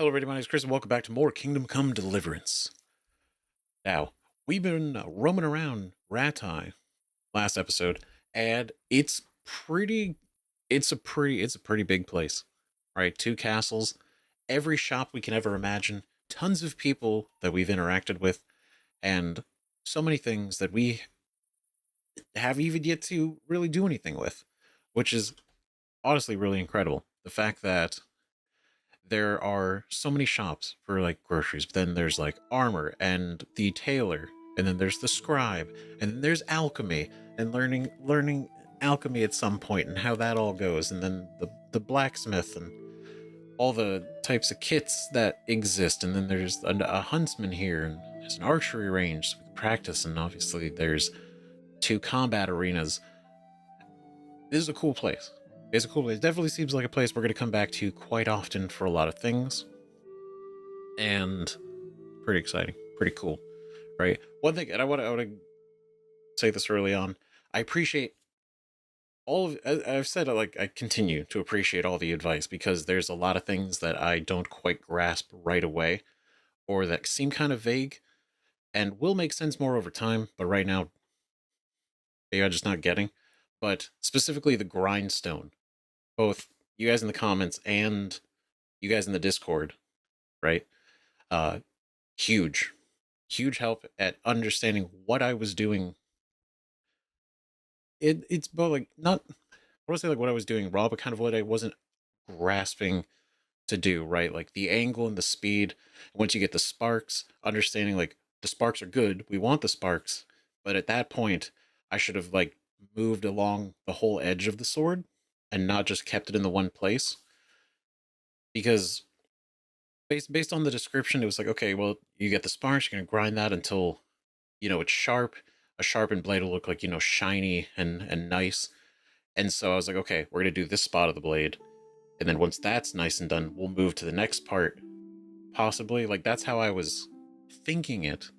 Hello, everybody. My name is Chris, and welcome back to more Kingdom Come Deliverance. Now, we've been roaming around Rattay last episode, and it's a pretty big place, right? Two castles, every shop we can ever imagine, tons of people that we've interacted with, and so many things that we have even yet to really do anything with, which is honestly really incredible. The fact that there are so many shops for like groceries, but then there's like armor and the tailor, and then there's the scribe, and then there's alchemy and learning alchemy at some point and how that all goes, and then the blacksmith and all the types of kits that exist, and then there's a huntsman here, and there's an archery range so we can practice, and obviously there's two combat arenas. This is a cool place. It's a cool place. It definitely seems like a place we're going to come back to quite often for a lot of things, and pretty exciting, pretty cool, right? One thing, and I want to say this early on. I appreciate all of. I've said like I continue to appreciate all the advice because there's a lot of things that I don't quite grasp right away, or that seem kind of vague, and will make sense more over time. But right now, maybe I'm just not getting. But specifically, the grindstone. Both you guys in the comments and you guys in the Discord, right? Uh, huge, huge help at understanding what I was doing. It's both like not I want to say like what I was doing wrong, but kind of what I wasn't grasping to do, right? Like the angle and the speed. Once you get the sparks, understanding like the sparks are good. We want the sparks, but at that point, I should have like moved along the whole edge of the sword and not just kept it in the one place. Because based on the description, it was like, okay, well, you get the sparks, you're gonna grind that until it's sharp. A sharpened blade will look like shiny and nice. And so I was like, okay, we're gonna do this spot of the blade, and then once that's nice and done, we'll move to the next part. Possibly, like that's how I was thinking it,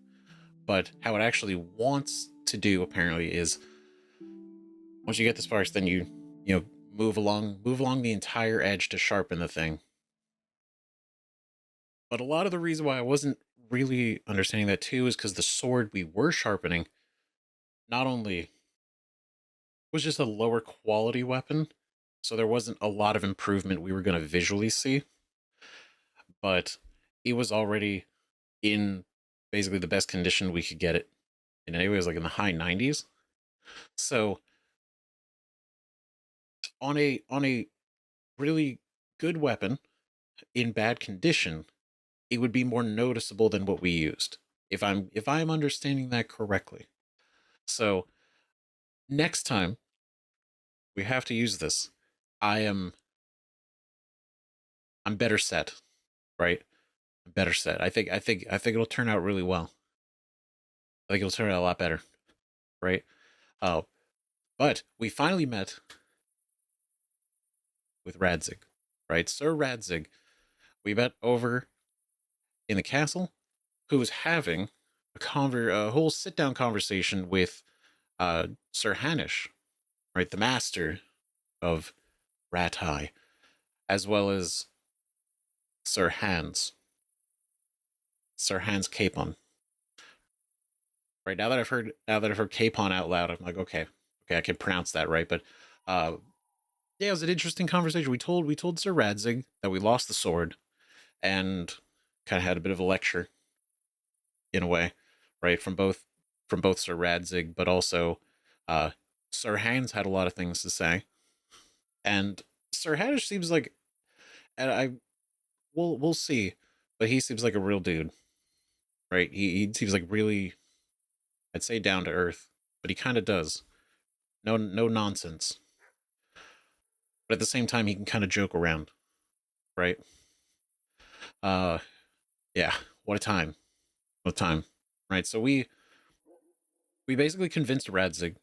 but how it actually wants to do apparently is once you get the sparks, then you move along the entire edge to sharpen the thing. But a lot of the reason why I wasn't really understanding that too is because the sword we were sharpening not only was just a lower quality weapon, so there wasn't a lot of improvement we were going to visually see, but it was already in basically the best condition we could get it. And anyway, it was like in the high 90s. So on a really good weapon in bad condition, it would be more noticeable than what we used. If I'm understanding that correctly. So next time we have to use this, I am I'm better set, right? I'm better set. I think it'll turn out really well. I think it'll turn out a lot better, right? Uh, but we finally met with Radzig, right? Sir Radzig. We met over in the castle, who was having a whole sit down conversation with Sir Hanish, right, the master of Rattay, as well as Sir Hans, Sir Hans Capon. Right now that I've heard Capon out loud, I'm like, okay, I can pronounce that right. But uh, yeah, it was an interesting conversation. We told Sir Radzig that we lost the sword, and kind of had a bit of a lecture in a way, right, from both Sir Radzig, but also uh, Sir Hans had a lot of things to say, and Sir Hanish seems like, and we'll see, but he seems like a real dude, right? He seems like really, I'd say down to earth, but he kind of does no nonsense, but at the same time he can kind of joke around, right? Uh, yeah, what a time, what a time, right? So we basically convinced Radzig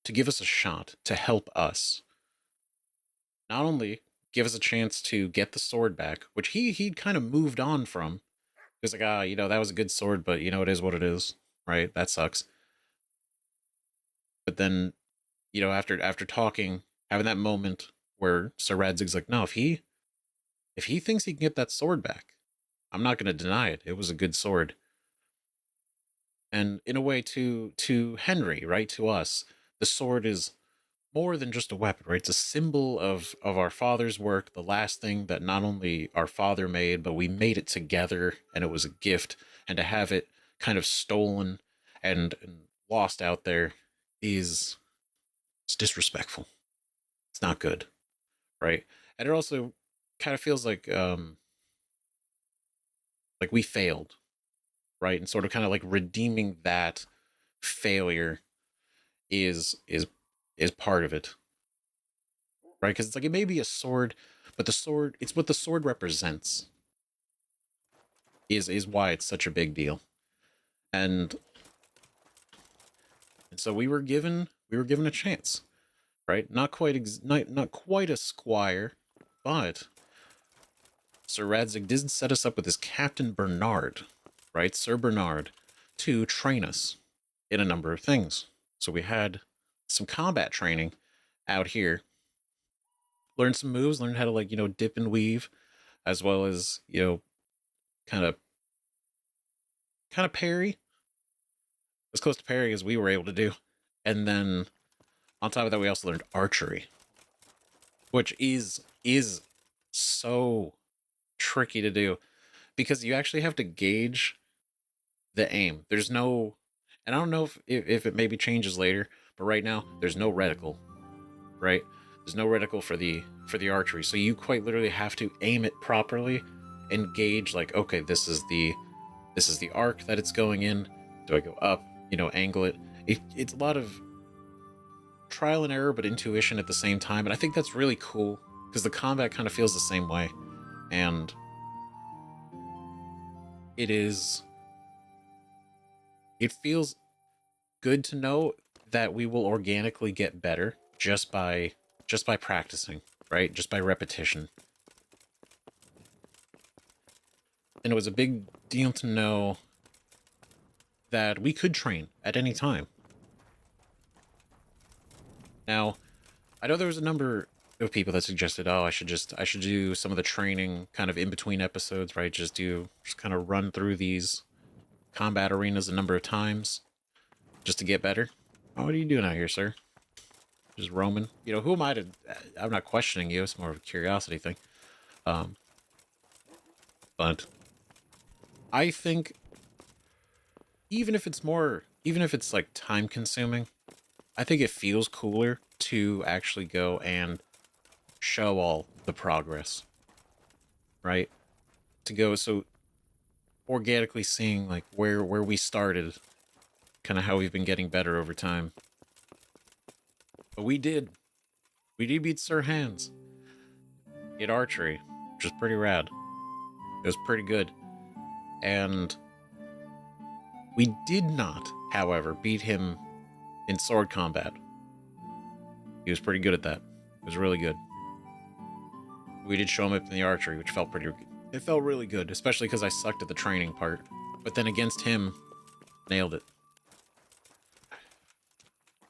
to give us a shot to help us not only give us a chance to get the sword back, which he'd kind of moved on from. He was like, that was a good sword, but it is what it is, right? That sucks. But then, after talking, having that moment where Sir Radzig's like, no, if he thinks he can get that sword back, I'm not going to deny it. It was a good sword. And in a way, to Henry, right, to us, the sword is more than just a weapon, right? It's a symbol of our father's work, the last thing that not only our father made, but we made it together, and it was a gift. And to have it kind of stolen and lost out there is it's disrespectful. It's not good, right? And it also kind of feels like we failed, right? And sort of kind of like redeeming that failure is is part of it, right? Because it's like it may be a sword, but the sword, it's what the sword represents is why it's such a big deal. And so we were given a chance, right? Not quite a squire, but Sir Radzig did set us up with his Captain Bernard, right? Sir Bernard, to train us in a number of things. So we had some combat training out here, learned some moves, learned how to like, dip and weave, as well as, kind of parry, as close to parry as we were able to do. And then on top of that, we also learned archery, which is so tricky to do because you actually have to gauge the aim. There's no, and I don't know if it maybe changes later, but right now there's no reticle, right? There's no reticle for the archery, so you quite literally have to aim it properly and gauge like, okay, this is the arc that it's going in. Do I go up? Angle it. It's a lot of trial and error, but intuition at the same time, and I think that's really cool because the combat kind of feels the same way, and it is. It feels good to know that we will organically get better just by practicing, right? Just by repetition. And it was a big deal to know that we could train at any time. Now, I know there was a number of people that suggested, oh, I should do some of the training kind of in between episodes, right? Just kind of run through these combat arenas a number of times just to get better. Oh, what are you doing out here, sir? Just roaming. Who am I to? I'm not questioning you. It's more of a curiosity thing. Um, but I think even if it's like time consuming, I think it feels cooler to actually go and show all the progress, right? To go so organically seeing like where we started, kind of how we've been getting better over time. But we did beat Sir Hans in archery, which was pretty rad. It was pretty good, and we did not, however, beat him in sword combat. He was pretty good at that. It was really good. We did show him up in the archery, which felt pretty. It felt really good, especially because I sucked at the training part. But then against him, nailed it.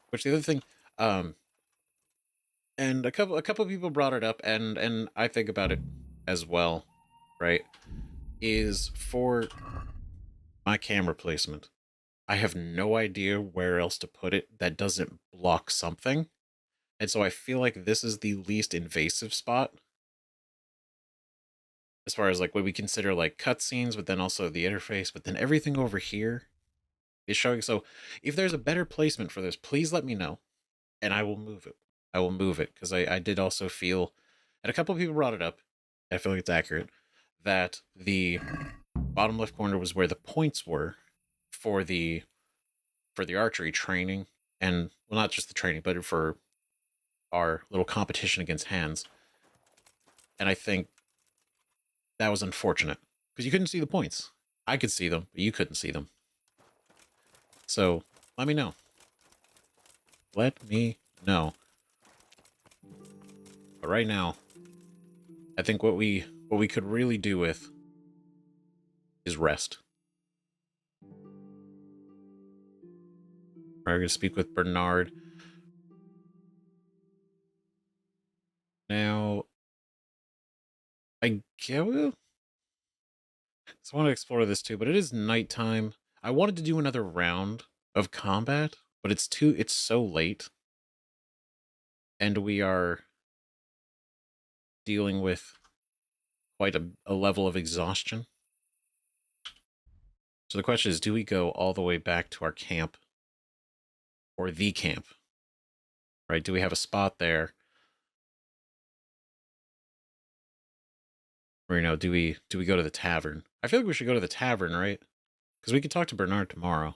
Which the other thing, and a couple of people brought it up, and I think about it as well, right? Is for my camera placement. I have no idea where else to put it that doesn't block something. And so I feel like this is the least invasive spot as far as like what we consider like cutscenes, but then also the interface, but then everything over here is showing. So if there's a better placement for this, please let me know and I will move it. I will move it because I did also feel, and a couple of people brought it up, I feel like it's accurate, that the bottom left corner was where the points were for the archery training, and well, not just the training, but for our little competition against Hans. And I think that was unfortunate because you couldn't see the points. I could see them, but you couldn't see them. So let me know. Let me know. But right now, I think what we could really do with is rest. We're going to speak with Bernard. Now, I get. So I want to explore this too, but it is nighttime. I wanted to do another round of combat, but it's so late. And we are dealing with quite a level of exhaustion. So the question is, do we go all the way back to our camp? Or the camp? Right? Do we have a spot there? Or, do we go to the tavern? I feel like we should go to the tavern, right? Because we could talk to Bernard tomorrow.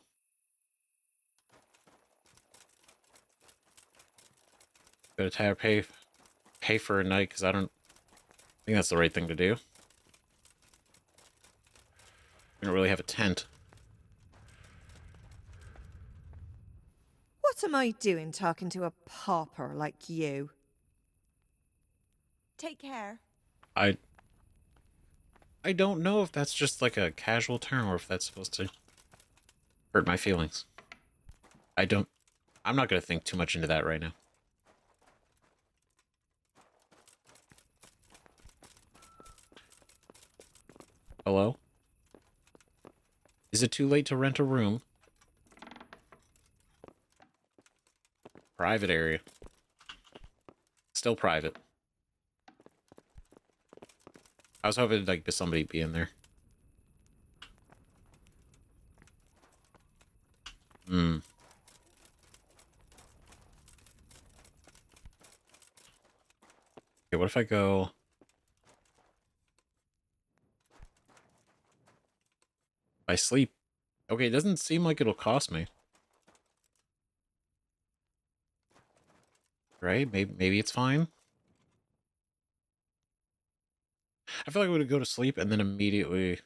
Go to tavern, pay for a night, because I think that's the right thing to do. We don't really have a tent. What am I doing talking to a pauper like you? Take care. I don't know if that's just like a casual term or if that's supposed to hurt my feelings. I'm not going to think too much into that right now. Hello? Is it too late to rent a room? Private area. Still private. I was hoping like somebody be in there. Hmm. Okay, what if I go... If I sleep? Okay, it doesn't seem like it'll cost me. Right? Maybe it's fine. I feel like I would go to sleep and then immediately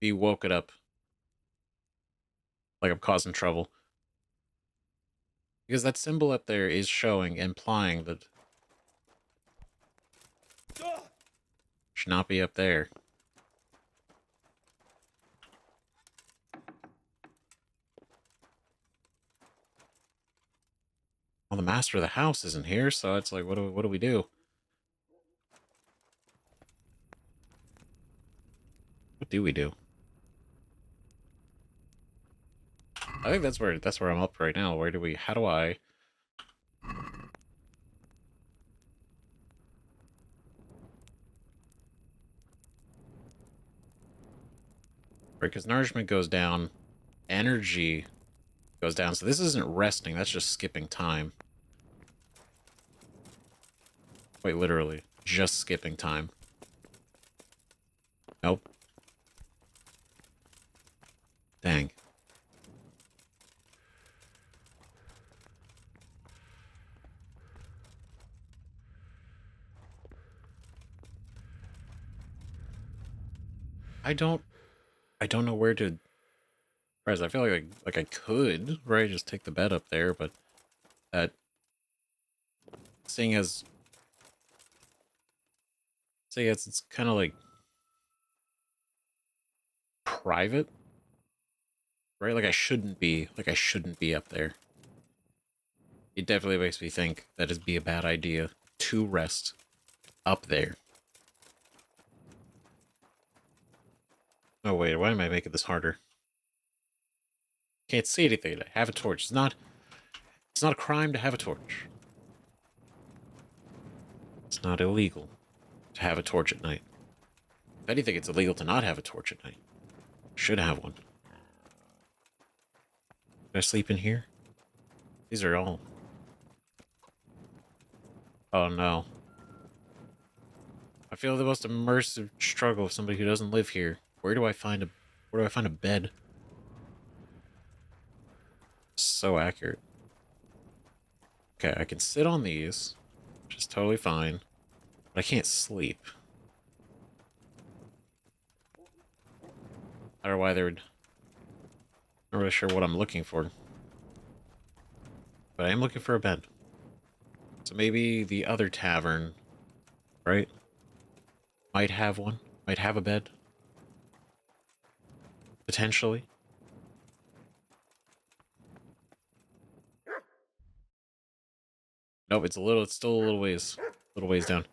be woken up. Like I'm causing trouble. Because that symbol up there is showing, implying that... Should not be up there. Well, the master of the house isn't here, so it's like, what do we do? What do we do? I think that's where I'm up right now. How do I... Right, because nourishment goes down, energy goes down, so this isn't resting, that's just skipping time. Quite literally, just skipping time. Nope. Dang. I don't know where to... Whereas I feel like I could, right, just take the bed up there, but that... Seeing as... it's kind of like... private? Right? Like I shouldn't be up there. It definitely makes me think that it'd be a bad idea to rest up there. Oh wait, why am I making this harder? Can't see anything. I have a torch. It's not a crime to have a torch. It's not illegal to have a torch at night. If anything, it's illegal to not have a torch at night. Should have one. Can I sleep in here? These are all... Oh no. I feel the most immersive struggle of somebody who doesn't live here. Where do I find a bed? So accurate. Okay, I can sit on these, which is totally fine. But I can't sleep. I don't know why they would... Not really sure what I'm looking for. But I am looking for a bed. So maybe the other tavern, right? Might have one. Might have a bed. Potentially. Nope, it's still a little ways down.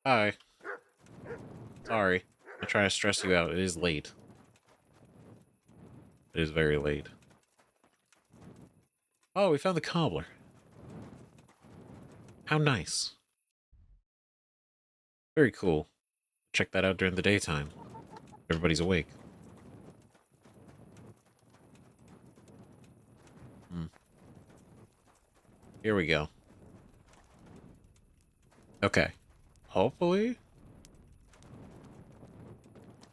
Hi. Sorry. I try to stress you out. It is late. It is very late. Oh, we found the cobbler. How nice. Very cool. Check that out during the daytime. Everybody's awake. Here we go. Okay. Hopefully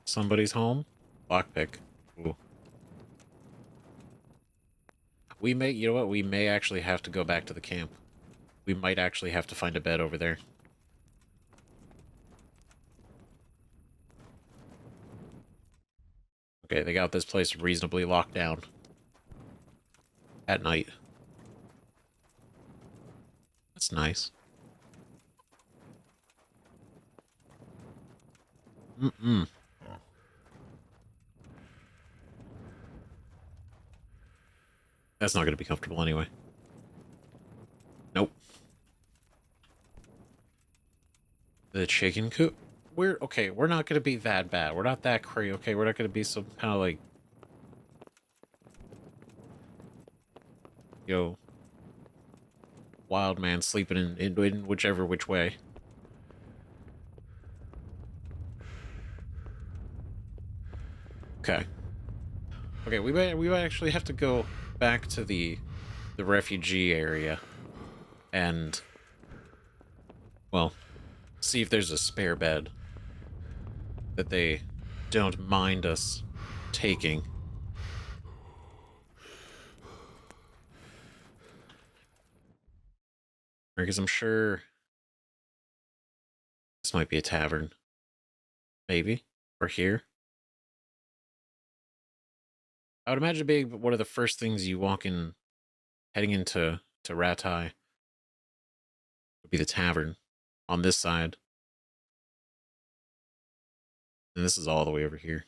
somebody's home. Lockpick. Ooh. We may, you know what? We may actually have to go back to the camp. We might actually have to find a bed over there. Okay, they got this place reasonably locked down. At night. That's nice. Mm-mm. That's not going to be comfortable anyway. Nope. The chicken coop? Okay, we're not going to be that bad. We're not that crazy. Okay, we're not going to be some kind of like... Yo... Wild man sleeping in whichever which way. Okay. Okay, we might actually have to go back to the refugee area and, well, see if there's a spare bed that they don't mind us taking. Because I'm sure this might be a tavern. Maybe. Or here. I would imagine being one of the first things you walk in, heading into Rattay, would be the tavern on this side. And this is all the way over here.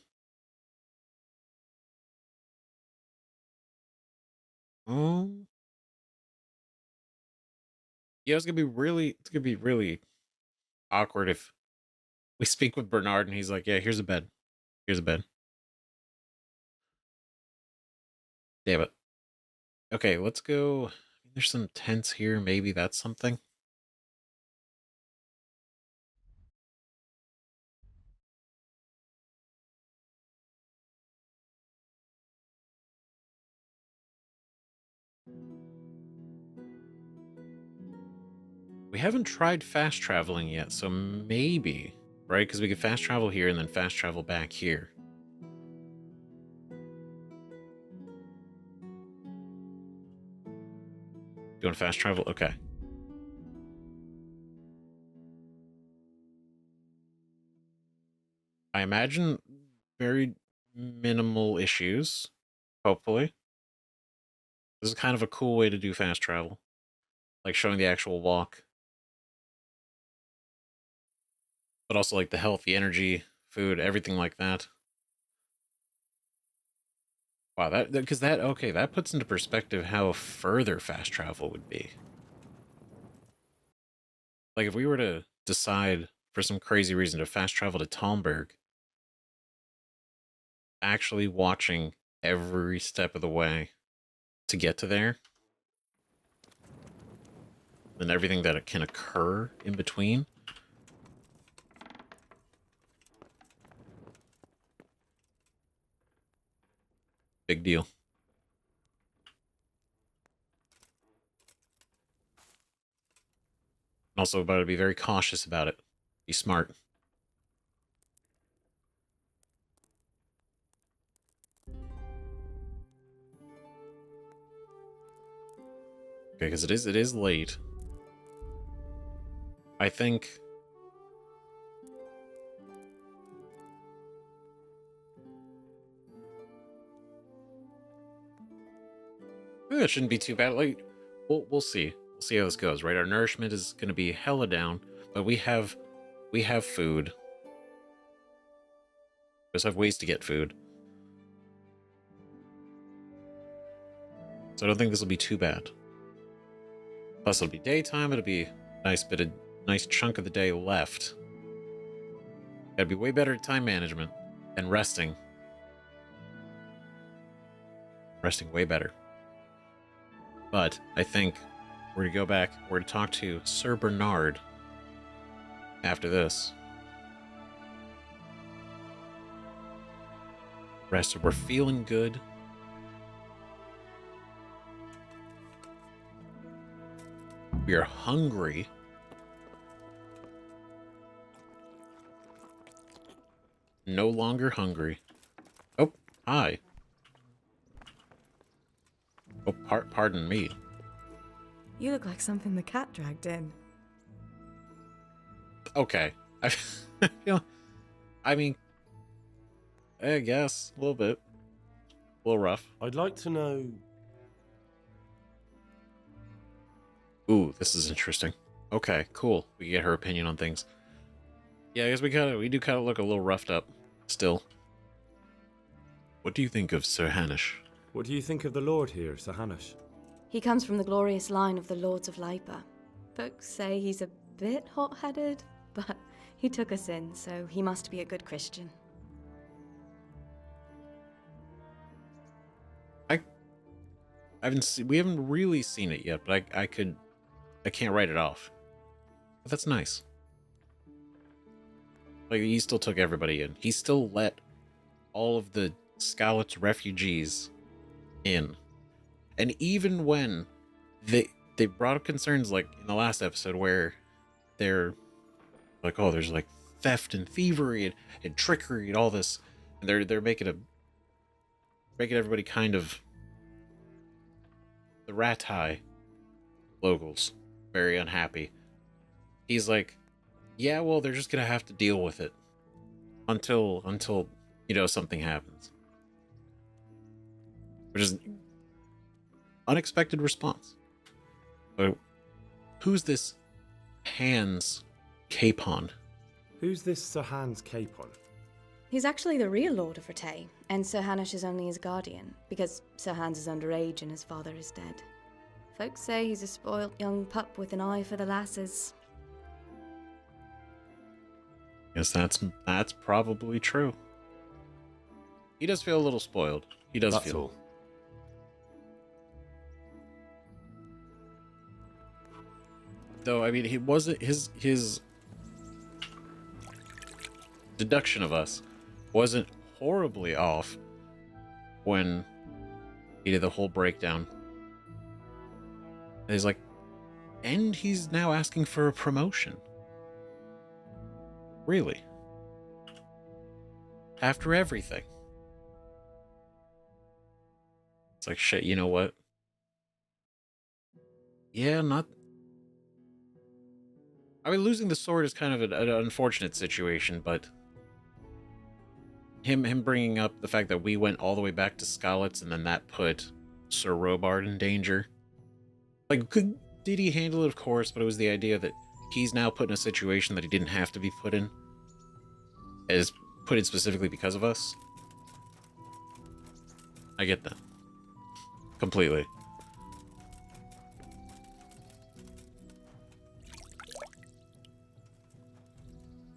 Oh. Yeah, it's gonna be really awkward if we speak with Bernard and he's like, yeah, here's a bed. Here's a bed. Damn it. Okay, let's go. There's some tents here. Maybe that's something. We haven't tried fast traveling yet, so maybe, right? Because we could fast travel here and then fast travel back here. Do you want to fast travel? Okay. I imagine very minimal issues, hopefully. This is kind of a cool way to do fast travel. Like showing the actual walk. But also like the health, the energy, food, everything like that. Wow, because okay, that puts into perspective how further fast travel would be. Like if we were to decide for some crazy reason to fast travel to Talmberg, actually watching every step of the way to get to there, and everything that can occur in between. Big deal. Also, about to be very cautious about it. Be smart. Okay, because it is late. I think that shouldn't be too bad. Like, we'll see. We'll see how this goes. Right, our nourishment is going to be hella down, but we have food. We just have ways to get food, so I don't think this will be too bad. Plus, it'll be daytime. It'll be a nice chunk of the day left. Gotta be way better at time management and resting. Resting way better. But I think we're to go back. We're to talk to Sir Bernard after this. Rested. We're feeling good. We are hungry. No longer hungry. Oh, hi. Oh, pardon me. You look like something the cat dragged in. Okay. I feel. I mean, I guess a little bit. A little rough. I'd like to know. Ooh, this is interesting. Okay, cool. We can get her opinion on things. Yeah, I guess we do kind of look a little roughed up still. What do you think of Sir Hanush? What do you think of the Lord here, Sir Hanush? He comes from the glorious line of the Lords of Leipa. Folks say he's a bit hot-headed, but he took us in, so he must be a good Christian. We haven't really seen it yet, but I can't write it off. But that's nice. Like, he still took everybody in. He still let all of the Skalit's refugees in. And even when they brought up concerns, like in the last episode, where they're like, oh, there's like theft and thievery and trickery and all this, and they're making everybody kind of the Rattay locals very unhappy. He's like, yeah, well, they're just gonna have to deal with it until something happens, which is unexpected response. So, who's this Hans Capon? Who's this Sir Hans Capon? He's actually the real Lord of Rattay, and Sir Hanush is only his guardian, because Sir Hans is underage and his father is dead. Folks say he's a spoilt young pup with an eye for the lasses. Yes, that's probably true. He does feel a little spoiled. He does That's feel. all. Though, I mean, he wasn't his deduction of us wasn't horribly off when he did the whole breakdown. And he's like, and he's now asking for a promotion. Really? After everything. It's like, shit, you know what? Yeah, not... I mean, losing the sword is kind of an unfortunate situation, but him bringing up the fact that we went all the way back to Skalitz and then that put Sir Robard in danger. Like, did he handle it? Of course, but it was the idea that he's now put in a situation that he didn't have to be put in. Is put in specifically because of us. I get that. Completely.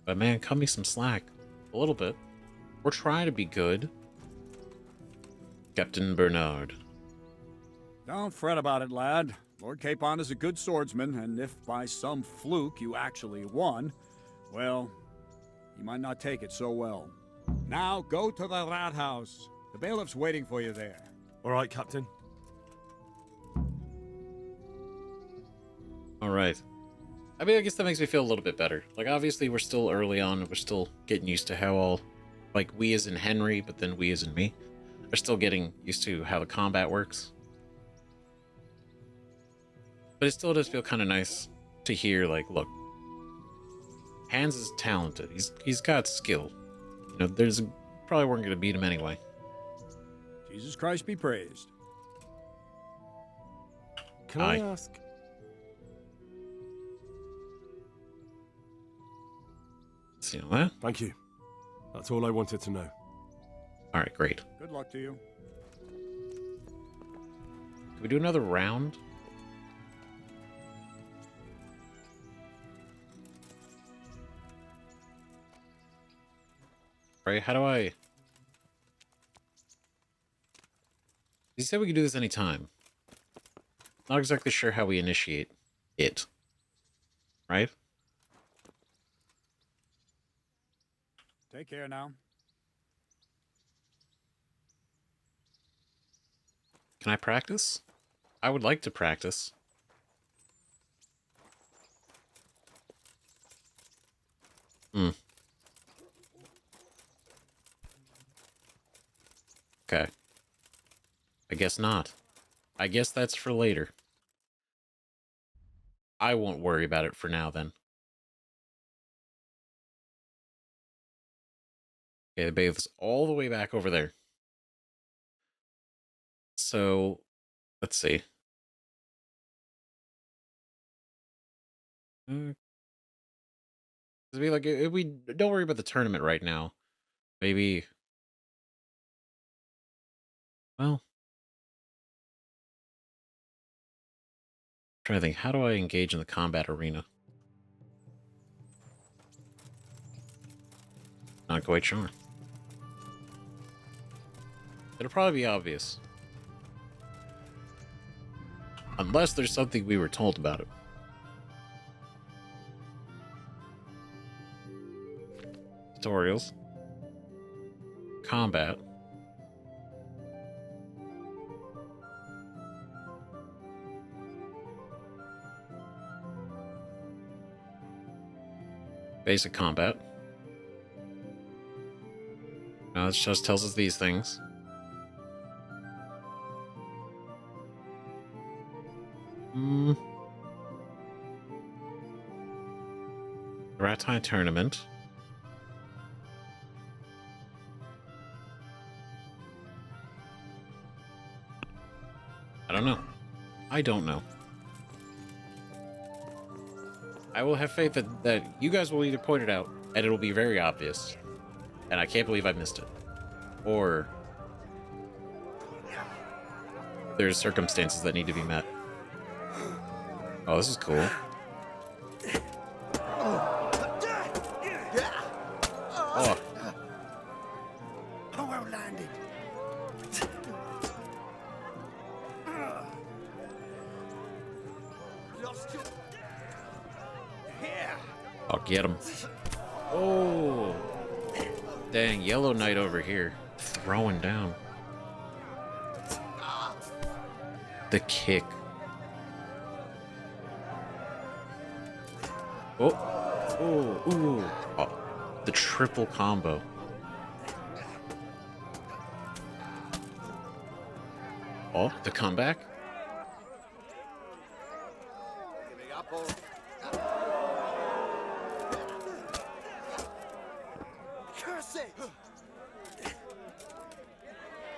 But man, cut me some slack. A little bit. We're trying to be good. Captain Bernard. Don't fret about it, lad. Lord Capon is a good swordsman, and if by some fluke you actually won, well, you might not take it so well. Now go to the rat house. The bailiff's waiting for you there. All right, Captain. All right. I mean, I guess that makes me feel a little bit better. Like, obviously, we're still early on, and we're still getting used to how all, like, we as in Henry, but then we as in me, are still getting used to how the combat works. But it still does feel kind of nice to hear, like, look, Hans is talented. He's got skill. You know, probably weren't going to beat him anyway. Jesus Christ be praised. Can Aye. I ask? See that? Thank you. That's all I wanted to know. All right, great. Good luck to you. Can we do another round? Right? How do I... You said we could do this anytime. Not exactly sure how we initiate it. Right? Take care now. Can I practice? I would like to practice. Okay. I guess not. I guess that's for later. I won't worry about it for now, then. Okay, the Bailiff's all the way back over there. So, let's see. Be like, if we don't worry about the tournament right now. Maybe... Well... I'm trying to think, how do I engage in the combat arena? Not quite sure. It'll probably be obvious. Unless there's something we were told about it. Tutorials. Combat. Basic combat. Now it just tells us these things. Rattay tournament. I don't know. I don't know. I will have faith that you guys will either point it out, and it'll be very obvious. And I can't believe I missed it. Or... there's circumstances that need to be met. Oh, this is cool. Oh. Well landed. Lost you. Here. I'll get him. Oh. Dang, Yellow Knight over here. Throwing down. The kick. Oh. Oh. Ooh. Oh. The triple combo. Oh, the comeback?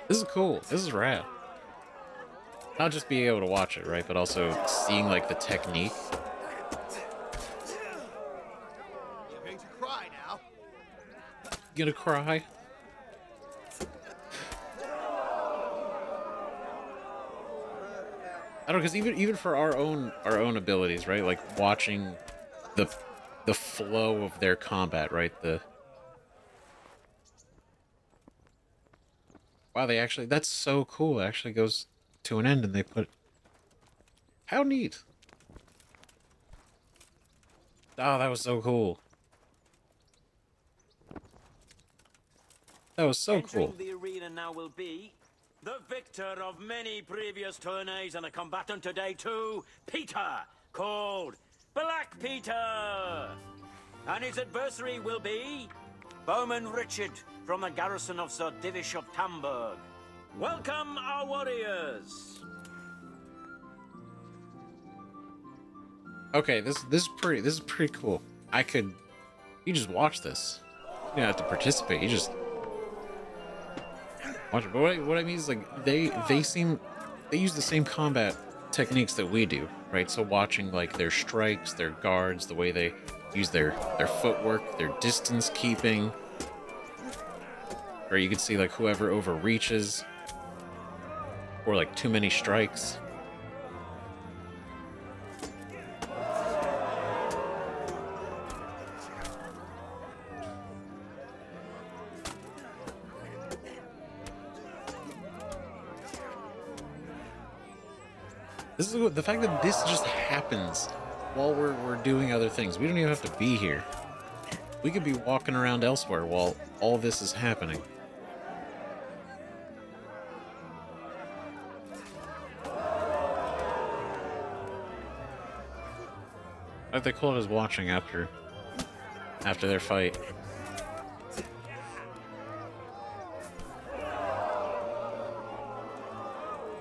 This is cool. This is rad. Not just being able to watch it, right? But also seeing, like, the technique. You're going to cry now. You gonna cry? I don't know, because even for our own abilities, right? Like watching the flow of their combat, right? Wow, they actually, that's so cool. It actually goes to an end and they put... How neat. Oh, that was so cool. That was so cool. Entering the arena now will be the victor of many previous tourneys and a combatant today too, Peter, called Black Peter. And his adversary will be Bowman Richard from the garrison of Sir Divish of Tamburg. Welcome, our warriors. Okay, this is pretty cool. You just watch this. You don't have to participate. You just watch it. But what I mean is, like, they use the same combat techniques that we do, right? So watching, like, their strikes, their guards, the way they use their footwork, their distance keeping, or you can see, like, whoever overreaches or, like, too many strikes. This is the fact that this just happens while we're doing other things. We don't even have to be here. We could be walking around elsewhere while all this is happening. Like they call it as watching after their fight.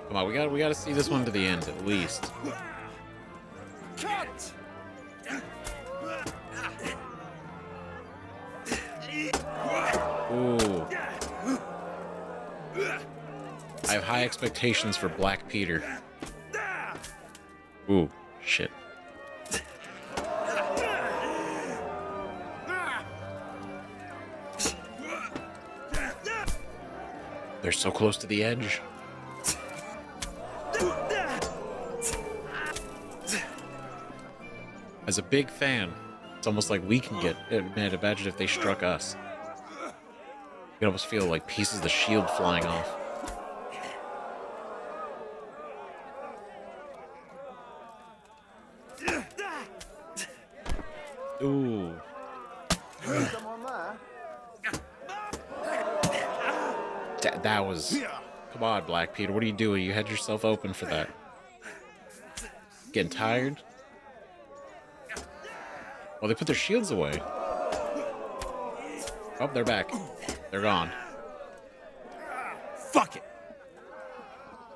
Come on, we gotta see this one to the end at least. Cut! Ooh. I have high expectations for Black Peter. Ooh, shit. They're so close to the edge. As a big fan, it's almost like we can get it. Man, imagine if they struck us. You can almost feel like pieces of the shield flying off. Ooh. That was... Come on, Black Peter. What are you doing? You had yourself open for that. Getting tired? Well, they put their shields away. Oh, they're back. They're gone. Fuck it!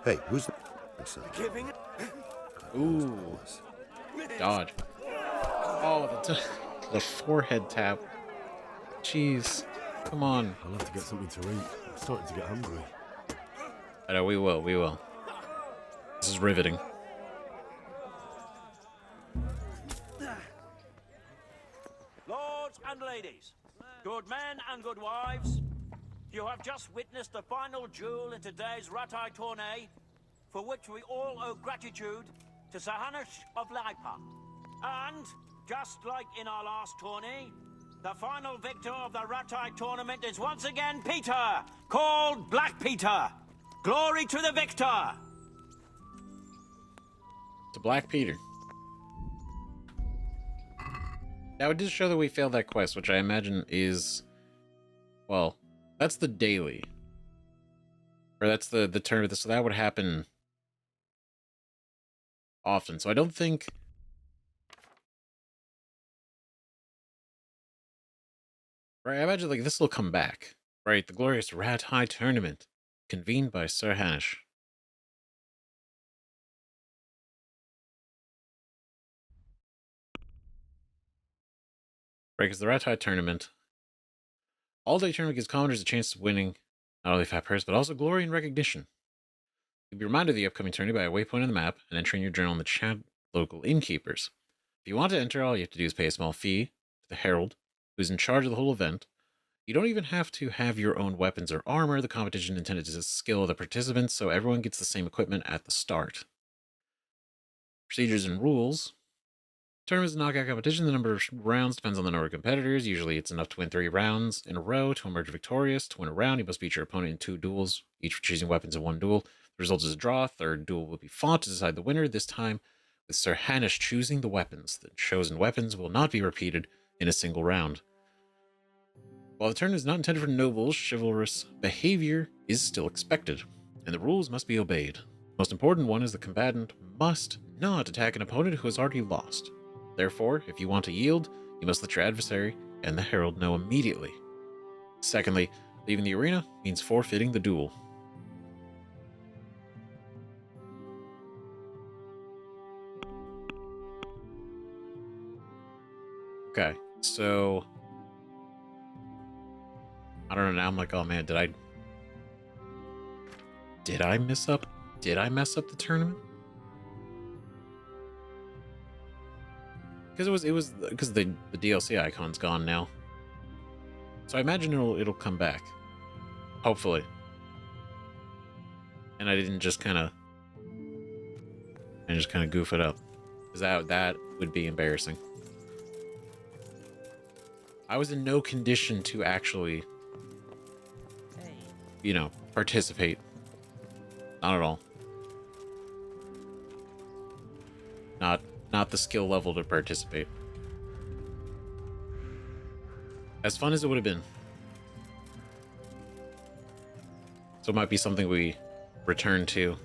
Hey, who's the Giving Ooh. Dodge. Oh, the forehead tap. Jeez. Come on. I'll have to get something to eat. I'm starting to get hungry. I know, we will. This is riveting. Lords and ladies, good men and good wives, you have just witnessed the final duel in today's Rattay tourney, for which we all owe gratitude to Sir Hanush of Lipa. And, just like in our last tourney, the final victor of the Rattay tournament is once again Peter, called Black Peter. Glory to the victor! To Black Peter. Now, it did show that we failed that quest, which I imagine is... Well, that's the daily. Or that's the tournament, so that would happen often. So I don't think... Right, I imagine like this will come back. Right, the glorious Rattay tournament, convened by Sir Hanush. Right, because the Rattay tournament, all-day tournament gives commoners a chance of winning not only fat purse, but also glory and recognition. You'll be reminded of the upcoming tourney by a waypoint on the map and entering your journal in the chat local innkeepers. If you want to enter, all you have to do is pay a small fee to the herald, who's in charge of the whole event. You don't even have to have your own weapons or armor. The competition intended to skill the participants, so everyone gets the same equipment at the start. Procedures and rules. Tournament is a knockout competition. The number of rounds depends on the number of competitors. Usually it's enough to win 3 rounds in a row to emerge victorious. To win a round, you must beat your opponent in 2 duels, each for choosing weapons in 1 duel. The result is a draw. Third duel will be fought to decide the winner, this time with Sir Hanush choosing the weapons. The chosen weapons will not be repeated in a single round. While the tournament is not intended for nobles, chivalrous behavior is still expected, and the rules must be obeyed. The most important one is the combatant must not attack an opponent who has already lost. Therefore, if you want to yield, you must let your adversary and the herald know immediately. Secondly, leaving the arena means forfeiting the duel. Okay, so... I don't know, now I'm like, oh man, did I mess up? Did I mess up the tournament? Because because the DLC icon's gone now. So I imagine it'll come back. Hopefully. And I didn't just kind of goof it up. Because that would be embarrassing. I was in no condition to actually, participate. Not at all. Not the skill level to participate. As fun as it would have been. So it might be something we return to.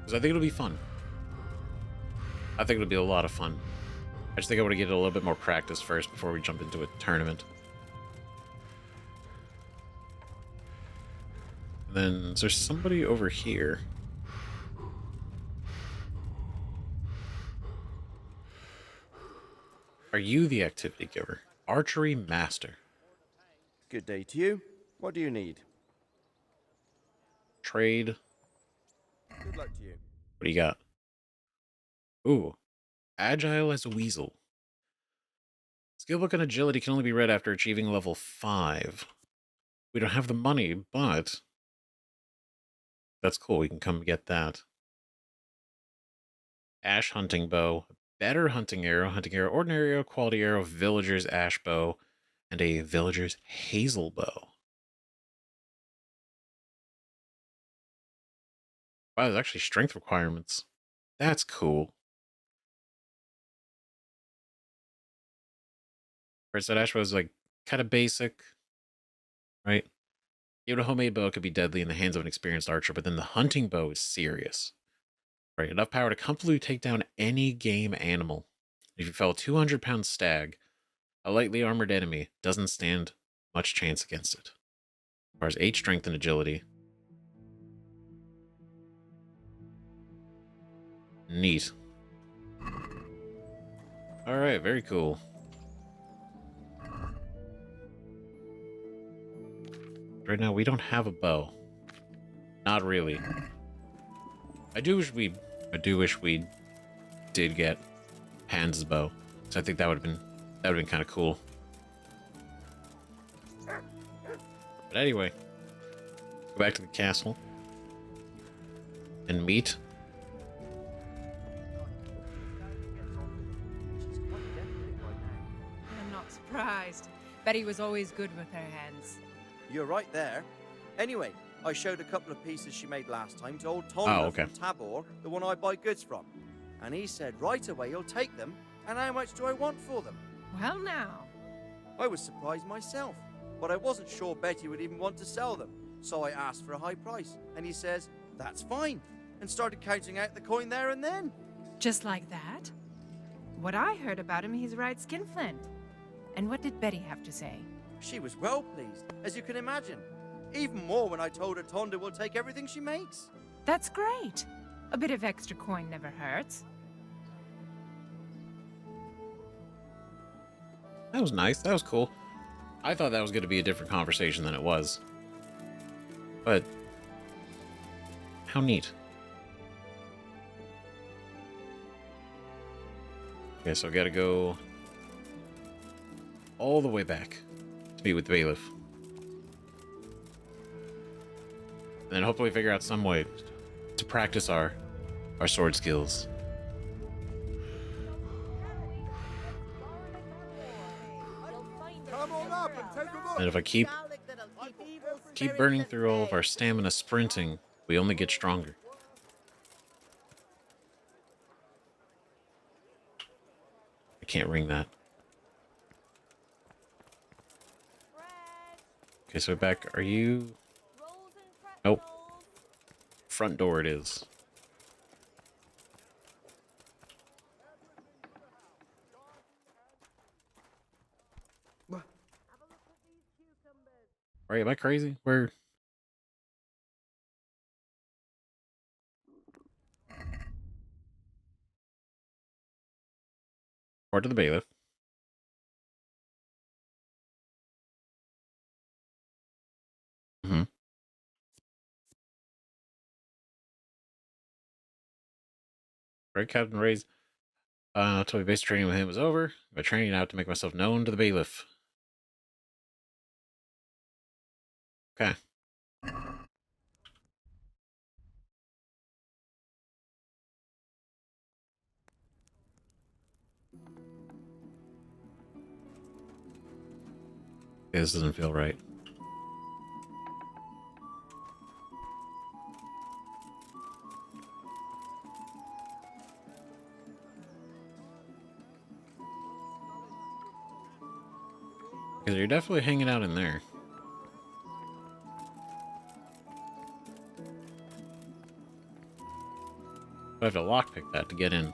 Because I think it'll be fun. I think it'll be a lot of fun. I just think I want to get a little bit more practice first before we jump into a tournament. And then, is there somebody over here? Are you the activity giver? Archery master. Good day to you. What do you need? Trade. Good luck to you. What do you got? Ooh. Agile as a weasel. Skill book and agility can only be read after achieving level 5. We don't have the money, but that's cool. We can come get that. Ash hunting bow. Better hunting arrow, ordinary arrow, quality arrow, villager's ash bow, and a villager's hazel bow. Wow, there's actually strength requirements. That's cool. Right, so that ash bow is like kind of basic, right? Even a homemade bow could be deadly in the hands of an experienced archer, but then the hunting bow is serious. Right, enough power to comfortably take down any game animal. If you fell a 200-pound stag, a lightly armored enemy doesn't stand much chance against it. As far as 8 strength and agility. Neat. Alright, very cool. Right now, we don't have a bow. Not really. I do wish we did get Hans' bow. So I think that would have been kind of cool. But anyway, go back to the castle and meet. I'm not surprised. Betty was always good with her hands. You're right there. Anyway, I showed a couple of pieces she made last time to old Tonda from Tabor, the one I buy goods from. And he said right away he'll take them, and how much do I want for them? Well now. I was surprised myself, but I wasn't sure Betty would even want to sell them, so I asked for a high price, and he says, that's fine, and started counting out the coin there and then. Just like that? What I heard about him, he's right skinflint. And what did Betty have to say? She was well pleased, as you can imagine. Even more when I told her Tonda will take everything she makes. That's great. A bit of extra coin never hurts. That was nice. That was cool. I thought that was going to be a different conversation than it was. But how neat. Okay, so I got to go all the way back to meet with the Bailiff. And then hopefully figure out some way to practice our sword skills. Come on up and take a look. And if I keep burning through all of our stamina sprinting, we only get stronger. I can't ring that. Okay, so back. Are you? Nope. Front door it is. Right, am I crazy? Where? Or to the Bailiff. Right, Captain Ray's until my basic training with him was over. My training out to make myself known to the Bailiff. Okay. This doesn't feel right. Because you're definitely hanging out in there. I have to lockpick that to get in.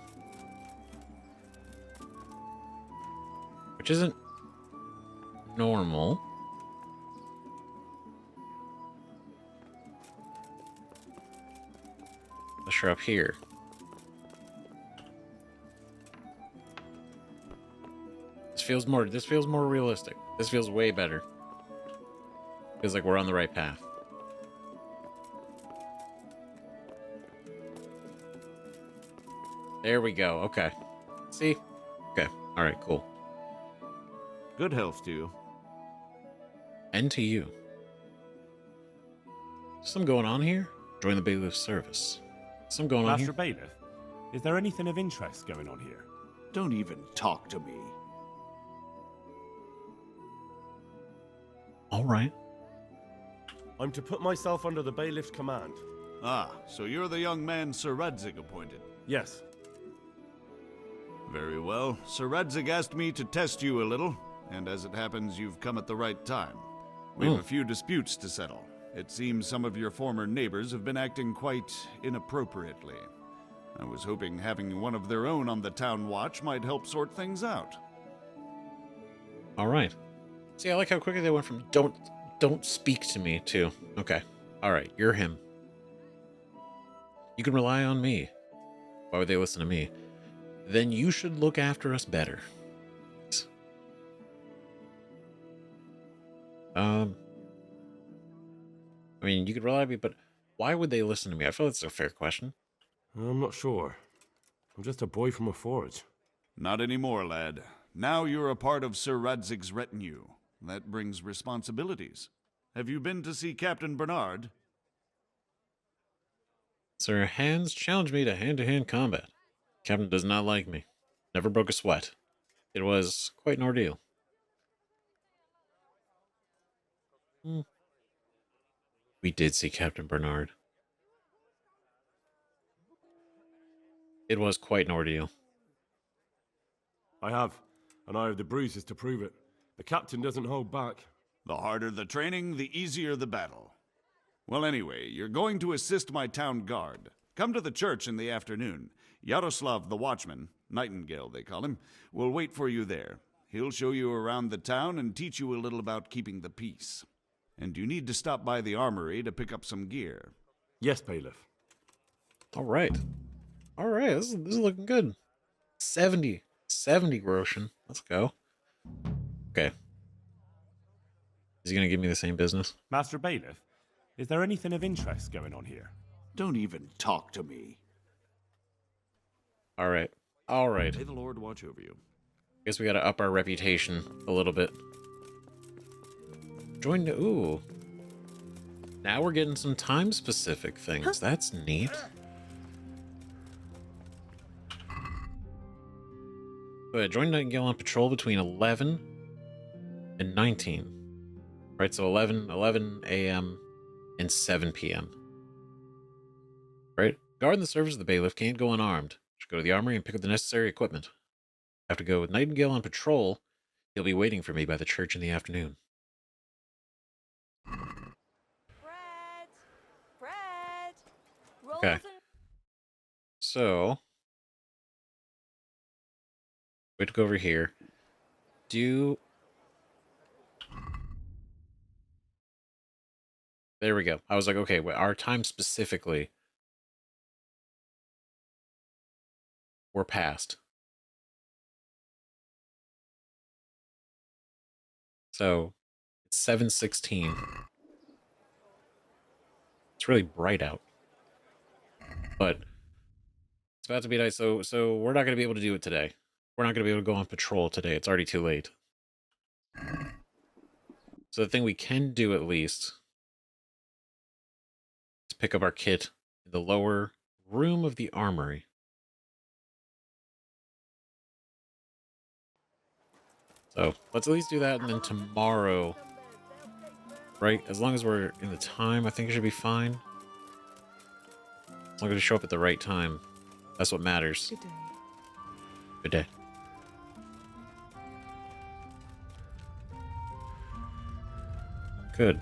Which isn't normal. Unless you're up here. This feels more realistic. This feels way better. Feels like we're on the right path. There we go. Okay. See? Okay. Alright, cool. Good health to you. And to you. Some going on here? Join the Bailiff's service. Some going on here? Master Bailiff, is there anything of interest going on here? Don't even talk to me. Alright. I'm to put myself under the Bailiff's command. Ah, so you're the young man Sir Radzig appointed. Yes. Very well. Sir Radzig asked me to test you a little, and as it happens, you've come at the right time. We have a few disputes to settle. It seems some of your former neighbors have been acting quite inappropriately. I was hoping having one of their own on the town watch might help sort things out. Alright. See, I like how quickly they went from don't speak to me to, okay. Alright, you're him. You can rely on me. Why would they listen to me? Then you should look after us better. I mean, you could rely on me, but why would they listen to me? I feel that's a fair question. I'm not sure. I'm just a boy from a forge. Not anymore, lad. Now you're a part of Sir Radzig's retinue. That brings responsibilities. Have you been to see Captain Bernard? Sir Hans challenged me to hand-to-hand combat. Captain does not like me. Never broke a sweat. It was quite an ordeal. We did see Captain Bernard. It was quite an ordeal. I have, and I have the bruises to prove it. The captain doesn't hold back. The harder the training, the easier the battle. Well, anyway, you're going to assist my town guard. Come to the church in the afternoon. Yaroslav the watchman, Nightingale they call him, will wait for you there. He'll show you around the town and teach you a little about keeping the peace. And you need to stop by the Armory to pick up some gear. Yes, Bailiff. Alright. Alright, this is looking good. 70 groschen. Let's go. Okay. Is he gonna give me the same business? Master Bailiff, is there anything of interest going on here? Don't even talk to me. Alright. Alright. May the Lord watch over you. Guess we gotta up our reputation a little bit. Join the... Ooh. Now we're getting some time-specific things. That's neat. Go ahead, join Nightingale on patrol between 11 and 19. Right, so 11 a.m. and 7 p.m. Right? Guard in the service of the Bailiff can't go unarmed. Should go to the Armory and pick up the necessary equipment. Have to go with Nightingale on patrol. He'll be waiting for me by the church in the afternoon. Fred! Okay. So... we have to go over here. There we go. I was like, okay, our time specifically, we're past. So, it's 7:16. It's really bright out. But, it's about to be night, so we're not going to be able to do it today. We're not going to be able to go on patrol today. It's already too late. So the thing we can do at least is pick up our kit in the lower room of the Armory. So let's at least do that, and then tomorrow, right? As long as we're in the time, I think it should be fine. As long as we show up at the right time. That's what matters. Good day. Good day. Good.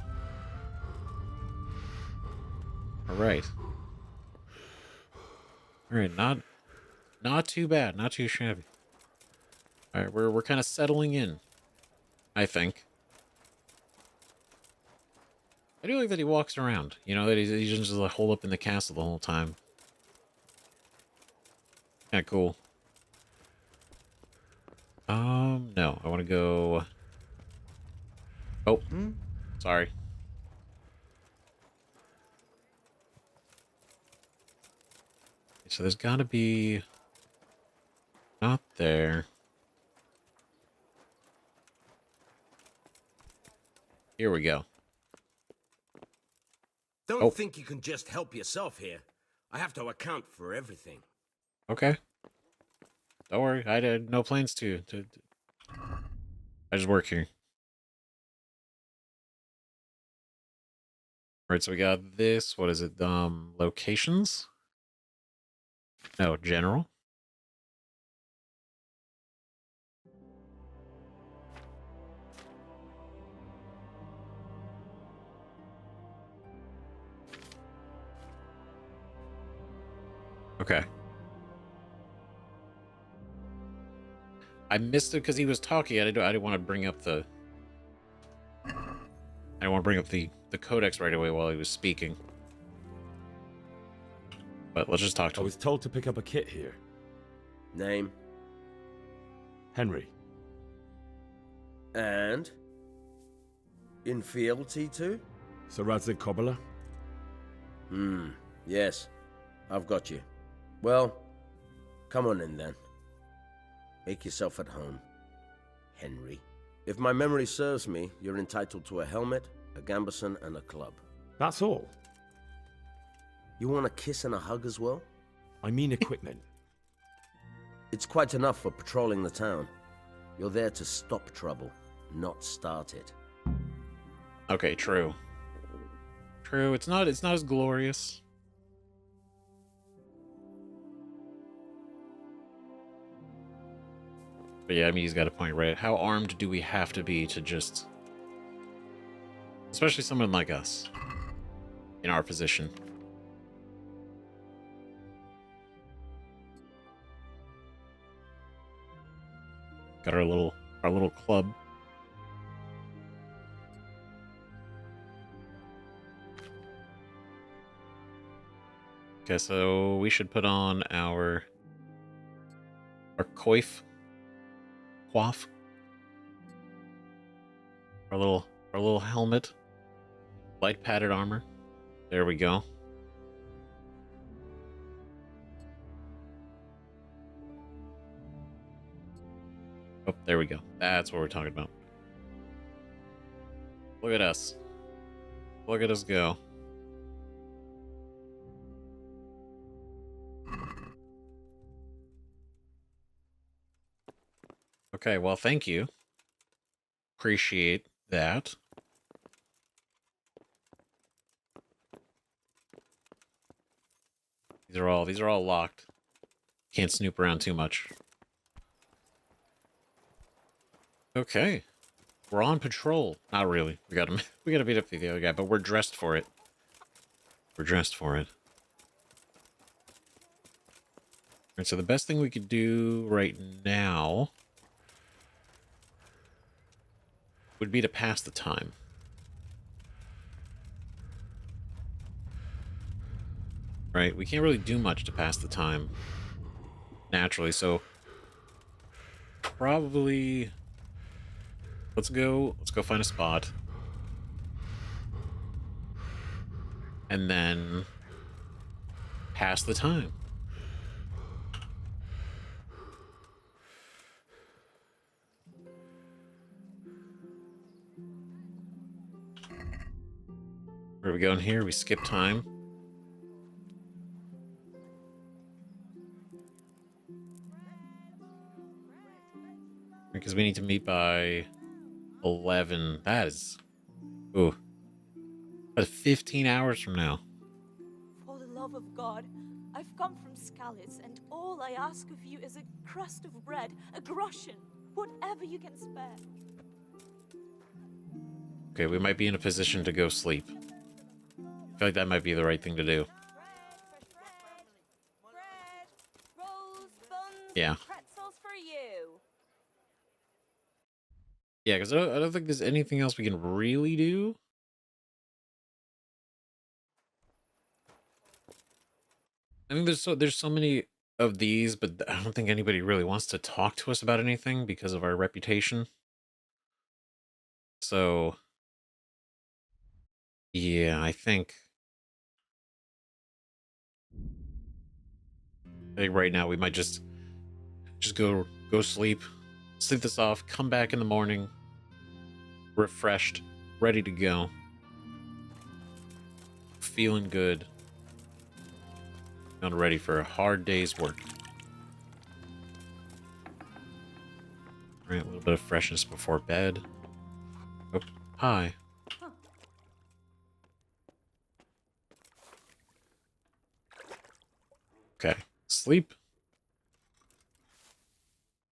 Alright. Alright, not too bad, not too shabby. Alright, we're kind of settling in, I think. I do like that he walks around, you know, that he doesn't just like, hole up in the castle the whole time. Kinda cool. No, I want to go... Oh, sorry. So there's gotta be... Not there. Here we go. Don't think you can just help yourself here. I have to account for everything. Okay. Don't worry, I had no plans to. I just work here. Alright, so we got this. What is it? Locations? No, general. Okay. I missed it because he was talking. I didn't want to bring up the... I didn't want to bring up the codex right away while he was speaking. But let's just talk to him. I was told to pick up a kit here. Name? Henry. And? In fealty to? Sir Radzig Cobbler? Yes. I've got you. Well, come on in then. Make yourself at home, Henry. If my memory serves me, you're entitled to a helmet, a gambeson, and a club. That's all? You want a kiss and a hug as well? I mean equipment. It's quite enough for patrolling the town. You're there to stop trouble, not start it. Okay, true. True, it's not as glorious. But yeah, I mean, he's got a point, right? How armed do we have to be to just... Especially someone like us. In our position. Got our little club. Okay, so we should put on our coif. Coif. Our little helmet. Light padded armor. There we go. Oh, there we go. That's what we're talking about. Look at us. Look at us go. Okay, well, thank you. Appreciate that. These are all locked. Can't snoop around too much. Okay. We're on patrol. Not really. We gotta beat up the other guy, but we're dressed for it. We're dressed for it. Alright, so the best thing we could do right now would be to pass the time. Right? We can't really do much to pass the time naturally, so probably let's go find a spot. And then pass the time. Where we go in here? We skip time. Because we need to meet by 11. That is... Ooh. That's 15 hours from now. For the love of God, I've come from Scalis, and all I ask of you is a crust of bread, a groschen, whatever you can spare. Okay, we might be in a position to go sleep. I feel like that might be the right thing to do. Yeah. Pretzels for you. Yeah, because I don't think there's anything else we can really do. I think there's so many of these, but I don't think anybody really wants to talk to us about anything because of our reputation. So, yeah, I think right now we might just go sleep, sleep this off, come back in the morning, refreshed, ready to go, feeling good, and ready for a hard day's work. All right, a little bit of freshness before bed. Oh, hi. Okay, sleep.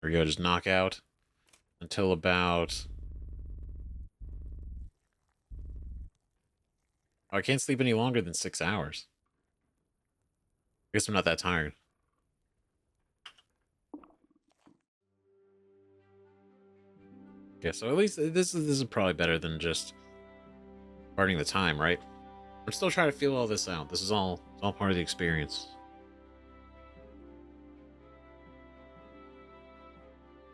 There we go, just knock out until about... Oh, I can't sleep any longer than 6 hours. I guess I'm not that tired. Yeah, so at least this is probably better than just parting the time, right? I'm still trying to feel all this out. This is all part of the experience.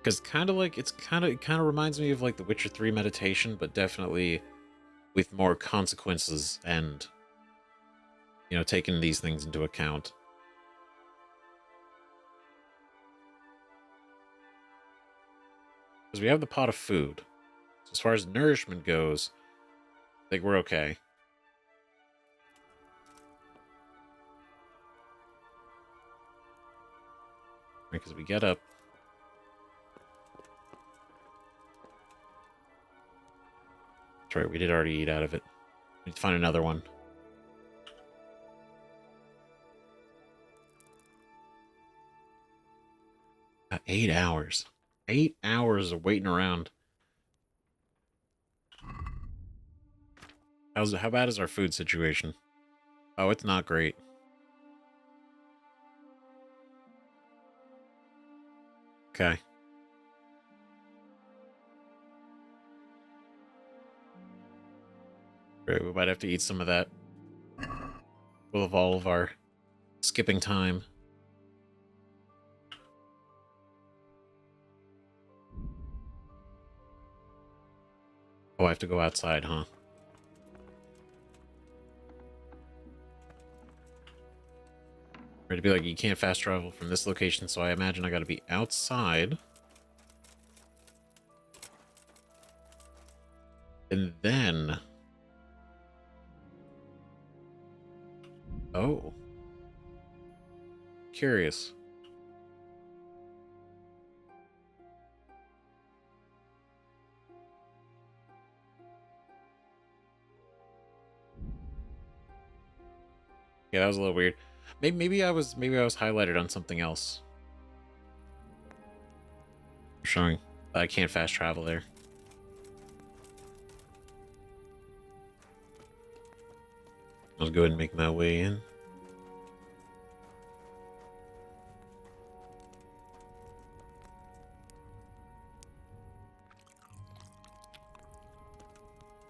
Because it kind of reminds me of like the Witcher 3 meditation, but definitely with more consequences and, you know, taking these things into account. Because we have the pot of food. So as far as nourishment goes, I think we're okay. Because we get up. That's right, we did already eat out of it. We need to find another one. 8 hours. 8 hours of waiting around. How bad is our food situation? Oh, it's not great. Okay. Great, we might have to eat some of that. Full of all of our skipping time. Oh, I have to go outside, huh? Right, to be like, you can't fast travel from this location, so I imagine I gotta be outside. And then... Oh. Curious. Yeah, that was a little weird. Maybe I was highlighted on something else. Showing I can't fast travel there. I'll go ahead and make my way in.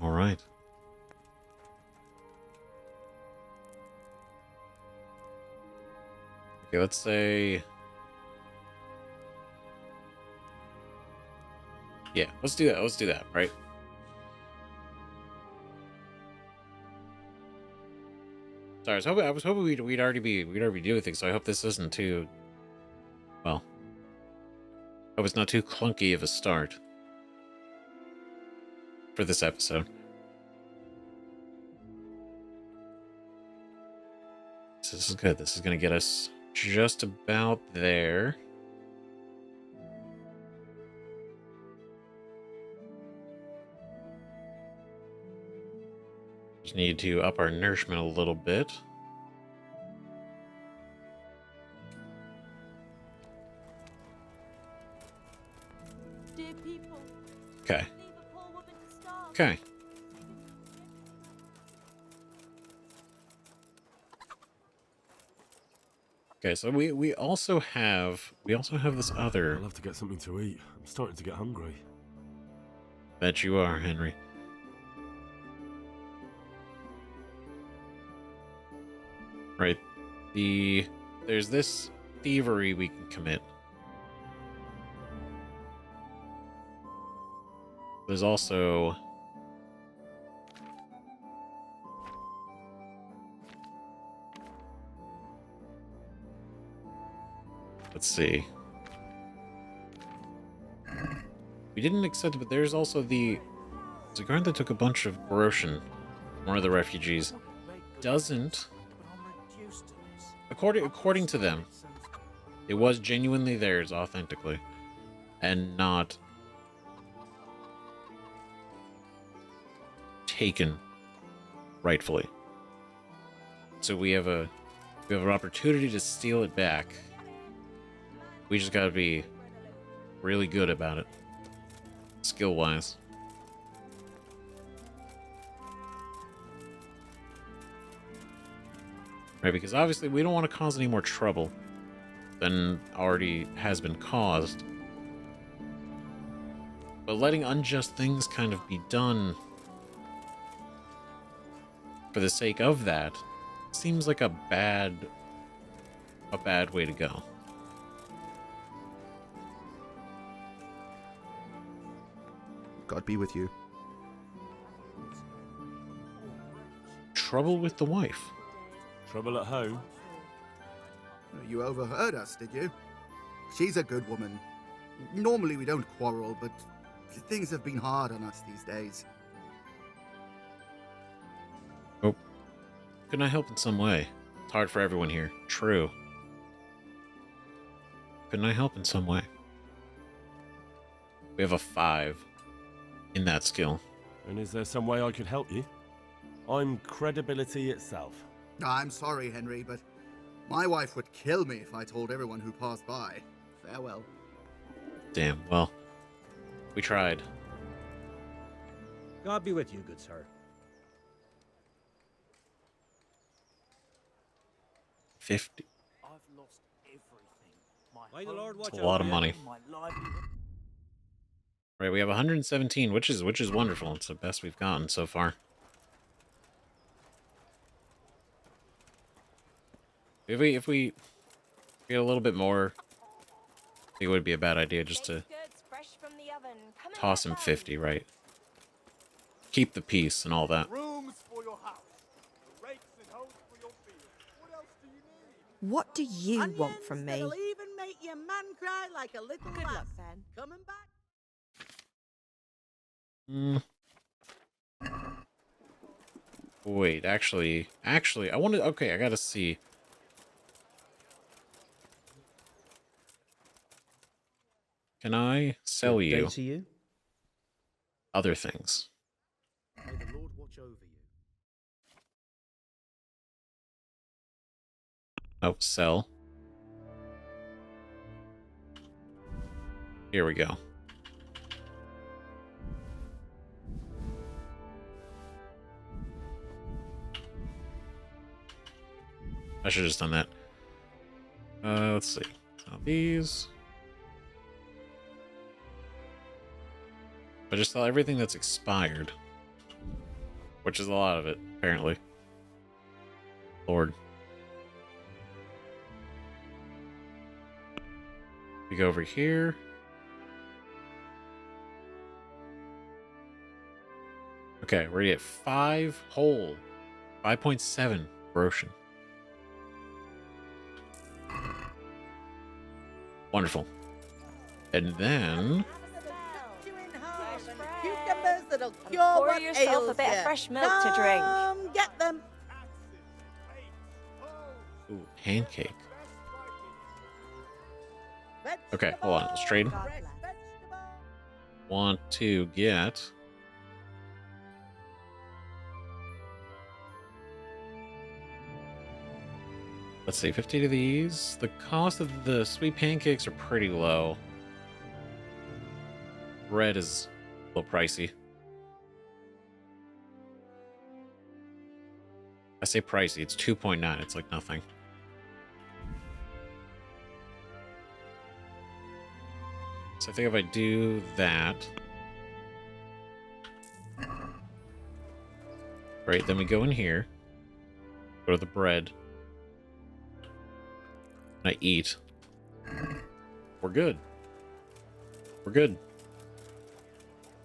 All right. Okay, let's say... Yeah, let's do that. Let's do that, right? Sorry, I was hoping we'd already be doing things, so I hope this isn't too... Well... hope it's not too clunky of a start for this episode. This is good. This is going to get us just about there. Just need to up our nourishment a little bit. Dear people, Okay. leave a poor woman to starve. Okay. Okay, so we also have this other. I'll have to get something to eat. I'm starting to get hungry. Bet you are, Henry. Right. There's this thievery we can commit. There's also let's see. We didn't accept it, but there's also the guard that took a bunch of Borosian, one of the refugees, doesn't. According to them, it was genuinely theirs authentically, and not taken rightfully. So we have an opportunity to steal it back. We just gotta be really good about it, skill-wise. Right, because obviously we don't want to cause any more trouble than already has been caused. But letting unjust things kind of be done for the sake of that seems like a bad way to go. God be with you. Trouble with the wife. Trouble at home? You overheard us, did you? She's a good woman. Normally we don't quarrel, but things have been hard on us these days. Oh. Couldn't I help in some way? It's hard for everyone here. True. Couldn't I help in some way? We have a 5 in that skill. And is there some way I could help you? I'm credibility itself. I'm sorry, Henry, but my wife would kill me if I told everyone who passed by. Farewell. Damn, well, we tried. God be with you, good sir. 50. I've lost everything. May the Lord watch That's a lot of over money. My livelihood. Right, we have 117, which is wonderful. It's the best we've gotten so far. If we get a little bit more, I think it would be a bad idea just to toss him 50, right? Keep the peace and all that. Rooms for your house. Rakes and hoes for your fields. What else do you need? What do you want from me? That'll even make your man cry like a little Good lass. luck, Ben. Coming back? Wait, actually, I wanted. Okay, I gotta see. Can I sell Good day you to you. other things? May the Lord watch over you. Oh, sell. Here we go. I should have just done that. Let's see. So these. I just sell everything that's expired. Which is a lot of it, apparently. Lord. We go over here. Okay, we're at 5 whole. 5.7 Borosian. Wonderful. And then Cucumbers that'll cure Pour what yourself ails a bit of ya. fresh milk to drink. Get them. ooh, pancake. Okay, hold on. Let's trade. Want to get. Let's see, 50 of these. The cost of the sweet pancakes are pretty low. Bread is a little pricey. I say pricey, it's 2.9, it's like nothing. So I think if I do that... Right, then we go in here. Go to the bread. And I eat. We're good. We're good.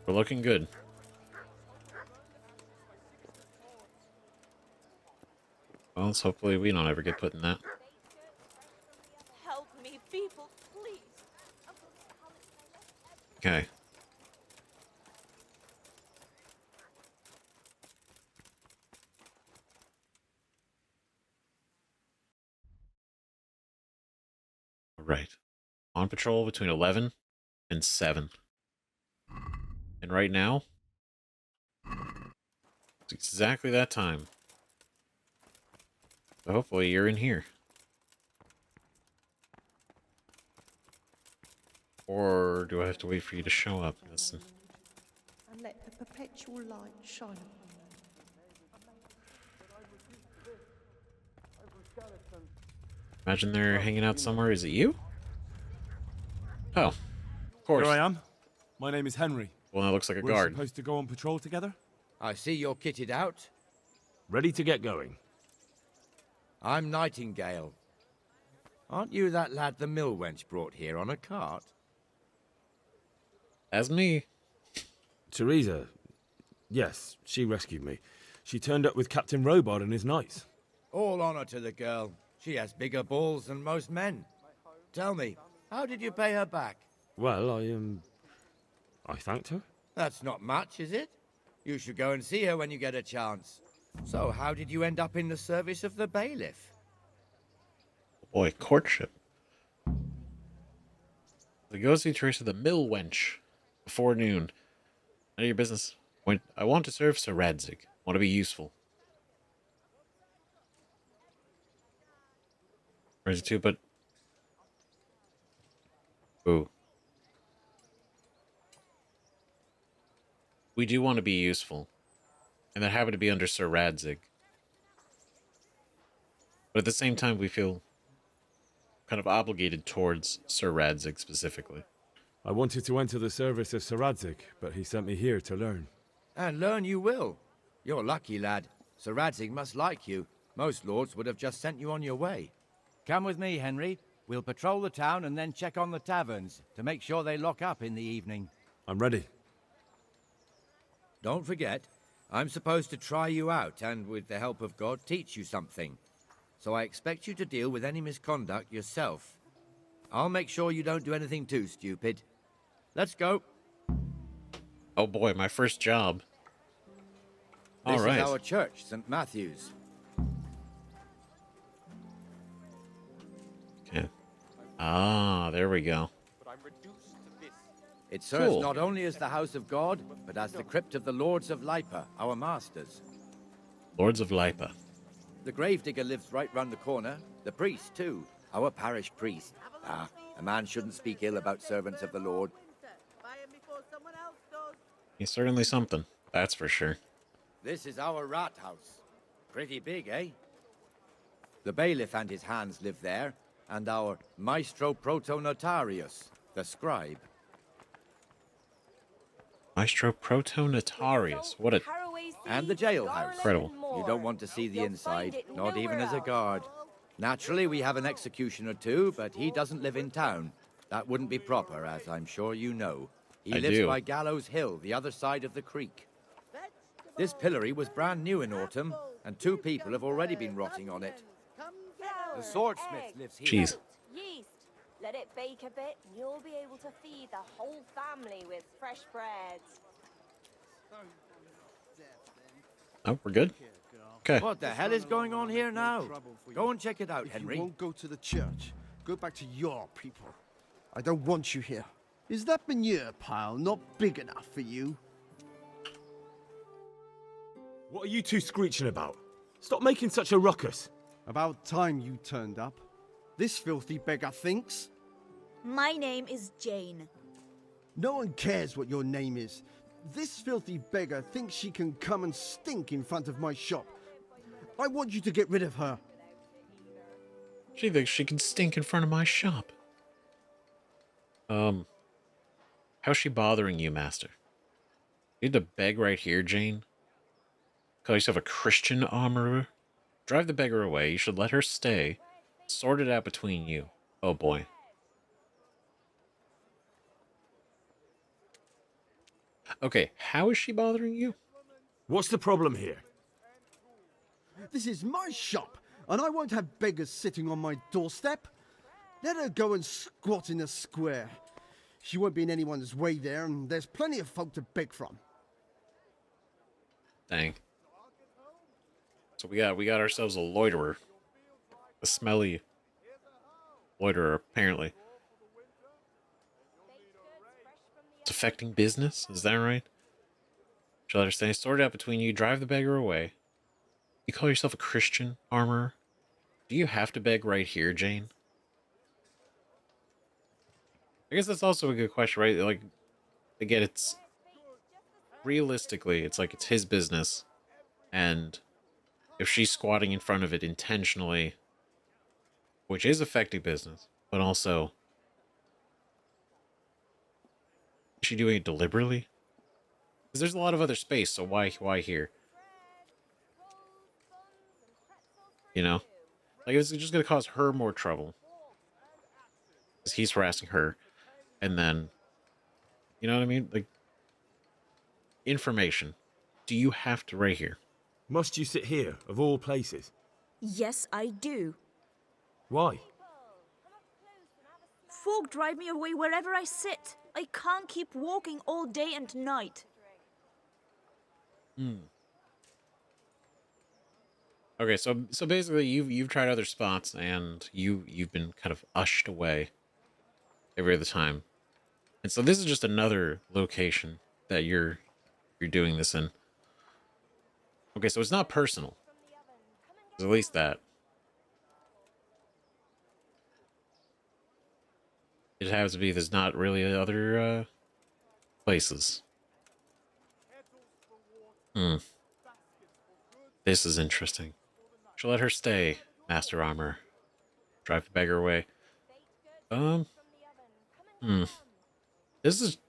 We're looking good. Well, let's hopefully we don't ever get put in that. Help me, people, please. Okay. All right. On patrol between 11 and 7. And right now, it's exactly that time. So hopefully you're in here. Or do I have to wait for you to show up? That's... And let the perpetual light shine upon them. Imagine they're hanging out somewhere. Is it you? Oh, of course. Here I am. My name is Henry. Well, that looks like a We're guard. supposed to go on patrol together? I see you're kitted out. Ready to get going. I'm Nightingale. Aren't you that lad the mill wench brought here on a cart? That's me. Theresa. Yes, she rescued me. She turned up with Captain Robard and his knights. All honor to the girl. She has bigger balls than most men. Tell me, how did you pay her back? Well, I thanked her. That's not much, is it? You should go and see her when you get a chance. So, how did you end up in the service of the Bailiff? Boy, courtship. The go see Theresa the mill wench before noon. None of your business. I want to serve Sir Radzig. Want to be useful. Or is it too, but... Ooh. We do want to be useful. And that happened to be under Sir Radzig. But at the same time, we feel kind of obligated towards Sir Radzig specifically. I wanted to enter the service of Sir Radzig, but he sent me here to learn. And learn you will. You're lucky, lad. Sir Radzig must like you. Most lords would have just sent you on your way. Come with me, Henry. We'll patrol the town and then check on the taverns to make sure they lock up in the evening. I'm ready. Don't forget, I'm supposed to try you out and, with the help of God, teach you something. So I expect you to deal with any misconduct yourself. I'll make sure you don't do anything too stupid. Let's go. Oh boy, my first job. This All right. is our church, St. Matthew's. Okay. Ah, there we go. It serves Cool. not only as the house of God, but as the crypt of the Lords of Lipa, our masters. Lords of Lipa. The gravedigger lives right round the corner. The priest, too. Our parish priest. Ah, a man shouldn't speak ill about servants of the Lord. He's certainly something. That's for sure. This is our rat house. Pretty big, eh? The bailiff and his hands live there, and our maestro protonotarius, the scribe. Maestro Protonotarius. What a... And the jailhouse. Incredible. You don't want to see the inside, not even as a guard. Naturally, we have an executioner too, but he doesn't live in town. That wouldn't be proper, as I'm sure you know. He I lives do. by Gallows Hill, the other side of the creek. This pillory was brand new in autumn, and 2 people have already been rotting on it. The swordsmith lives here. Jeez. Yeast. Let it bake a bit, and you'll be able to feed the whole family with fresh breads. Oh, we're good? Okay. What the hell is going on here now? Go and check it out, Henry. You won't go to the church. Go back to your people. I don't want you here. Is that manure pile not big enough for you? What are you two screeching about? Stop making such a ruckus. About time you turned up. This filthy beggar thinks. My name is Jane. No one cares what your name is. This filthy beggar thinks she can come and stink in front of my shop. I want you to get rid of her. She thinks she can stink in front of my shop. How's she bothering you, master? You need to beg right here, Jane? Call yourself a Christian armorer? Drive the beggar away. You should let her stay. Sort it out between you. Oh boy. Okay, how is she bothering you? What's the problem here? This is my shop, and I won't have beggars sitting on my doorstep. Let her go and squat in a square. She won't be in anyone's way there, and there's plenty of folk to beg from. Dang. So we got ourselves a loiterer. A smelly loiterer, apparently. It's affecting business? Is that right? Shall I understand? Sort it out between you. Drive the beggar away. You call yourself a Christian armorer? Do you have to beg right here, Jane? I guess that's also a good question, right? Like, again, it's... realistically, it's like it's his business. And if she's squatting in front of it intentionally, which is affecting business, but also... is she doing it deliberately? Because there's a lot of other space, so why here? You know? Like, it's just going to cause her more trouble. Because he's harassing her. And then, you know what I mean? Like, information. Do you have to right here? Must you sit here, of all places? Yes, I do. Why? Folk drive me away wherever I sit. I can't keep walking all day and night. Okay, so basically you've tried other spots and you've been kind of ushed away every other time. And so this is just another location that you're doing this in. Okay, so it's not personal. At least that. It has to be there's not really other places. This is interesting. She'll let her stay, Master Armor. Drive the beggar away. This is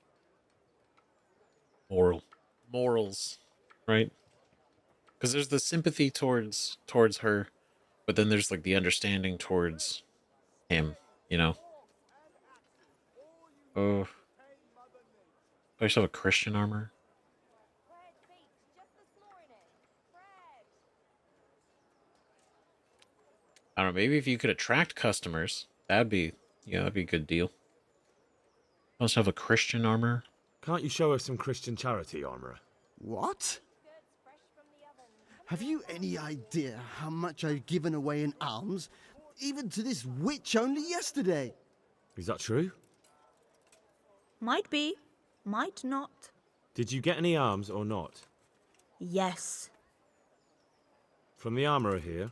morals, right? Because there's the sympathy towards her, but then there's like the understanding towards him, you know. Oh, I still have a Christian armor. I don't know. Maybe if you could attract customers, that'd be a good deal. I also have a Christian armor. Can't you show us some Christian charity, armorer? What? Have you any idea how much I've given away in alms, even to this witch only yesterday? Is that true? Might be, might not. Did you get any alms or not? Yes. From the armourer here?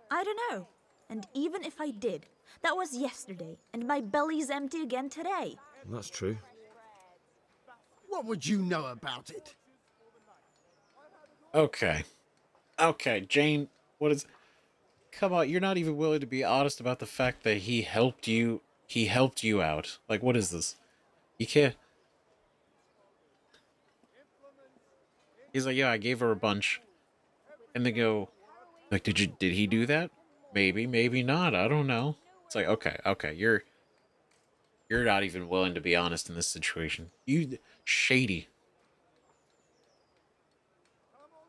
I don't know. And even if I did, that was yesterday, and my belly's empty again today. That's true. What would you know about it? Okay. Okay, Jane, what is... Come on, you're not even willing to be honest about the fact that he helped you out. Like, what is this? You can't... He's like, yeah, I gave her a bunch. And they go, like, did he do that? Maybe, maybe not. I don't know. It's like, okay, you're not even willing to be honest in this situation. You shady.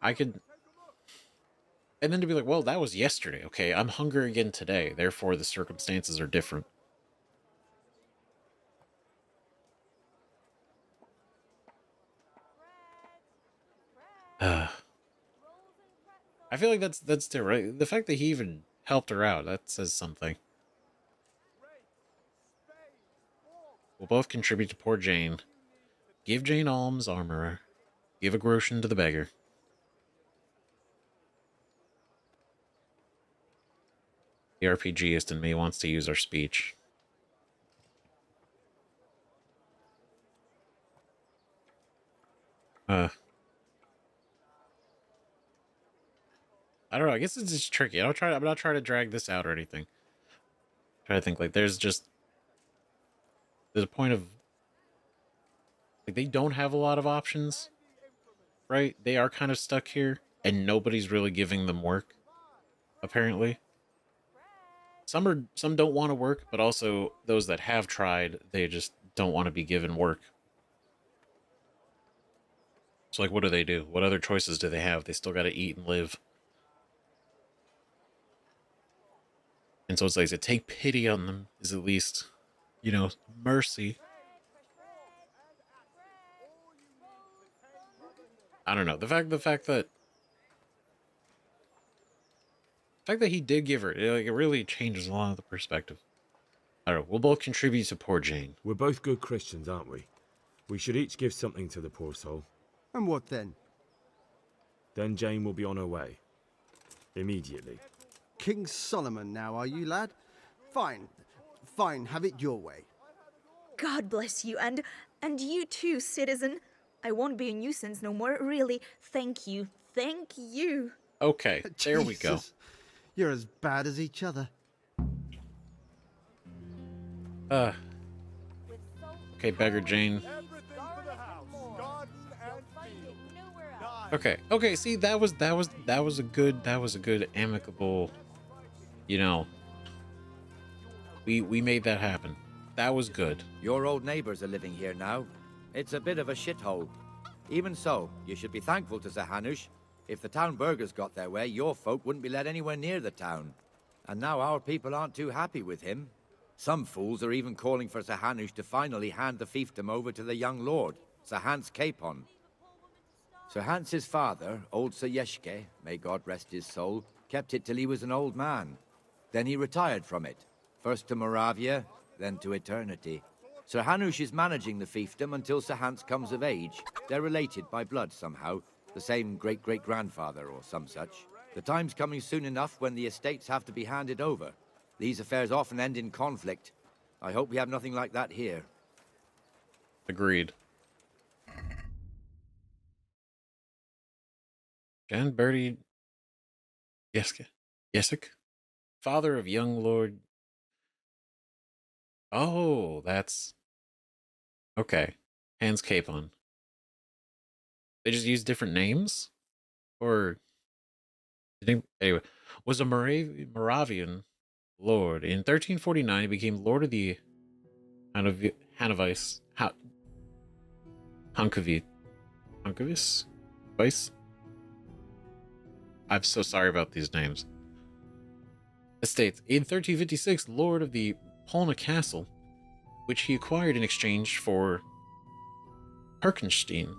I could... And then to be like, well, that was yesterday. Okay, I'm hungry again today. Therefore, the circumstances are different. I feel like that's different, right? The fact that he even helped her out, that says something. We'll both contribute to poor Jane. Give Jane alms, armorer. Give a groschen to the beggar. The RPGist in me wants to use our speech. I don't know. I guess it's just tricky. I'm not trying to drag this out or anything. Try to think like there's a point of Like, they don't have a lot of options, right? They are kind of stuck here, and nobody's really giving them work, apparently. Some don't want to work, but also those that have tried, they just don't want to be given work. So, like, what do? What other choices do they have? They still got to eat and live. And so it's like to take pity on them is at least, mercy. I don't know. The fact that he did give her, it really changes a lot of the perspective. I don't know. We'll both contribute to poor Jane. We're both good Christians, aren't we? We should each give something to the poor soul. And what then? Then Jane will be on her way. Immediately. King Solomon now, are you, lad? Fine. Fine, have it your way. God bless you, and you too, citizen. I won't be a nuisance no more, really. Thank you. Thank you. Okay, there we go. You're as bad as each other. Okay, beggar Jane. Okay, see, that was a good amicable, we made that happen. That was good. Your old neighbors are living here now. It's a bit of a shithole. Even so, you should be thankful to Sir Hanush. If the town burghers got their way, your folk wouldn't be let anywhere near the town. And now our people aren't too happy with him. Some fools are even calling for Sir Hanush to finally hand the fiefdom over to the young lord, Sir Hans Capon. Sir Hans's father, old Sir Yeshke, may God rest his soul, kept it till he was an old man. Then he retired from it, first to Moravia, then to eternity. Sir Hanush is managing the fiefdom until Sir Hans comes of age. They're related by blood somehow, the same great-great-grandfather or some such. The time's coming soon enough when the estates have to be handed over. These affairs often end in conflict. I hope we have nothing like that here. Agreed. Jan Bertie Yesic? Father of young Lord... Oh, that's... Okay. Hans Capon. They just use different names? Or... Anyway, was a Moravian lord. In 1349, he became lord of the Hanovice... Hunkovice? Vice? I'm so sorry about these names. Estates. In 1356, lord of the Polna Castle, which he acquired in exchange for Herkenstein.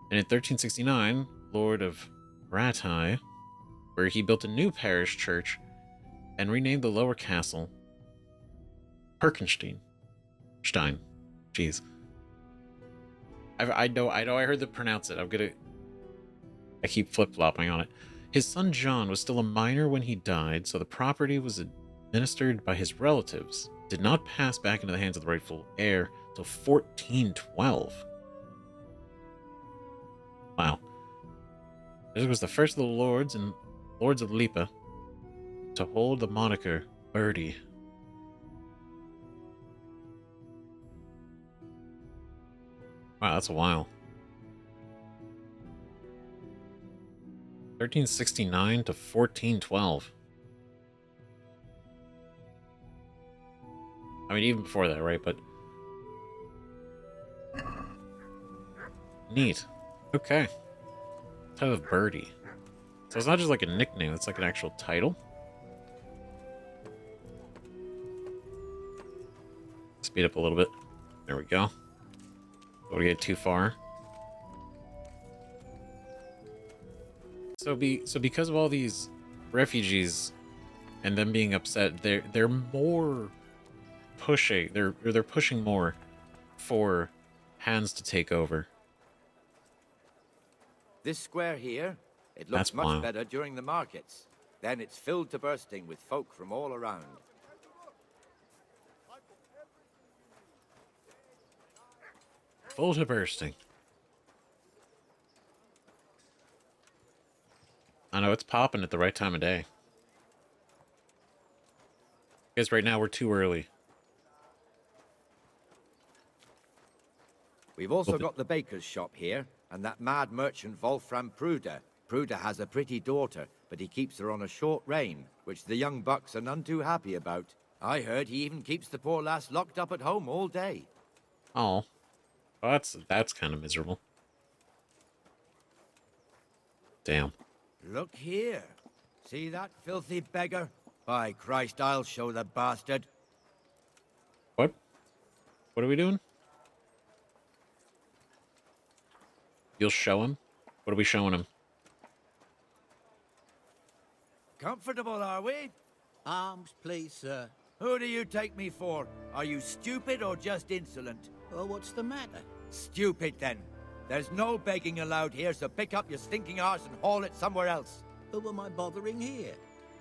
And in 1369, lord of Rattay, where he built a new parish church and renamed the lower castle Herkenstein. Jeez. I know I heard them pronounce it. I keep flip-flopping on it. His son John was still a minor when he died, so the property was administered by his relatives. Did not pass back into the hands of the rightful heir till 1412. Wow. This was the first of the lords and lords of Lipa to hold the moniker Birdie. Wow, that's a while. 1369 to 1412. I mean, even before that, right? But neat. Okay. Title of Birdie. So it's not just like a nickname, it's like an actual title. Speed up a little bit. There we go. Don't get too far. So because of all these refugees and them being upset, they're more pushing. They're pushing more for Hans to take over. This square here, it looks much better during the markets. Then it's filled to bursting with folk from all around. Full to bursting. I know, it's popping at the right time of day. Because right now we're too early. We've also got the baker's shop here, and that mad merchant Wolfram Pruder. Pruder has a pretty daughter, but he keeps her on a short rein, which the young bucks are none too happy about. I heard he even keeps the poor lass locked up at home all day. Oh. Well, that's kind of miserable. Damn. Look here. See that filthy beggar? By Christ, I'll show the bastard. What? What are we doing? You'll show him? What are we showing him? Comfortable, are we? Arms, please, sir. Who do you take me for? Are you stupid or just insolent? Well, what's the matter? Stupid, then. There's no begging allowed here, so pick up your stinking arse and haul it somewhere else. Who am I bothering here?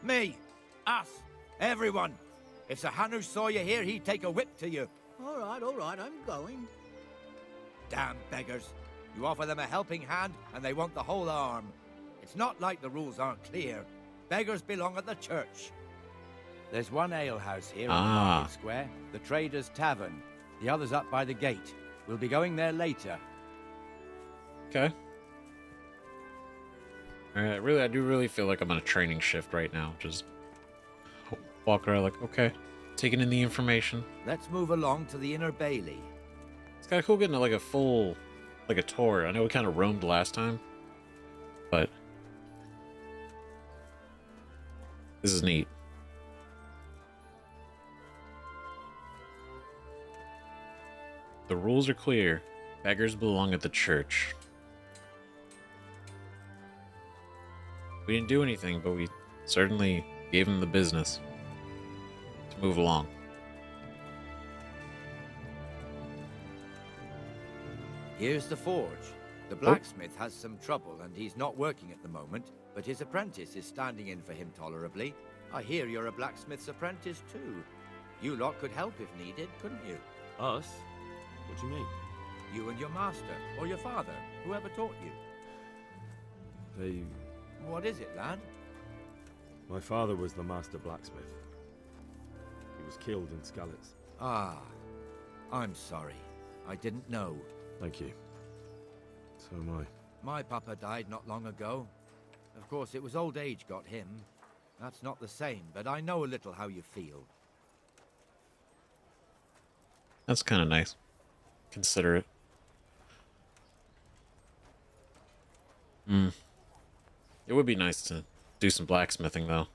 Me. Us. Everyone. If Sir Hanush saw you here, he'd take a whip to you. All right, I'm going. Damn beggars. You offer them a helping hand, and they want the whole arm. It's not like the rules aren't clear. Beggars belong at the church. There's one alehouse here on the market square, the Trader's Tavern. The other's up by the gate. We'll be going there later. Okay. Alright, I do really feel like I'm on a training shift right now. Just walk around like, okay, taking in the information. Let's move along to the inner bailey. It's kind of cool getting like a full, like a tour. I know we kind of roamed last time, but this is neat. The rules are clear. Beggars belong at the church. We didn't do anything, but we certainly gave him the business to move along. Here's the forge. The blacksmith has some trouble and he's not working at the moment, but his apprentice is standing in for him tolerably. I hear you're a blacksmith's apprentice too. You lot could help if needed, couldn't you? Us? What do you mean? You and your master, or your father, whoever taught you. They... What is it, lad? My father was the master blacksmith. He was killed in Skalitz. Ah, I'm sorry. I didn't know. Thank you. So am I. My papa died not long ago. Of course, it was old age got him. That's not the same, but I know a little how you feel. That's kind of nice. Considerate. It would be nice to do some blacksmithing, though.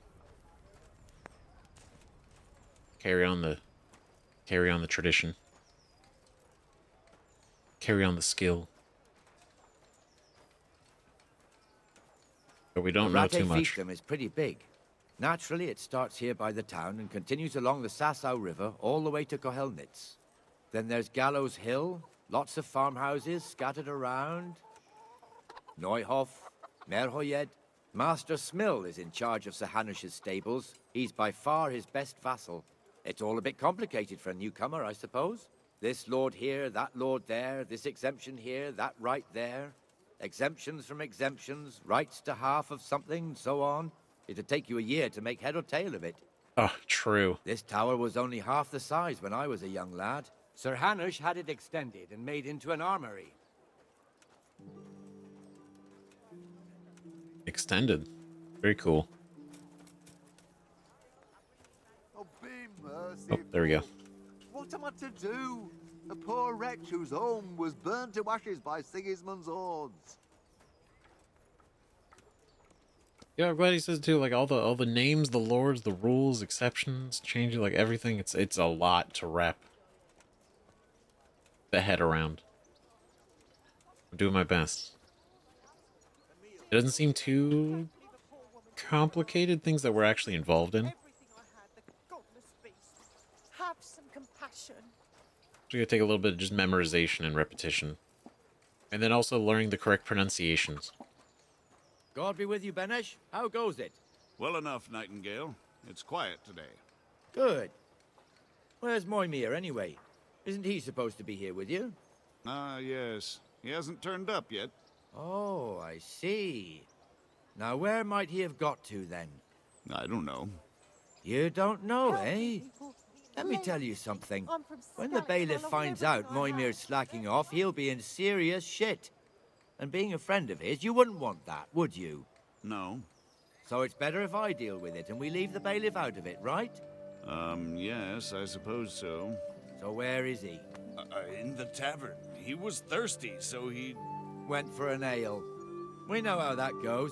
Carry on the tradition. Carry on the skill. But we don't know too Rattay much. fiefdom is pretty big. Naturally, it starts here by the town and continues along the Sasau River all the way to Kohelnitz. Then there's Gallows Hill, lots of farmhouses scattered around. Neuhof, Merhoyed. Master Smill is in charge of Sir Hanush's stables. He's by far his best vassal. It's all a bit complicated for a newcomer, I suppose. This lord here, that lord there, this exemption here, that right there. Exemptions from exemptions, rights to half of something, so on. It'd take you a year to make head or tail of it. Oh, true. This tower was only half the size when I was a young lad. Sir Hanush had it extended and made into an armory. Extended. Very cool. Oh, be merciful. Oh, there we go. What am I to do? A poor wretch whose home was burnt to ashes by Sigismund's hordes. Yeah, I'm glad he says too. Like all the names, the lords, the rules, exceptions, changing, like everything. It's a lot to wrap the head around. I'm doing my best. It doesn't seem too complicated. Things that we're actually involved in. Have some compassion. So you're gonna take a little bit of just memorization and repetition, and then also learning the correct pronunciations. God be with you, Benesh. How goes it? Well enough, Nightingale. It's quiet today. Good. Where's Moimir, anyway? Isn't he supposed to be here with you? Ah, yes. He hasn't turned up yet. Oh, I see. Now, where might he have got to, then? I don't know. You don't know, eh? Let me tell you something. I'm from When the Scotland, bailiff I'll finds never out go Moimir's slacking off, he'll be in serious shit. And being a friend of his, you wouldn't want that, would you? No. So it's better if I deal with it and we leave the bailiff out of it, right? Yes, I suppose so. So where is he? In the tavern. He was thirsty, so he... Went for an ale. We know how that goes.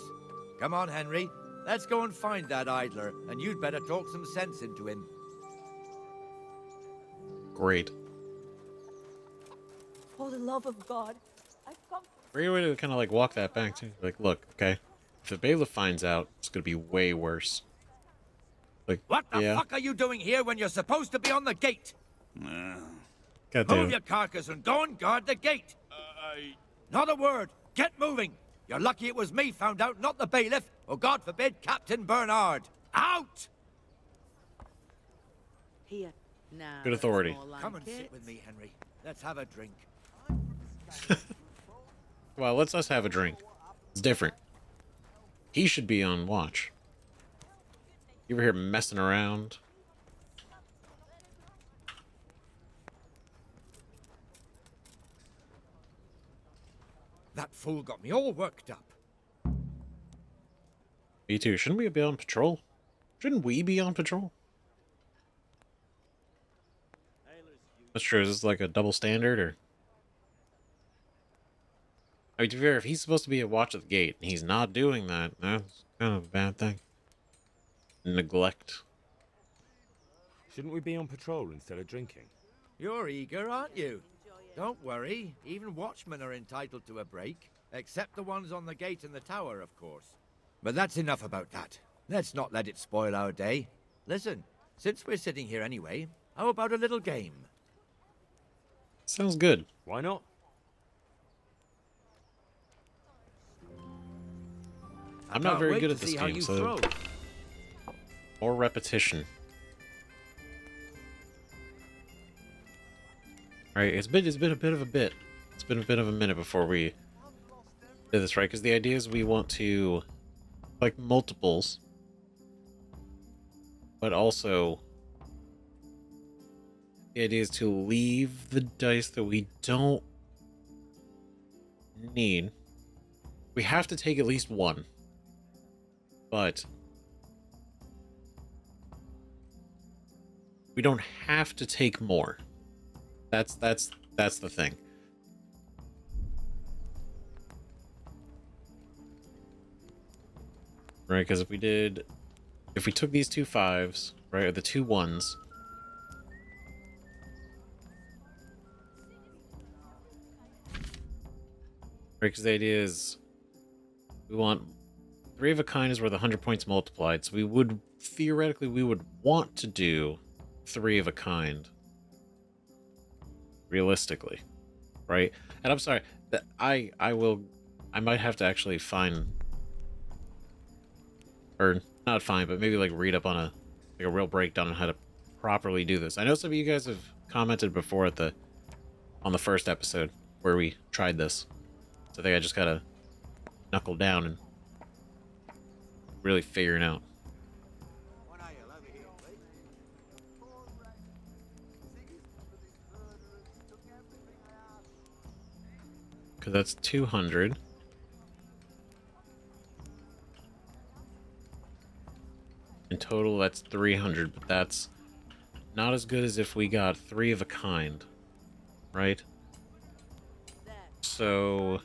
Come on, Henry. Let's go and find that idler, and you'd better talk some sense into him. Great. For the love of God, I've come. Great way to kind of like walk that back too. Like, look, okay, if the bailiff finds out, it's gonna be way worse. Like, What the yeah. fuck are you doing here when you're supposed to be on the gate? God Move damn. your carcass and go and guard the gate. Not a word. Get moving. You're lucky it was me found out, not the bailiff, or God forbid, Captain Bernard. Out! Here. Now. Good authority. Come and sit with me, Henry. Let's have a drink. Well, let's us have a drink. It's different. He should be on watch. You ever hear messing around? That fool got me all worked up. Me too. Shouldn't we be on patrol? Shouldn't we be on patrol? That's true. Is this like a double standard, or? I mean, to be fair, if he's supposed to be a watch at the gate and he's not doing that, that's kind of a bad thing. Neglect. Shouldn't we be on patrol instead of drinking? You're eager, aren't you? Don't worry. Even watchmen are entitled to a break. Except the ones on the gate and the tower, of course. But that's enough about that. Let's not let it spoil our day. Listen, since we're sitting here anyway, how about a little game? Sounds good. Why not? I'm not very wait good to at this see how game, you so throw. more repetition. Alright, it's been a bit of a bit. It's been a bit of a minute before we did this, right? Because the idea is we want to like multiples, but also the idea is to leave the dice that we don't need. We have to take at least one, but we don't have to take more. That's the thing. Right, because if we took these 2 5s, right, or the 2 1s, right, because the idea is we want 3 of a kind is worth 100 points multiplied, so we would theoretically want to do 3 of a kind. Realistically, right? And I'm sorry that I might have to actually find, or not find, but maybe like read up on a real breakdown on how to properly do this. I know some of you guys have commented before on the first episode where we tried this, so I think I just gotta knuckle down and really figure it out. Because that's 200. In total, that's 300, but that's not as good as if we got 3 of a kind, right? So...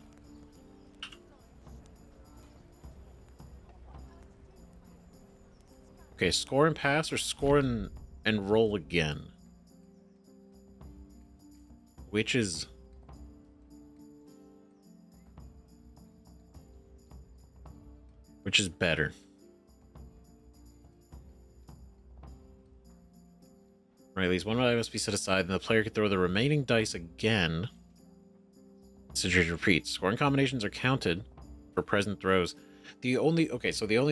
okay, score and pass or score and roll again? Which is... better? Right, at least one die must be set aside, and the player can throw the remaining dice again. Situation repeats. Scoring combinations are counted for present throws. The only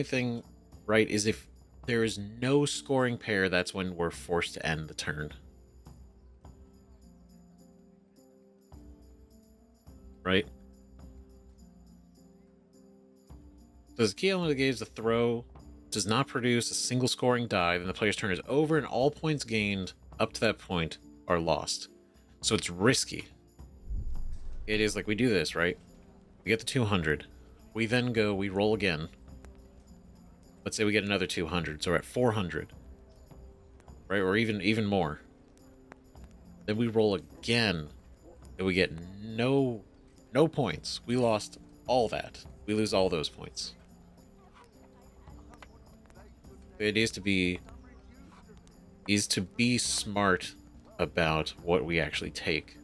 thing, right, is if there is no scoring pair, that's when we're forced to end the turn. Right? So the key element of the game is the throw does not produce a single scoring die, then the player's turn is over and all points gained up to that point are lost. So it's risky. It is like we do this, right? We get the 200. We then go, we roll again. Let's say we get another 200, so we're at 400. Right, or even more. Then we roll again, and we get no points. We lost all that. We lose all those points. The idea is to be smart about what we actually take.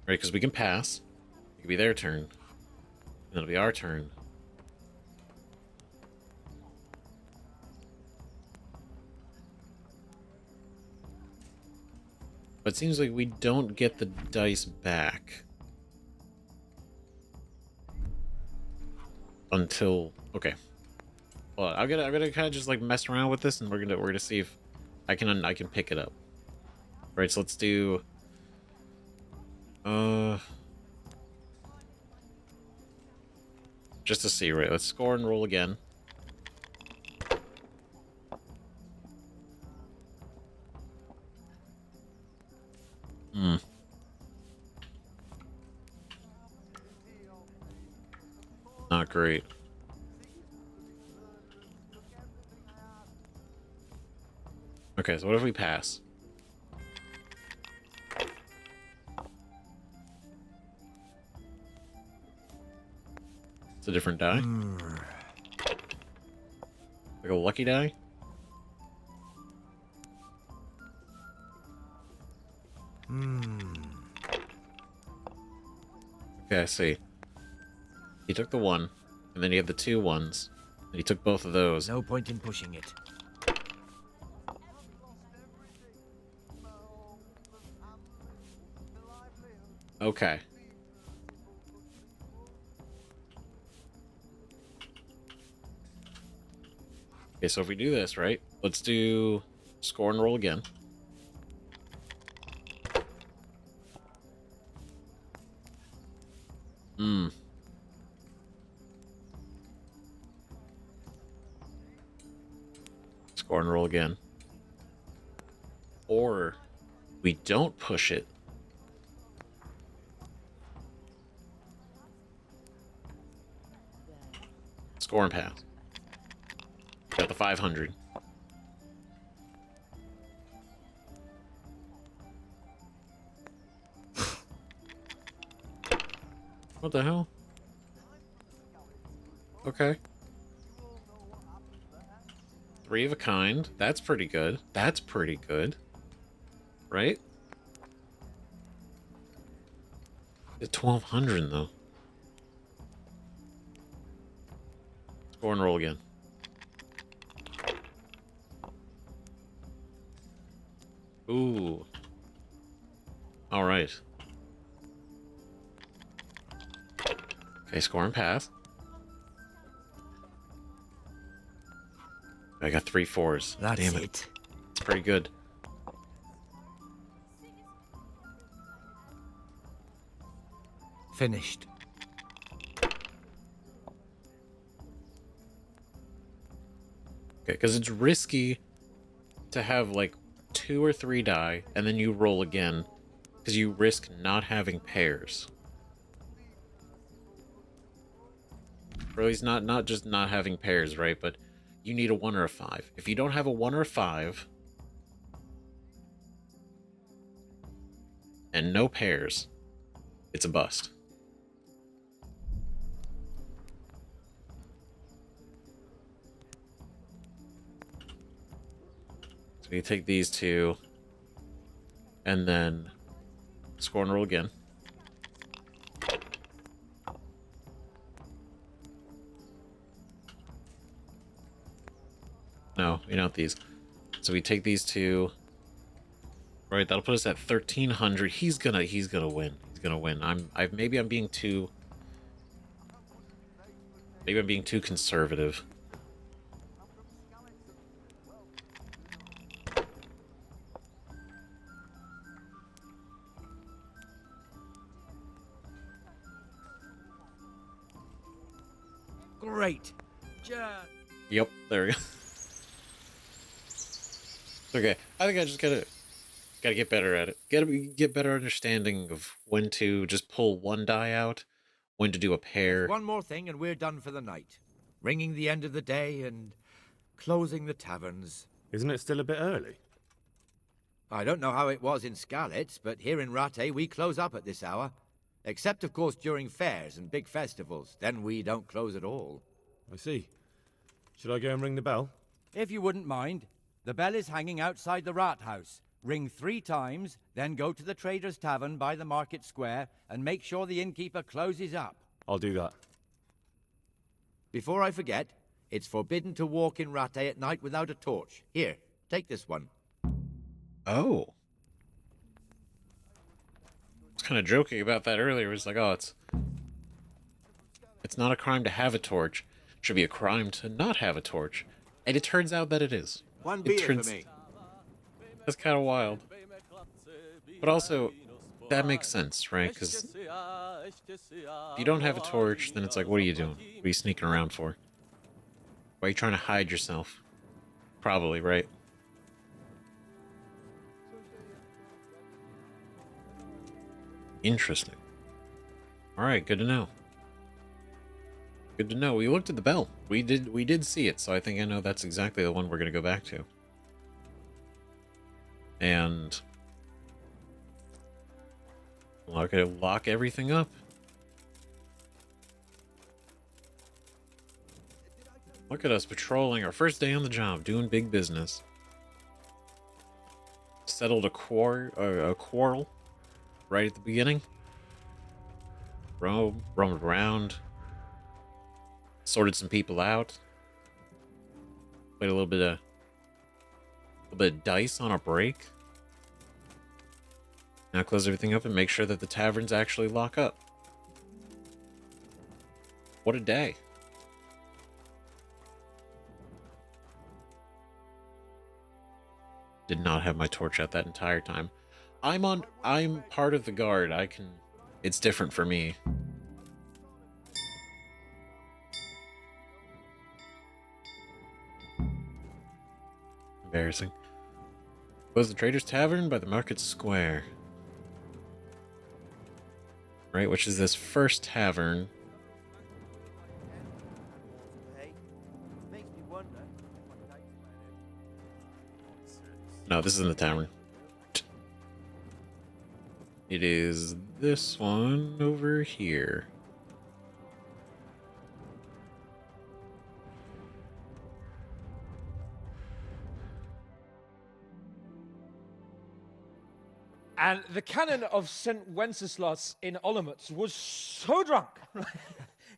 Right, because we can pass. It could be their turn. And it'll be our turn. But it seems like we don't get the dice back. Until... Okay. Well, I'm gonna kind of just like mess around with this, and we're gonna see if I can pick it up. Right, so let's do... Just to see, right? Let's score and roll again. Not great. Okay, so what if we pass? It's a different die. Like a lucky die? Okay, I see. He took the 1, and then he had the 2 ones, and he took both of those. No point in pushing it. Okay. Okay, so if we do this, right? Let's do score and roll again. Score and roll again. Or we don't push it. Score and pass. Got the 500. What the hell? Okay. 3 of a kind. That's pretty good. That's pretty good. Right? It's 1200 though. Score and roll again. Ooh. All right. Okay, score and pass. I got 3 4s. That's Damn it. It's pretty good. Finished. Okay, because it's risky to have like 2 or 3 die, and then you roll again, because you risk not having pairs. Or at least not just not having pairs, right? But you need a 1 or a 5. If you don't have a 1 or a 5, and no pairs, it's a bust. So you take these 2, and then score and roll again. No, you don't these. So we take these 2. Right, that'll put us at 1300. He's gonna win. He's gonna win. Maybe I'm being too conservative. Great. Yep, there we go. Okay, I think I just gotta get better at it. Gotta get better understanding of when to just pull one die out, when to do a pair. One more thing and we're done for the night. Ringing the end of the day and closing the taverns. Isn't it still a bit early? I don't know how it was in Skalitz, but here in Rattay we close up at this hour. Except, of course, during fairs and big festivals. Then we don't close at all. I see. Should I go and ring the bell? If you wouldn't mind. The bell is hanging outside the rat house. Ring 3 times, then go to the Trader's Tavern by the market square and make sure the innkeeper closes up. I'll do that. Before I forget, it's forbidden to walk in Rattay at night without a torch. Here, take this one. Oh. I was kind of joking about that earlier. It was like, oh, it's not a crime to have a torch. It should be a crime to not have a torch. And it turns out that it is. One beer for me. That's kind of wild. But also, that makes sense, right? Because if you don't have a torch, then it's like, what are you doing? What are you sneaking around for? Why are you trying to hide yourself? Probably, right? Interesting. Alright, good to know. Good to know. We looked at the bell. We did see it, so I think I know that's exactly the one we're going to go back to. And lock everything up. Look at us patrolling our first day on the job, doing big business. Settled a quarrel right at the beginning. Roamed around. Sorted some people out. Played a little bit of dice on a break. Now close everything up and make sure that the taverns actually lock up. What a day. Did not have my torch out that entire time. I'm part of the guard. It's different for me. Embarrassing. Was the Trader's Tavern by the Market Square. Right, which is this first tavern. No, this isn't the tavern. It is this one over here. And the canon of St. Wenceslas in Olomouc was so drunk,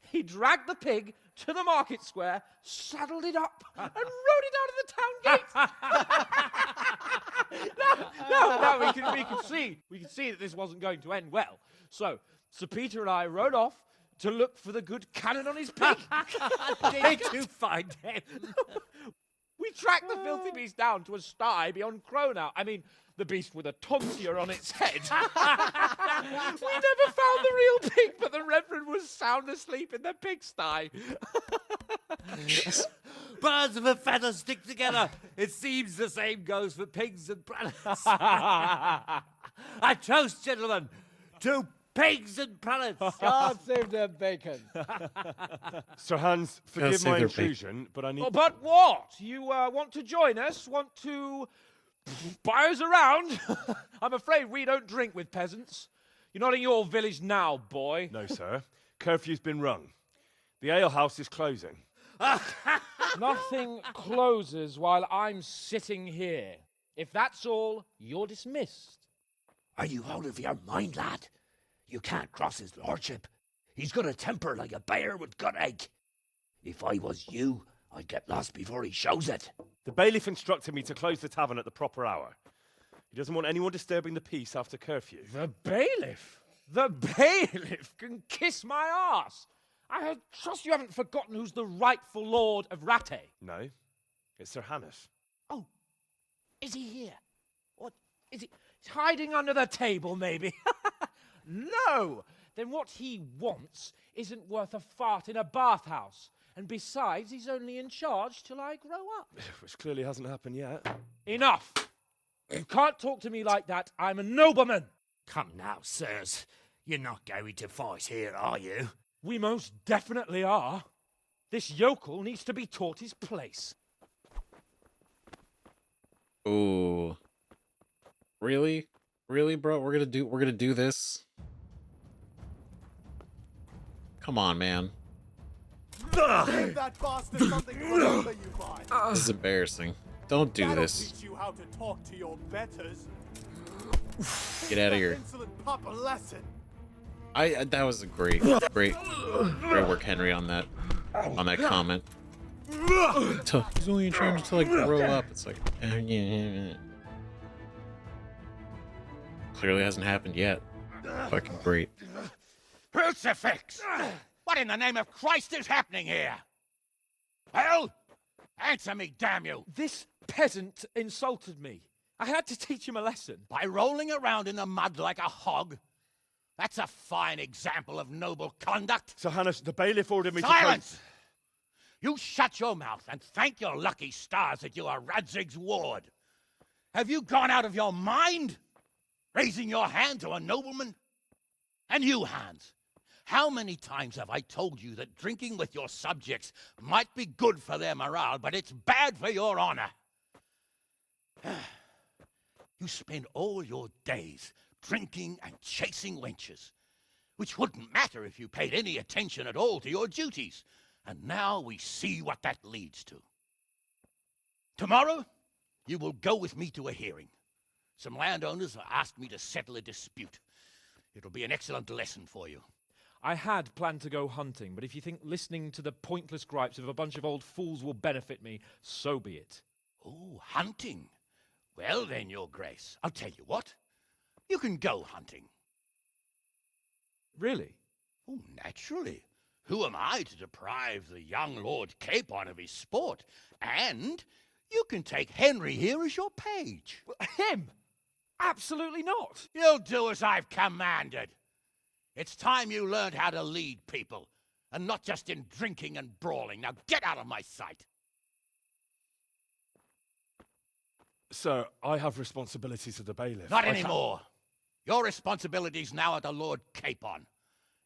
he dragged the pig to the market square, saddled it up, and rode it out of the town gate. No, we can see that this wasn't going to end well. So, Sir Peter and I rode off to look for the good canon on his pig. Did you find him? We tracked the filthy beast down to a sty beyond Cronau. I mean, the beast with a tonsure on its head. We never found the real pig, but the Reverend was sound asleep in the pigsty. Birds of a feather stick together. It seems the same goes for pigs and prelates. A toast, gentlemen, to pigs and prelates. God save their bacon. Sir Hans, forgive my intrusion, but I need... Oh, but what? You want to join us? Want to buy us around? I'm afraid we don't drink with peasants. You're not in your village now, boy. No, sir. Curfew's been rung. The alehouse is closing. Nothing closes while I'm sitting here. If that's all, you're dismissed. Are you out of your mind, lad? You can't cross his lordship. He's got a temper like a bear with gut ache. If I was you, I'd get lost before he shows it. The bailiff instructed me to close the tavern at the proper hour. He doesn't want anyone disturbing the peace after curfew. The bailiff? The bailiff can kiss my arse. I trust you haven't forgotten who's the rightful lord of Rattay. No, it's Sir Hannes. Oh, is he here? What is he? He's hiding under the table, maybe. No, then what he wants isn't worth a fart in a bathhouse. And besides, he's only in charge till I grow up. Which clearly hasn't happened yet. Enough! You can't talk to me like that. I'm a nobleman. Come now, sirs. You're not going to fight here, are you? We most definitely are. This yokel needs to be taught his place. Ooh. Really? Really, bro? We're gonna do this? Come on, man. Give that bastard something to remember you by. This is embarrassing. Don't do That'll this. teach you how to talk to your betters. Get out of here. Insolent pup a lesson. That was a great work, Henry, on that comment. He's only in charge to like grow up. It's like clearly hasn't happened yet. Fucking great. Crucifix! What in the name of Christ is happening here? Well, answer me, damn you! This peasant insulted me. I had to teach him a lesson. By rolling around in the mud like a hog? That's a fine example of noble conduct. Sir Hannes, the bailiff ordered me Silence! to... You shut your mouth and thank your lucky stars that you are Radzig's ward. Have you gone out of your mind? Raising your hand to a nobleman? And you, Hans, how many times have I told you that drinking with your subjects might be good for their morale, but it's bad for your honor? You spend all your days drinking and chasing wenches, which wouldn't matter if you paid any attention at all to your duties. And now we see what that leads to. Tomorrow, you will go with me to a hearing. Some landowners have asked me to settle a dispute. It'll be an excellent lesson for you. I had planned to go hunting, but if you think listening to the pointless gripes of a bunch of old fools will benefit me, so be it. Oh, hunting. Well then, Your Grace, I'll tell you what. You can go hunting. Really? Oh, naturally. Who am I to deprive the young Lord Capon of his sport? And you can take Henry here as your page. Him? Absolutely not. You'll do as I've commanded. It's time you learned how to lead people, and not just in drinking and brawling. Now get out of my sight. Sir, I have responsibilities to the bailiff. Not anymore. Your responsibilities now are the Lord Capon.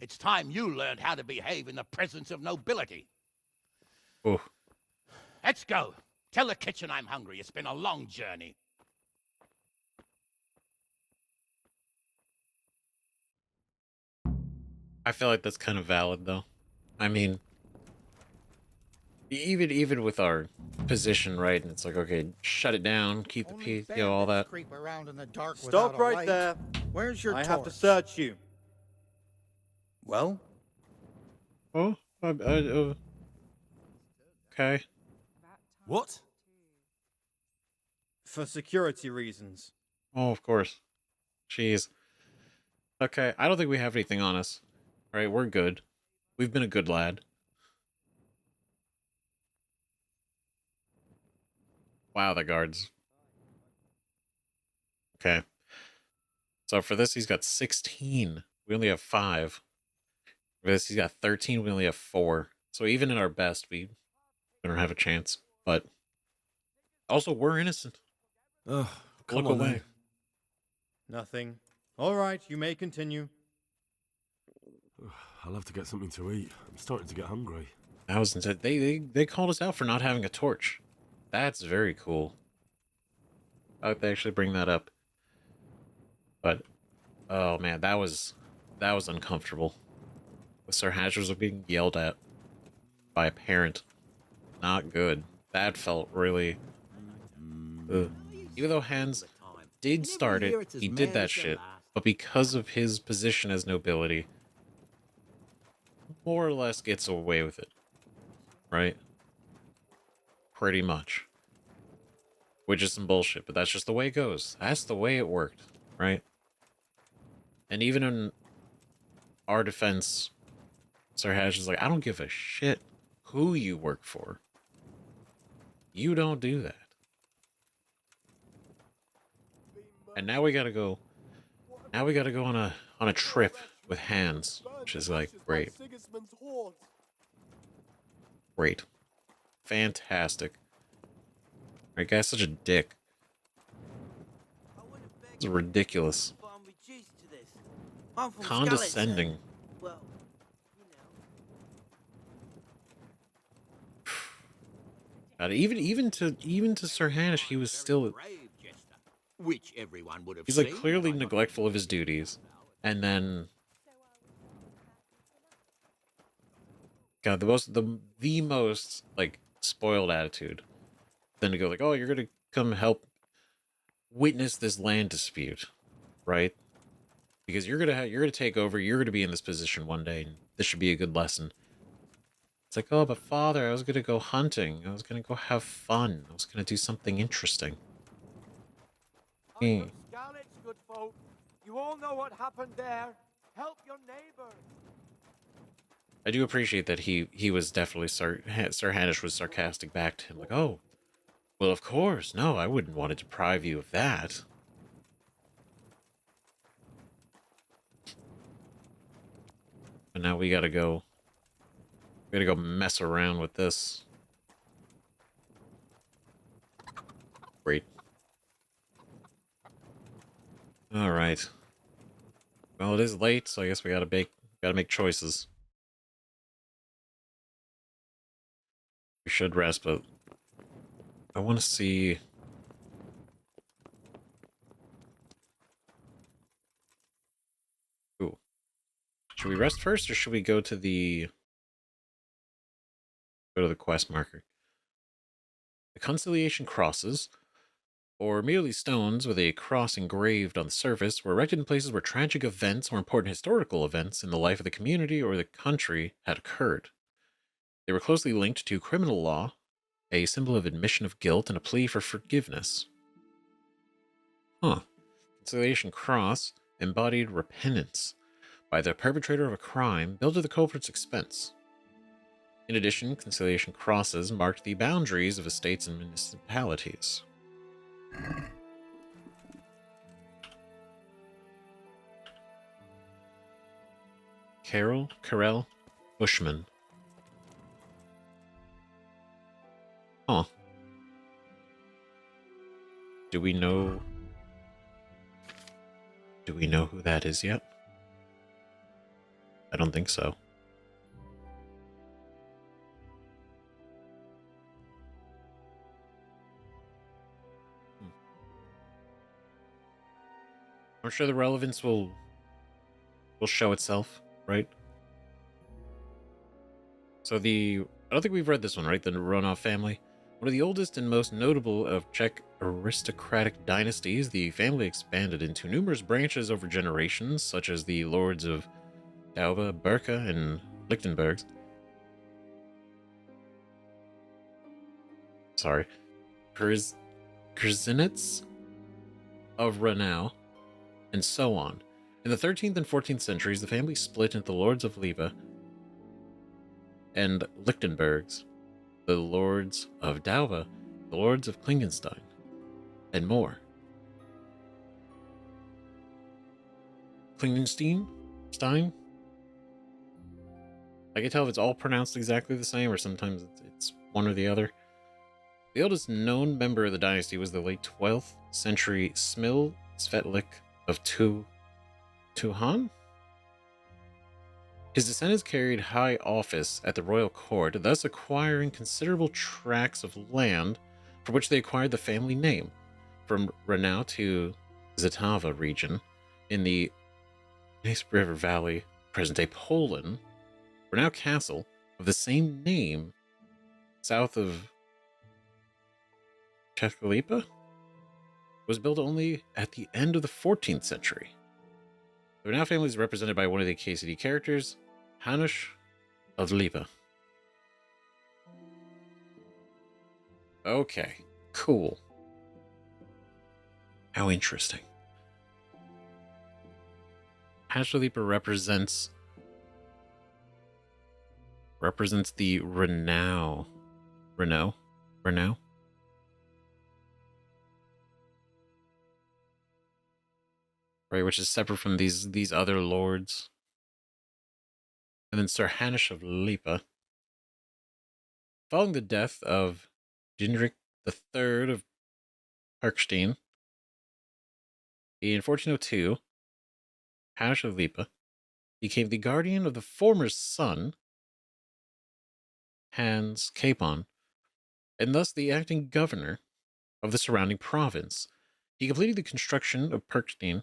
It's time you learned how to behave in the presence of nobility. Oh. Let's go. Tell the kitchen I'm hungry. It's been a long journey. I feel like that's kind of valid, though. I mean, even with our position, right? And it's like, okay, shut it down, keep the peace, you know, all that. Creep around in the dark Stop without a right light. there. Where's your I torch? have to search you. Well? Oh, okay. What? For security reasons. Oh, of course. Jeez. Okay, I don't think we have anything on us. All right, we're good. We've been a good lad. Wow, the guards. Okay. So for this, he's got 16. We only have 5. For this, he's got 13. We only have 4. So even in our best, we don't have a chance. But also, we're innocent. Ugh, come Look on away. then. Nothing. All right, you may continue. I'll have to get something to eat. I'm starting to get hungry. They called us out for not having a torch. That's very cool. I hope they actually bring that up. But oh man, that was uncomfortable. The Sir Hatchers were being yelled at by a parent. Not good. That felt really. Ugh. Even though Hans did start it, he did that shit. But because of his position as nobility, more or less gets away with it. Right? Pretty much. Which is some bullshit, but that's just the way it goes. That's the way it worked, right? And even in our defense, Sir Hatch is like, I don't give a shit who you work for. You don't do that. And now we gotta go. Now we gotta go on a trip with Hans, which is like great. Great. Fantastic. Alright, guy's such a dick. It's ridiculous. I'm from Condescending. Well, God, even to Sir Hanish, he was still. Which everyone would have He's like seen. clearly neglectful of his duties, and then. God, the most like spoiled attitude. Then to go like, oh, you're gonna come help witness this land dispute, right? Because you're gonna take over. You're gonna be in this position one day, and this should be a good lesson. It's like, oh, but father, I was gonna go hunting. I was gonna go have fun. I was gonna do something interesting. Hmm. Skalitz, good folk. You all know what happened there. Help your neighbor. I do appreciate that he was definitely Sir Hanish was sarcastic back to him, like, oh, well, of course, no, I wouldn't want to deprive you of that. But now we gotta go mess around with this. Great. All right. Well, it is late, so I guess we gotta make choices. We should rest, but I want to see. Ooh. Should we rest first, or should we go to the quest marker? The Conciliation Crosses, or merely stones with a cross engraved on the surface, were erected in places where tragic events or important historical events in the life of the community or the country had occurred. They were closely linked to criminal law, a symbol of admission of guilt and a plea for forgiveness. Huh. Conciliation Cross embodied repentance by the perpetrator of a crime billed at the culprit's expense. In addition, Conciliation Crosses marked the boundaries of estates and municipalities. Carell, Bushman. Huh. Do we know who that is yet? I don't think so. I'm sure the relevance will show itself, right? So I don't think we've read this one, right? The Romanov family. One of the oldest and most notable of Czech aristocratic dynasties, the family expanded into numerous branches over generations, such as the lords of Dauba, Berka, and Lichtenbergs. Sorry. Krzinitz of Renau, and so on. In the 13th and 14th centuries, the family split into the lords of Liva and Lichtenbergs, the lords of Dauba, the lords of Klingenstein, and more. Klingenstein? Stein? I can tell if it's all pronounced exactly the same, or sometimes it's one or the other. The oldest known member of the dynasty was the late 12th century Smil Svetlik of Tuhan? His descendants carried high office at the royal court, thus acquiring considerable tracts of land, for which they acquired the family name. From Renau to Zitava region, in the Nice River Valley, present-day Poland, Renau Castle, of the same name, south of Czecholipa, was built only at the end of the 14th century. The Renau family is represented by one of the KCD characters, Hanush of Lipa. Okay, cool. How interesting. Hanush of Lipa represents the Renau. Right, which is separate from these other lords. And then Sir Hanush of Lipa Following the death of Gendrik III of Parkstein in 1402, Hash of Lipa became the guardian of the former son, Hans Capon, and thus the acting governor of the surrounding province. He completed the construction of Parkstein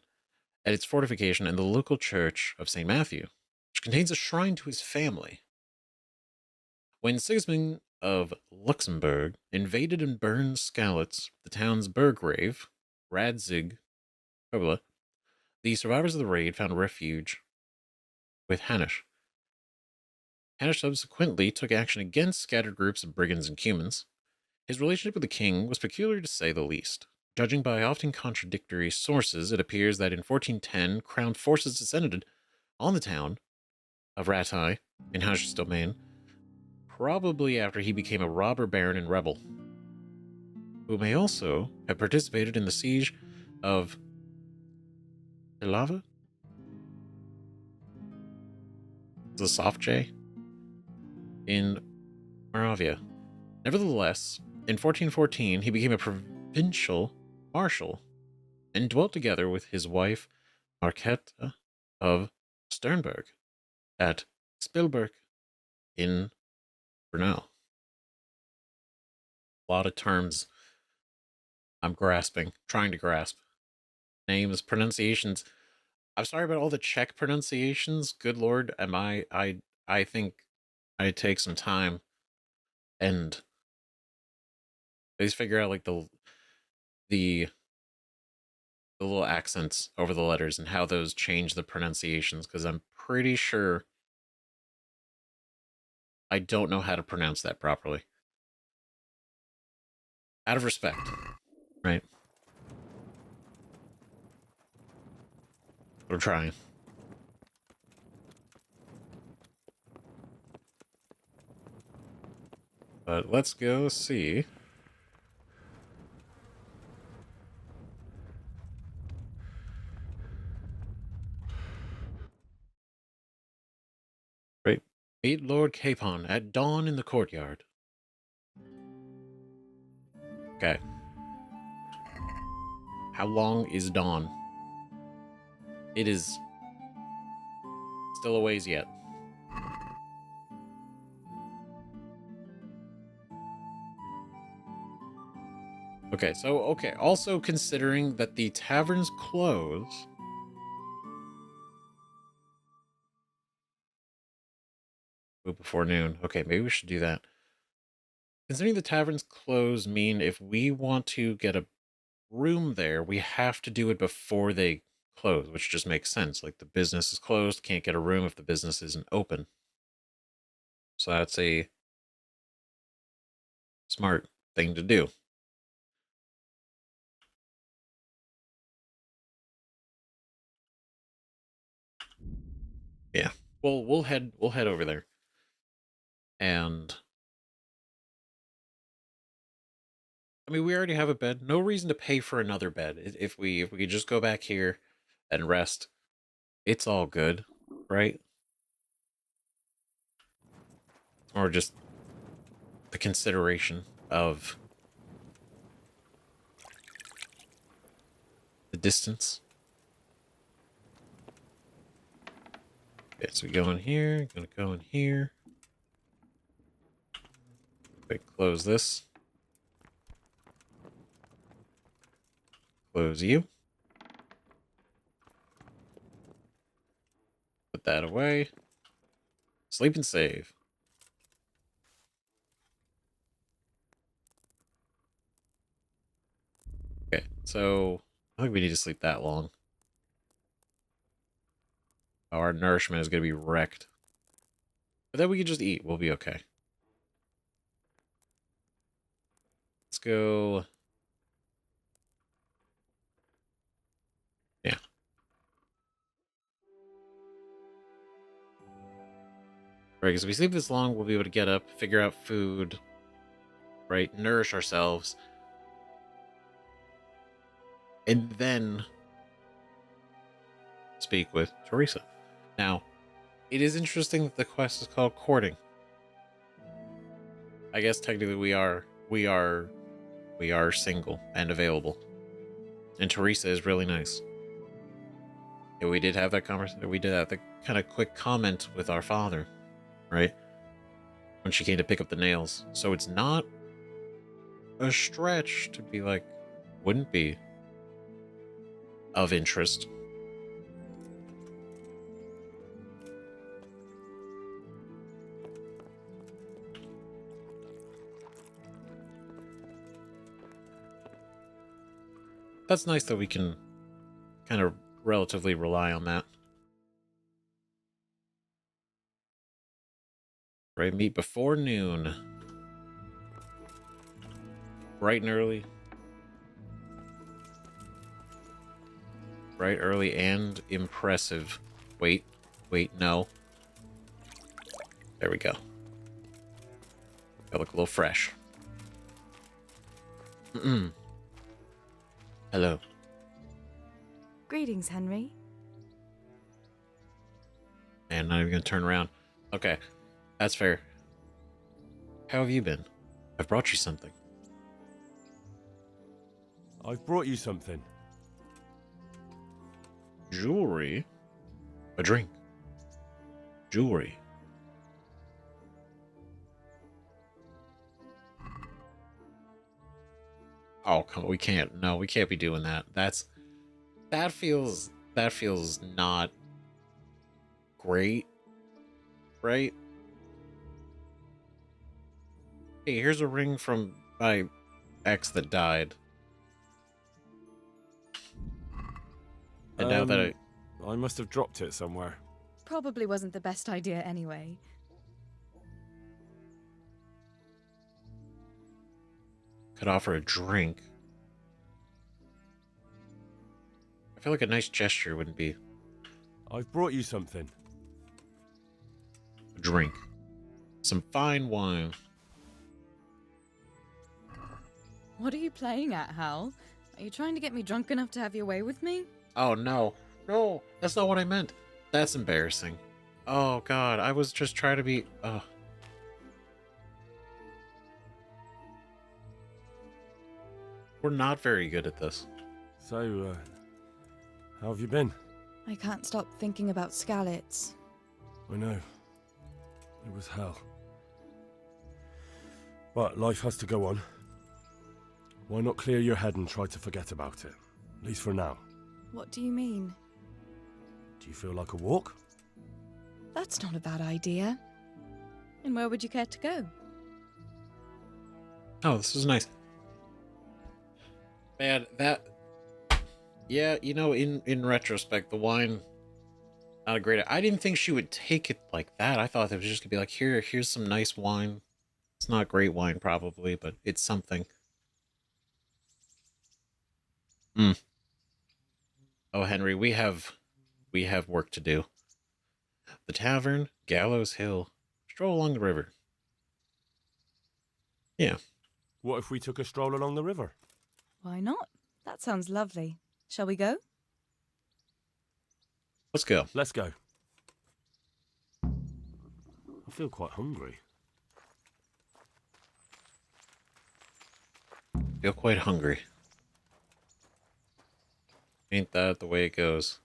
and its fortification and the local church of St. Matthew, which contains a shrine to his family. When Sigismund of Luxembourg invaded and burned Skalitz, the town's burgrave, Radzig, the survivors of the raid found refuge with Hanish. Hanish subsequently took action against scattered groups of brigands and cumans. His relationship with the king was peculiar to say the least. Judging by often contradictory sources, it appears that in 1410, crown forces descended on the town of Rattay in Hanish's domain, probably after he became a robber baron and rebel, who may also have participated in the siege of Ilava? The soft J? In Moravia. Nevertheless, in 1414, he became a provincial marshal and dwelt together with his wife Marquetta of Sternberg at Spielberg in Brunel. A lot of terms I'm trying to grasp. Names, pronunciations. I'm sorry about all the Czech pronunciations. Good Lord, I think I take some time and at least figure out like the little accents over the letters and how those change the pronunciations, because I'm pretty sure I don't know how to pronounce that properly. Out of respect, right? We're trying. But let's go see. Right. Meet Lord Capon at dawn in the courtyard. Okay. How long is dawn? It is still a ways yet. Okay, also considering that the taverns close before noon. Okay, maybe we should do that. Considering the taverns close mean if we want to get a room there, we have to do it before they close, which just makes sense. Like the business is closed, can't get a room if the business isn't open. So that's a smart thing to do. Yeah. Well, we'll head over there. And I mean, we already have a bed. No reason to pay for another bed. If we could just go back here and rest, it's all good, right? Or just the consideration of the distance. Okay, so we go in here, gonna go in here. Okay, close this. Close you. Put that away. Sleep and save. Okay, so I think we need to sleep that long. Our nourishment is going to be wrecked. But then we can just eat. We'll be okay. Let's go. Yeah. Right, because if we sleep this long, we'll be able to get up, figure out food, right? Nourish ourselves. And then speak with Theresa. Now, it is interesting that the quest is called courting. I guess technically we are single and available. And Theresa is really nice. Yeah, we did have that conversation. We did have the kind of quick comment with our father, right? When she came to pick up the nails. So it's not a stretch to be like, wouldn't be of interest. That's nice that we can kind of relatively rely on that. Right, meet before noon. Bright and early. Bright, early, and impressive. Wait, no. There we go. I look a little fresh. Hello. Greetings, Henry. And not even gonna turn around. Okay, that's fair. How have you been? I've brought you something. I've brought you something. Jewelry? A drink. Jewelry. Oh, come on, we can't. No, we can't be doing that. That feels not great, right? Hey, here's a ring from my ex that died. And now that I must have dropped it somewhere. Probably wasn't the best idea anyway. could offer a drink. I feel like a nice gesture wouldn't be. I've brought you something. A drink. Some fine wine. What are you playing at, Hal? Are you trying to get me drunk enough to have your way with me? Oh, no. No, that's not what I meant. That's embarrassing. Oh, God, I was just trying to be... We're not very good at this. So, how have you been? I can't stop thinking about Skalitz. I know. It was hell. But life has to go on. Why not clear your head and try to forget about it? At least for now. What do you mean? Do you feel like a walk? That's not a bad idea. And where would you care to go? Oh, this is nice. Man, that... Yeah, you know, in retrospect, the wine... Not a great... I didn't think she would take it like that. I thought it was just gonna be like, here's some nice wine. It's not great wine, probably, but it's something. Oh, Henry, we have work to do. The Tavern, Gallows Hill, stroll along the river. Yeah. What if we took a stroll along the river? Why not? That sounds lovely. Shall we go? Let's go. Let's go. I feel quite hungry. Feel quite hungry. Ain't that the way it goes?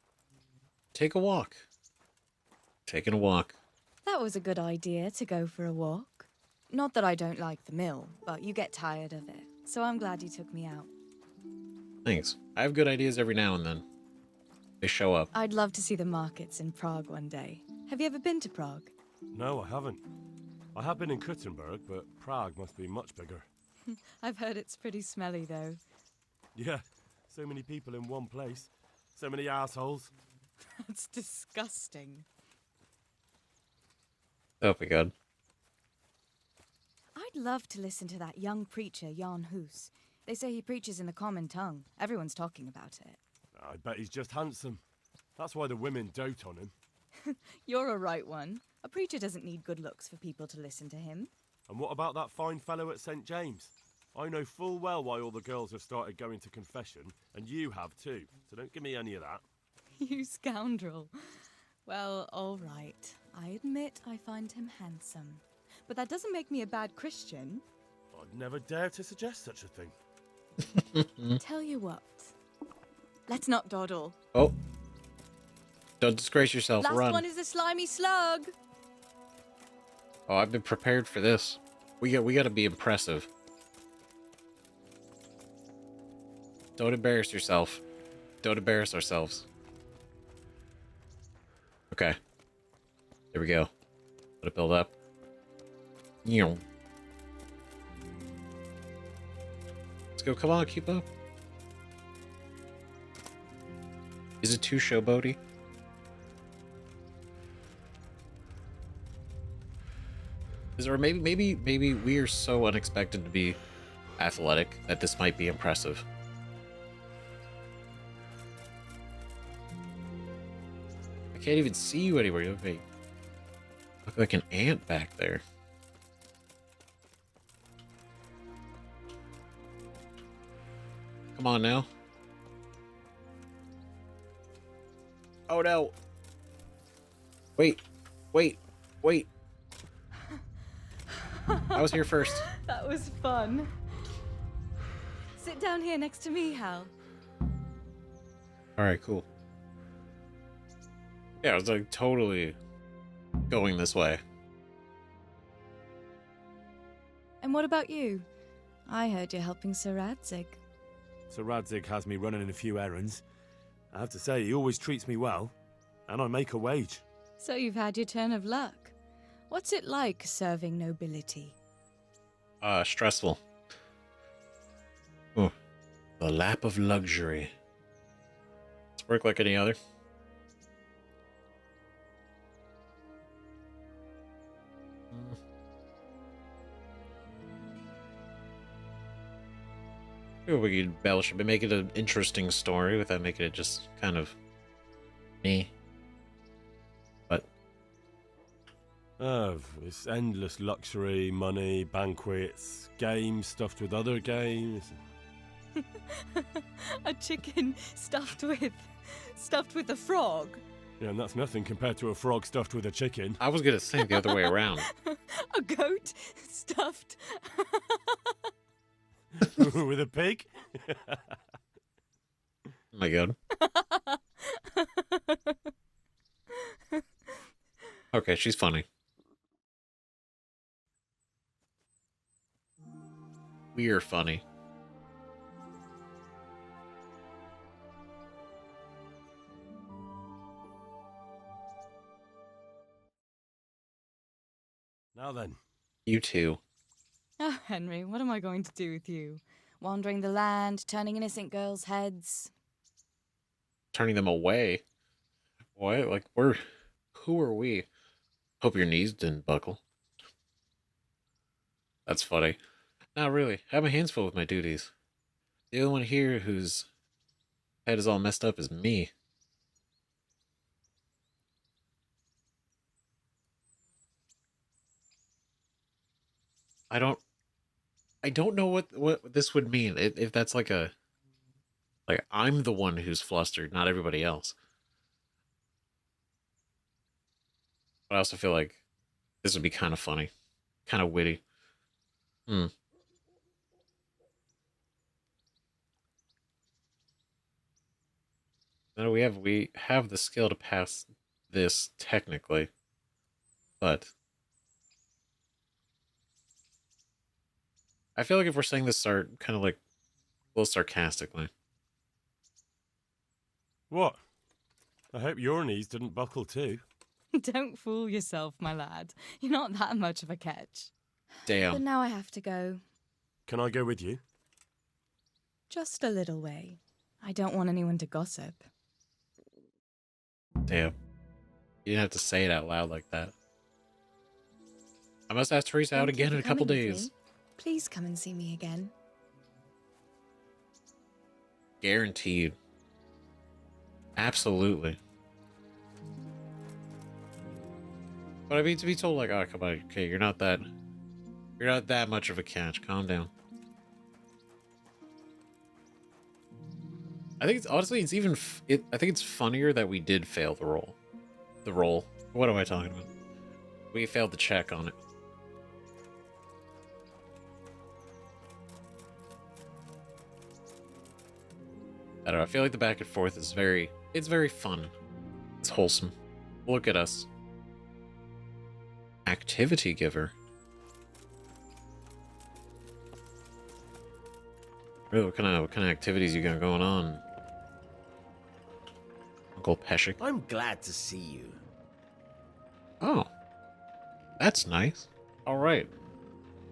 Take a walk. Taking a walk. That was a good idea, to go for a walk. Not that I don't like the mill, but you get tired of it. So I'm glad you took me out. Thanks. I have good ideas every now and then. They show up. I'd love to see the markets in Prague one day. Have you ever been to Prague? No, I haven't. I have been in Kuttenberg, but Prague must be much bigger. I've heard it's pretty smelly, though. Yeah, so many people in one place. So many assholes. That's disgusting. Oh my god. I'd love to listen to that young preacher, Jan Hus. They say he preaches in the common tongue. Everyone's talking about it. I bet he's just handsome. That's why the women dote on him. You're a right one. A preacher doesn't need good looks for people to listen to him. And what about that fine fellow at St. James? I know full well why all the girls have started going to confession, and you have too, so don't give me any of that. You scoundrel. Well, all right. I admit I find him handsome. but that doesn't make me a bad Christian. I'd never dare to suggest such a thing. Tell you what. Let's not dawdle. Oh. Don't disgrace yourself. Last Run. one is a slimy slug. Oh, I've been prepared for this. We got to be impressive. Don't embarrass yourself. Don't embarrass ourselves. Okay. There we go. Let it build up. Let's go. Come on, keep up. Is it too showboaty? Is there maybe we are so unexpected to be athletic that this might be impressive. I can't even see you anywhere. You look like an ant back there. Come on now. Oh no. Wait. I was here first. That was fun. Sit down here next to me, Hal. Alright, cool. Yeah, I was like totally going this way. And what about you? I heard you're helping Sir Radzig. Sir Radzig has me running a few errands. I have to say, he always treats me well, and I make a wage. So you've had your turn of luck. What's it like serving nobility? Stressful. Ooh, the lap of luxury. It's work like any other. Maybe we could embellish it, but make it an interesting story without making it just kind of me. But it's endless luxury, money, banquets, games stuffed with other games. A chicken stuffed with a frog. Yeah, and that's nothing compared to a frog stuffed with a chicken. I was gonna say the other way around. A goat stuffed. With a pig? Oh my god. Okay, she's funny. We're funny. Now then. You too. Oh, Henry, what am I going to do with you? Wandering the land, turning innocent girls' heads. Turning them away. What? Like, who are we? Hope your knees didn't buckle. That's funny. Not really. I have my hands full with my duties. The only one here whose head is all messed up is me. I don't know what this would mean. If that's like I'm the one who's flustered, not everybody else. But I also feel like this would be kind of funny. Kind of witty. Then we have the skill to pass this technically. But I feel like if we're saying this kind of like a little sarcastically. What? I hope your knees didn't buckle too. Don't fool yourself, my lad. You're not that much of a catch. Damn. But now I have to go. Can I go with you? Just a little way. I don't want anyone to gossip. Damn. You didn't have to say it out loud like that. I must ask Theresa out Thank you again for in a couple coming with days. me. Please come and see me again. Guaranteed. Absolutely. But I mean, to be told like, oh, come on, okay, you're not that much of a catch. Calm down. I think it's honestly, it's even, I think it's funnier that we did fail the roll. The roll. What am I talking about? We failed the check on it. I don't know. I feel like the back and forth is very fun. It's wholesome. Look at us. Activity giver. Really, what kind of activities you got going on, Uncle Peshik? I'm glad to see you. Oh, that's nice. All right,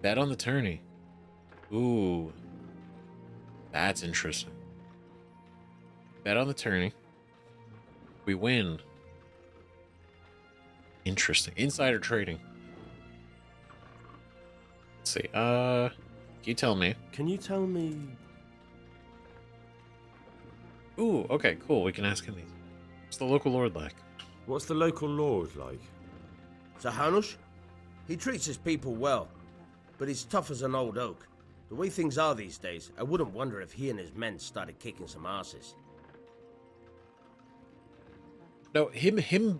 bet on the tourney. Ooh, that's interesting. Bet on the tourney. We win. Interesting. Insider trading. Let's see. Can you tell me? Can you tell me? Ooh, okay, cool. We can ask him these. What's the local lord like? What's the local lord like? Sir Hanush? He treats his people well, but he's tough as an old oak. The way things are these days, I wouldn't wonder if he and his men started kicking some asses. No, him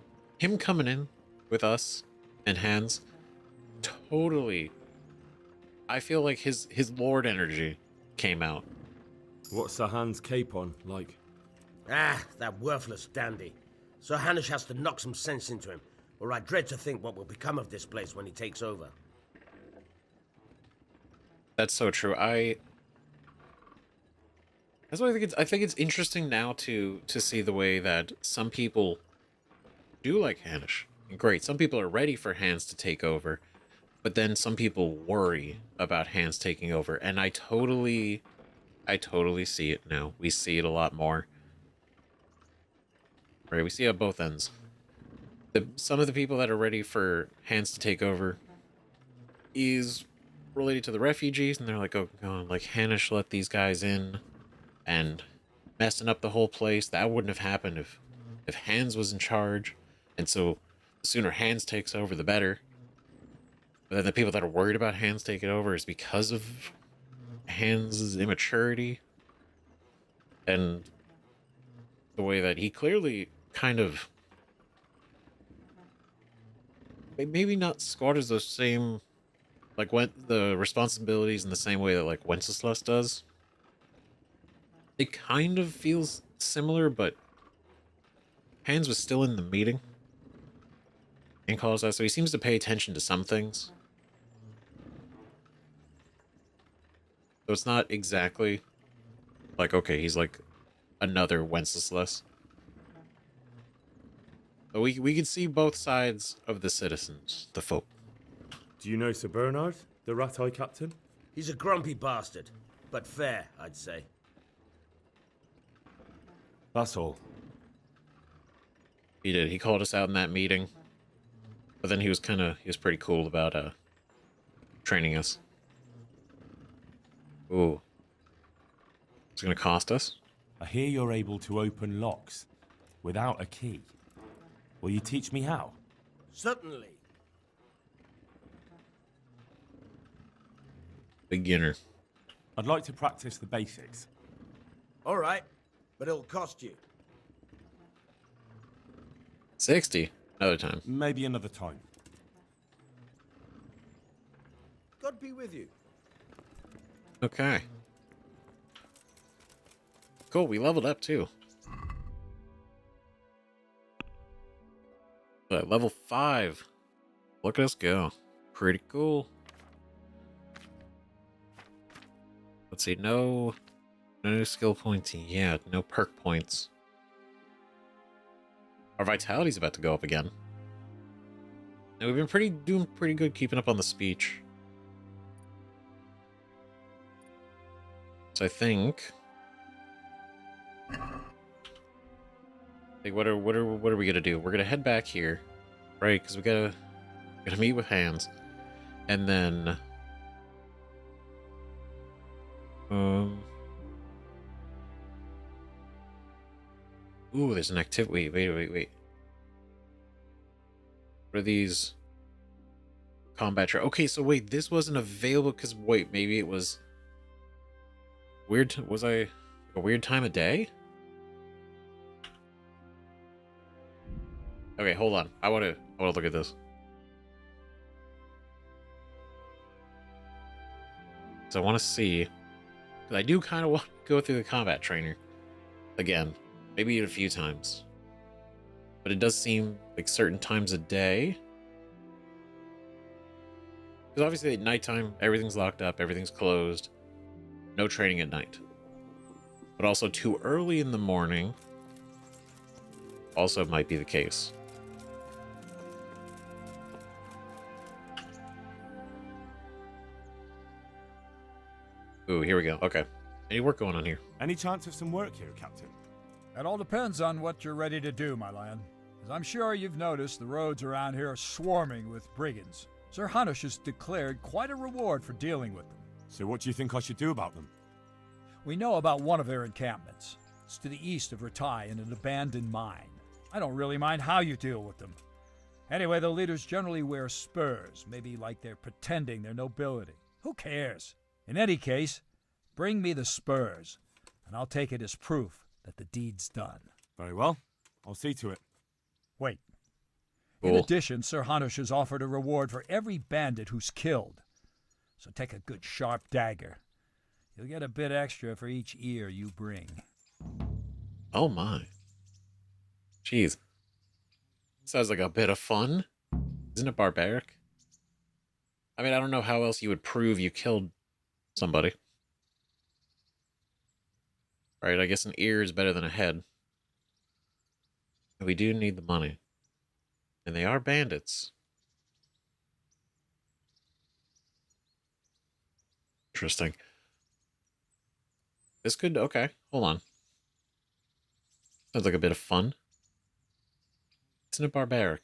coming in with us and Hans, totally. I feel like his lord energy came out. What's Sir Hans Capon like? Ah, that worthless dandy. Sir Hanush has to knock some sense into him, or I dread to think what will become of this place when he takes over. That's so true. That's why I think it's interesting now to see the way that some people do like Hanush. Great, some people are ready for Hans to take over, but then some people worry about Hans taking over, and I totally see it now. We see it a lot more. Right, we see it at both ends. Some of the people that are ready for Hans to take over is related to the refugees, and they're like, oh god, like Hanush let these guys in and messing up the whole place. That wouldn't have happened if Hans was in charge, and so the sooner Hans takes over, the better. But then the people that are worried about Hans taking over is because of Hans' immaturity and the way that he clearly kind of maybe not squatters those same, like, when the responsibilities in the same way that like Wenceslas does. It kind of feels similar, but Hans was still in the meeting and calls out, so he seems to pay attention to some things. So it's not exactly like, okay, he's like another Wenceslas. But we can see both sides of the citizens, the folk. Do you know Sir Bernard, the Rattay captain? He's a grumpy bastard, but fair, I'd say. That's all. He did. He called us out in that meeting. But then he was pretty cool about training us. Ooh. It's gonna cost us? I hear you're able to open locks without a key. Will you teach me how? Certainly. Beginner. I'd like to practice the basics. All right, but it'll cost you. 60. Another time. Maybe another time. God be with you. Okay. Cool, we leveled up too. But level 5. Look at us go. Pretty cool. Let's see, no new skill points yet, no perk points. Our vitality's about to go up again. And we've been doing pretty good keeping up on the speech. So I think what are we gonna do? We're gonna head back here, right? Because we gotta meet with Hans, and then ooh, there's an activity. Wait. What are these? Combat okay, so wait, this wasn't available because wait, maybe it was weird. Was I a weird time of day? Okay, hold on. I wanna look at this. So I wanna see, because I do kind of want to go through the combat trainer. Again, maybe a few times. But it does seem like certain times a day. Because obviously at nighttime, everything's locked up, everything's closed. No training at night. But also too early in the morning also might be the case. Ooh, here we go. Okay. Any work going on here? Any chance of some work here, Captain? It all depends on what you're ready to do, my lad. As I'm sure you've noticed, the roads around here are swarming with brigands. Sir Hanush has declared quite a reward for dealing with them. So what do you think I should do about them? We know about one of their encampments. It's to the east of Rattay in an abandoned mine. I don't really mind how you deal with them. Anyway, the leaders generally wear spurs, maybe like they're pretending they're nobility. Who cares? In any case, bring me the spurs, and I'll take it as proof that the deed's done. Very well. I'll see to it. Wait. Cool. In addition, Sir Hanush has offered a reward for every bandit who's killed. So take a good sharp dagger. You'll get a bit extra for each ear you bring. Oh my. Jeez. Sounds like a bit of fun. Isn't it barbaric? I mean, I don't know how else you would prove you killed somebody. Right, I guess an ear is better than a head. We do need the money. And they are bandits. Interesting. This could... Okay, hold on. Sounds like a bit of fun. Isn't it barbaric?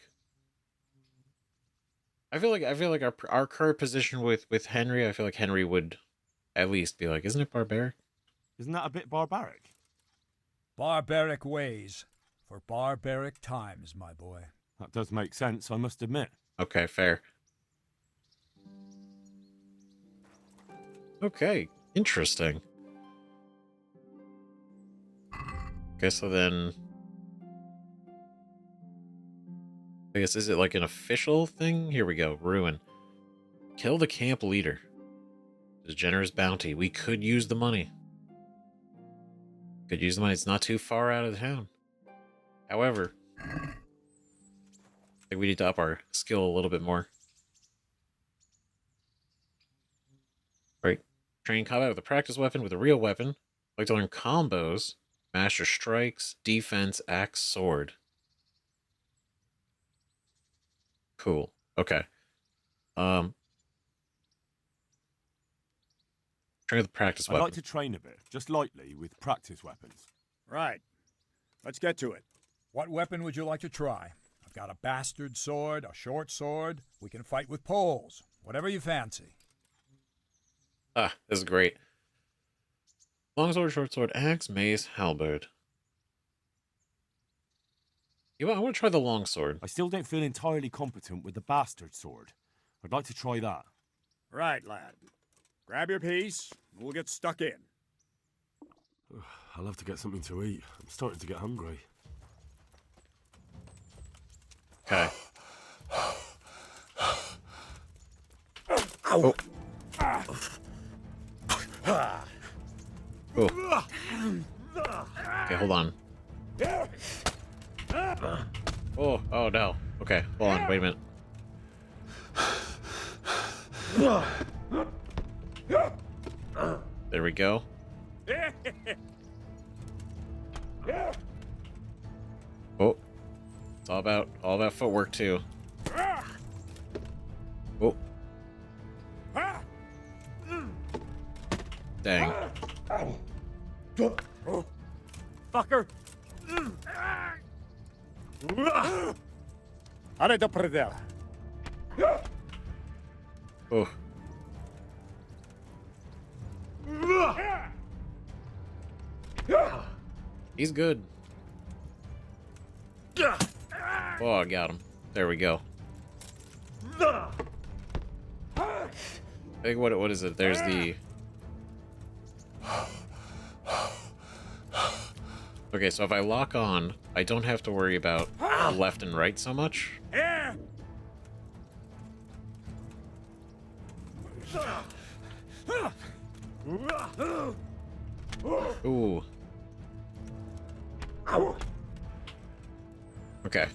I feel like our current position with Henry, I feel like Henry would at least be like, isn't it barbaric? Isn't that a bit barbaric? Barbaric ways for barbaric times, my boy. That does make sense, I must admit. Okay, fair. Okay, interesting. Okay, so then... I guess, is it like an official thing? Here we go, ruin. Kill the camp leader. It's a generous bounty. We could use the money. Could use the money. It's not too far out of town. However, I think we need to up our skill a little bit more. Right. Train combat with a practice weapon with a real weapon. Like to learn combos. Master strikes, defense, axe, sword. Cool. Okay. Train with the practice weapon. I'd like to train a bit, just lightly, with practice weapons. Right. Let's get to it. What weapon would you like to try? I've got a bastard sword, a short sword. We can fight with poles. Whatever you fancy. Ah, this is great. Long sword, short sword, axe, mace, halberd. You know, I want to try the long sword. I still don't feel entirely competent with the bastard sword. I'd like to try that. Right, lad. Grab your piece, and we'll get stuck in. I'll have to get something to eat. I'm starting to get hungry. Okay. Ow. Oh. Okay, hold on. Oh no. Okay, hold on, wait a minute. There we go. Oh. It's all about footwork too. Oh. Dang. Fucker! Allez, предела. Oh. He's good. Oh, I got him. There we go. I think what is it? There's the... Okay, so if I lock on, I don't have to worry about left and right so much. Ooh. Okay.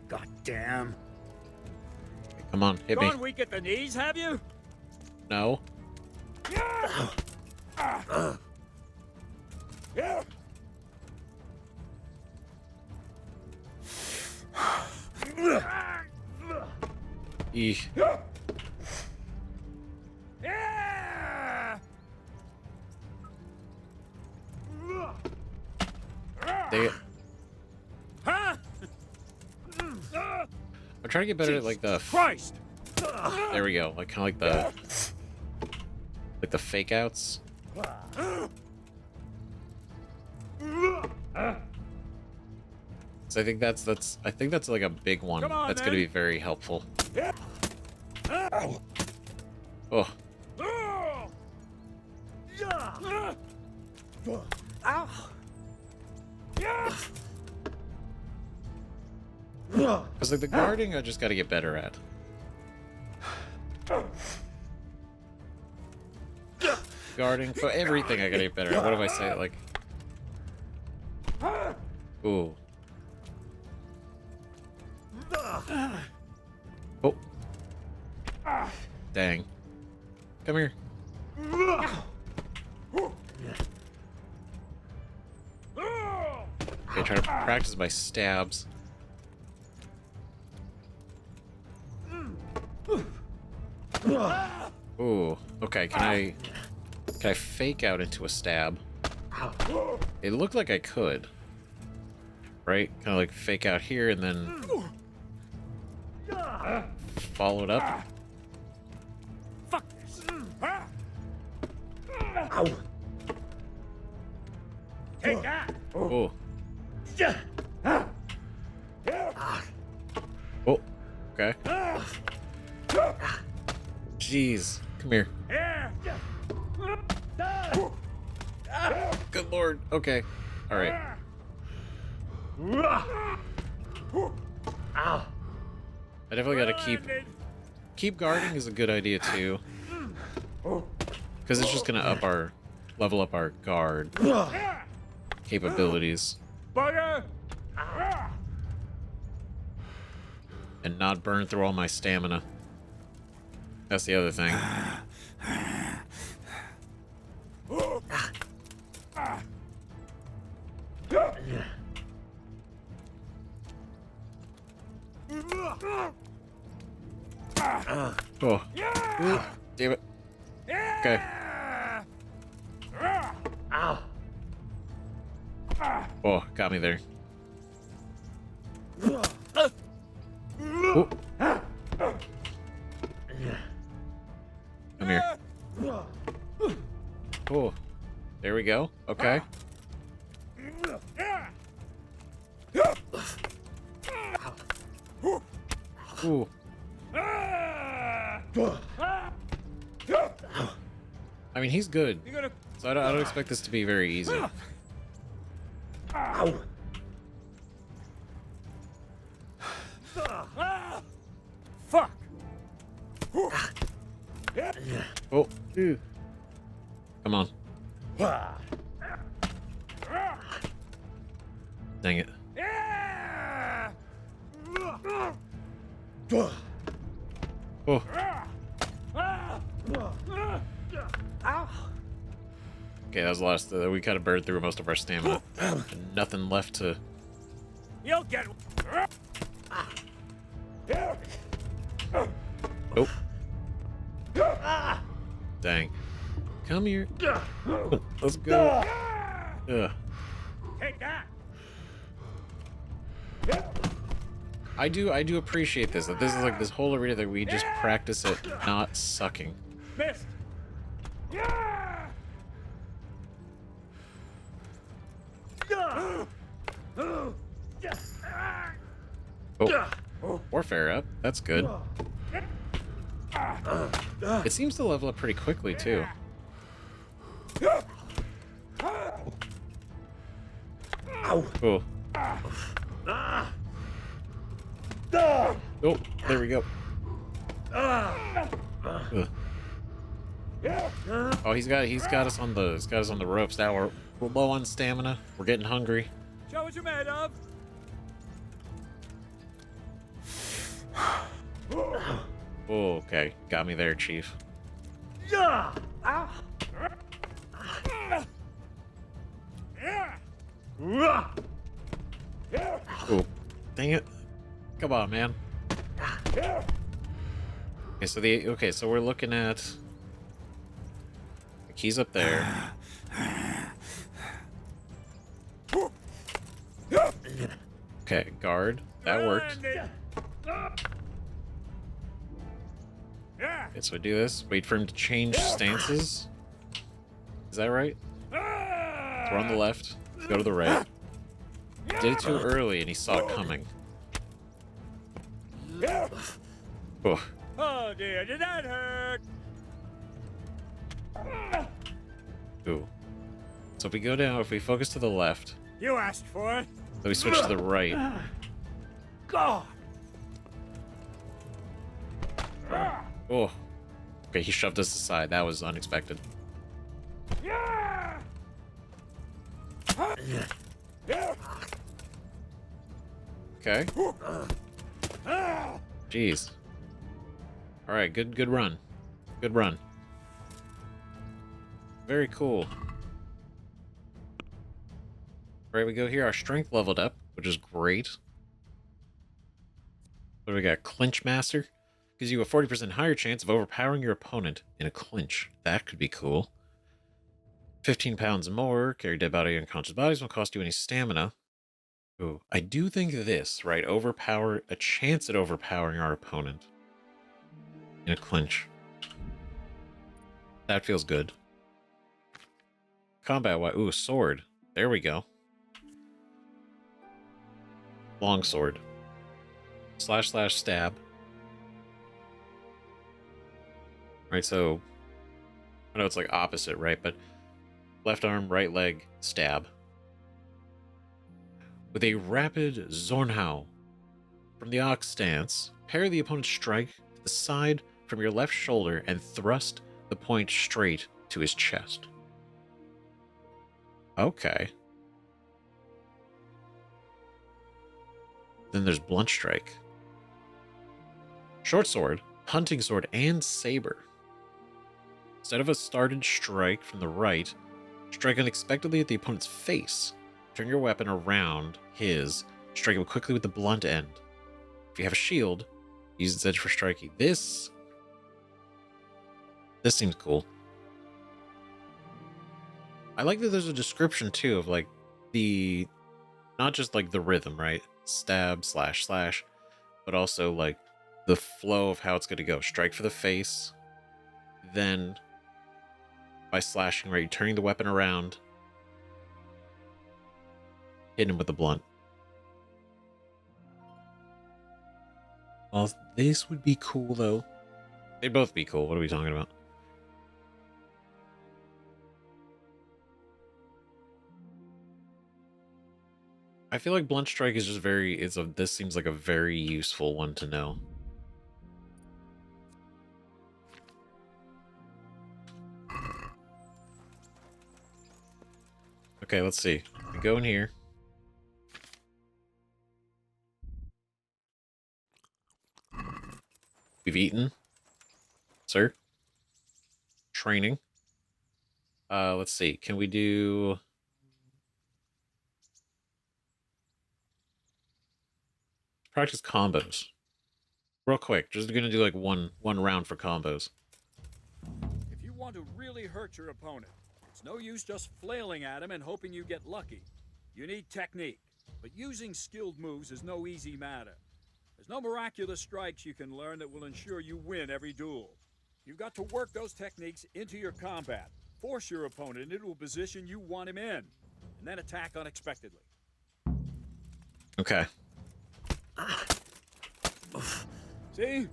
God damn. Come on, hit me. Gone weak at the knees, have you? No. Eesh. Dang it. I'm trying to get better at like the Christ. There we go. Like kind of like the fake outs. So I think that's like a big one. That's going to be very helpful. Oh. Ow. Because like the guarding, I just got to get better at. Guarding for everything, I got to get better at. What do I say? Like, ooh. Oh. Dang. Come here. Okay, try to practice my stabs. Ooh. Okay, can I fake out into a stab? It looked like I could. Right? Kind of like fake out here and then follow it up. Fuck this. Take that. Oh. Oh. Okay. Jeez. Come here. Good lord. Okay. All right. I definitely got to keep guarding is a good idea too, because it's just gonna level up our guard capabilities and not burn through all my stamina. That's the other thing. Oh. Ooh, damn it. Okay. Oh, got me there. Ooh. Come here. Oh, there we go. Okay. Ooh. I mean, he's good, so I don't expect this to be very easy. Fuck. Oh, ew. Come on. Dang it. Oh. Okay, that was the last. We kind of burned through most of our stamina. And nothing left to. You'll get. Oh. Dang. Come here. Let's go. Ugh. Take that. I do appreciate this. That this is like this whole arena that we just practice at not sucking. Missed. Oh, warfare up. That's good. It seems to level up pretty quickly too. Oh. Oh, there we go. Ugh. Oh, he's got us on the ropes now. We're low on stamina. We're getting hungry. Show what you're made of. Oh, okay. Got me there, Chief. Yeah. Oh, dang it. Come on, man. Okay, so we're looking at the keys up there. Okay, guard. That worked. Okay, so I do this. Wait for him to change stances. Is that right? Throw on the left. Go to the right. He did it too early and he saw it coming. Oh. Oh dear, did that hurt? Ooh. So if we go down, if we focus to the left, You asked for it. then we switch to the right. God. Oh. Okay, he shoved us aside. That was unexpected. Yeah. Okay. Jeez. Alright, good run. Good run. Very cool. Alright, we go here. Our strength leveled up, which is great. What do we got? Clinch Master. Gives you a 40% higher chance of overpowering your opponent in a clinch. That could be cool. 15 pounds more. Carry dead body and unconscious bodies. Won't cost you any stamina. Ooh, I do think this, right? A chance at overpowering our opponent in a clinch. That feels good. Combat, ooh, sword. There we go. Long sword. / stab. Right, so I know it's like opposite, right? But left arm, right leg, stab. With a rapid Zornhau from the ox stance, parry the opponent's strike to the side from your left shoulder and thrust the point straight to his chest. Okay. Then there's blunt strike. Short sword, hunting sword, and saber. Instead of a started strike from the right, strike unexpectedly at the opponent's face. Turn your weapon around his, strike him quickly with the blunt end. If you have a shield, use its edge for striking. This seems cool. I like that there's a description too of like the, not just like the rhythm, right? Stab, slash, but also like the flow of how it's going to go. Strike for the face, then by slashing, right, turning the weapon around, hitting him with the blunt. Well, this would be cool though. They'd both be cool. What are we talking about? I feel like blunt strike is just this seems like a very useful one to know. Okay, let's see. We go in here. We've eaten. Sir. Training. Let's see. Can we do... practice combos. Real quick. Just gonna do like one round for combos. If you want to really hurt your opponent, it's no use just flailing at him and hoping you get lucky. You need technique, but using skilled moves is no easy matter. There's no miraculous strikes you can learn that will ensure you win every duel. You've got to work those techniques into your combat, force your opponent into a position you want him in, and then attack unexpectedly. Okay. See?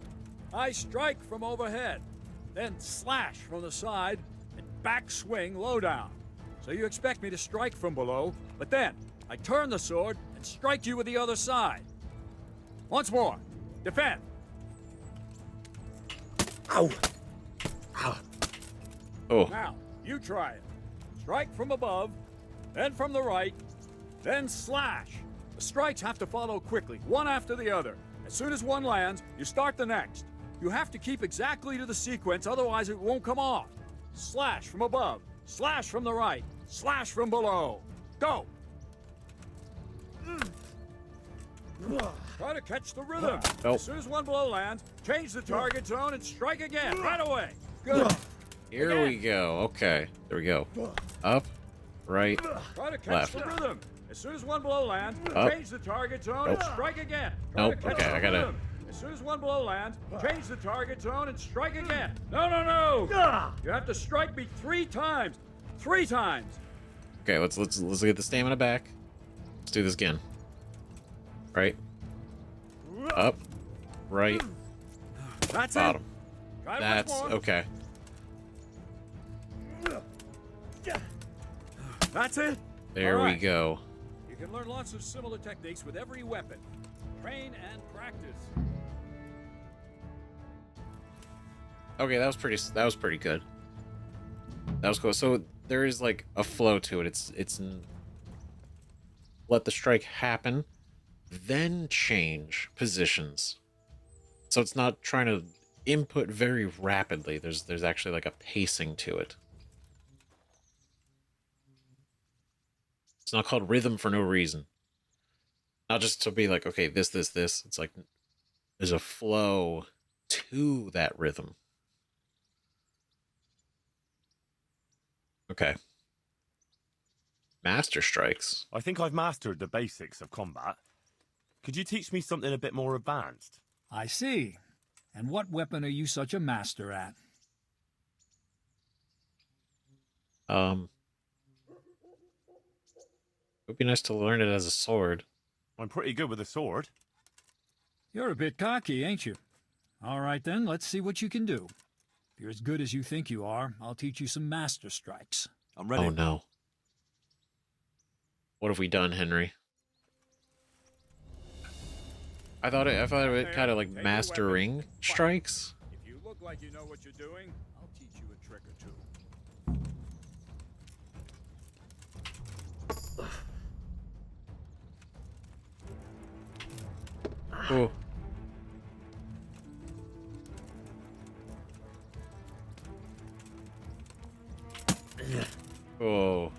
I strike from overhead, then slash from the side, and back swing low down. So you expect me to strike from below, but then I turn the sword and strike you with the other side. Once more. Defend. Ow! Ow! Oh. Now, you try it. Strike from above, then from the right, then slash. The strikes have to follow quickly, one after the other. As soon as one lands, you start the next. You have to keep exactly to the sequence, otherwise it won't come off. Slash from above, slash from the right, slash from below. Go! Try to catch the rhythm. Nope. As soon as one blow lands, change the target zone and strike again, right away. Good. Here we go. Okay. There we go. Up, right, Try to catch left. the rhythm. As soon as one blow lands, Up. change the target zone Nope. and strike again. Try Nope. to catch Okay, the I gotta. rhythm. As soon as one blow lands, change the target zone and strike again. No, no, no! You have to strike me 3 times. 3 times. Okay, let's get the stamina back. Let's do this again. Right. Up. Right. That's Bottom. it. Try it That's once more. okay. That's it. There All we right. go. You can learn lots of similar techniques with every weapon. Train and practice. Okay, that was pretty good. That was cool. So there is like a flow to it. It's let the strike happen, then change positions. So it's not trying to input very rapidly. There's actually like a pacing to it. It's not called rhythm for no reason. Not just to be like, okay, this. It's like there's a flow to that rhythm. Okay. Master strikes. I think I've mastered the basics of combat. Could you teach me something a bit more advanced? I see. And what weapon are you such a master at? It would be nice to learn it as a sword. I'm pretty good with a sword. You're a bit cocky, ain't you? All right then, let's see what you can do. If you're as good as you think you are, I'll teach you some master strikes. I'm ready. Oh no. What have we done, Henry? I thought it kind of like mastering strikes. If you look like you know what you're doing, I'll teach you a trick or two. Cool. Oh.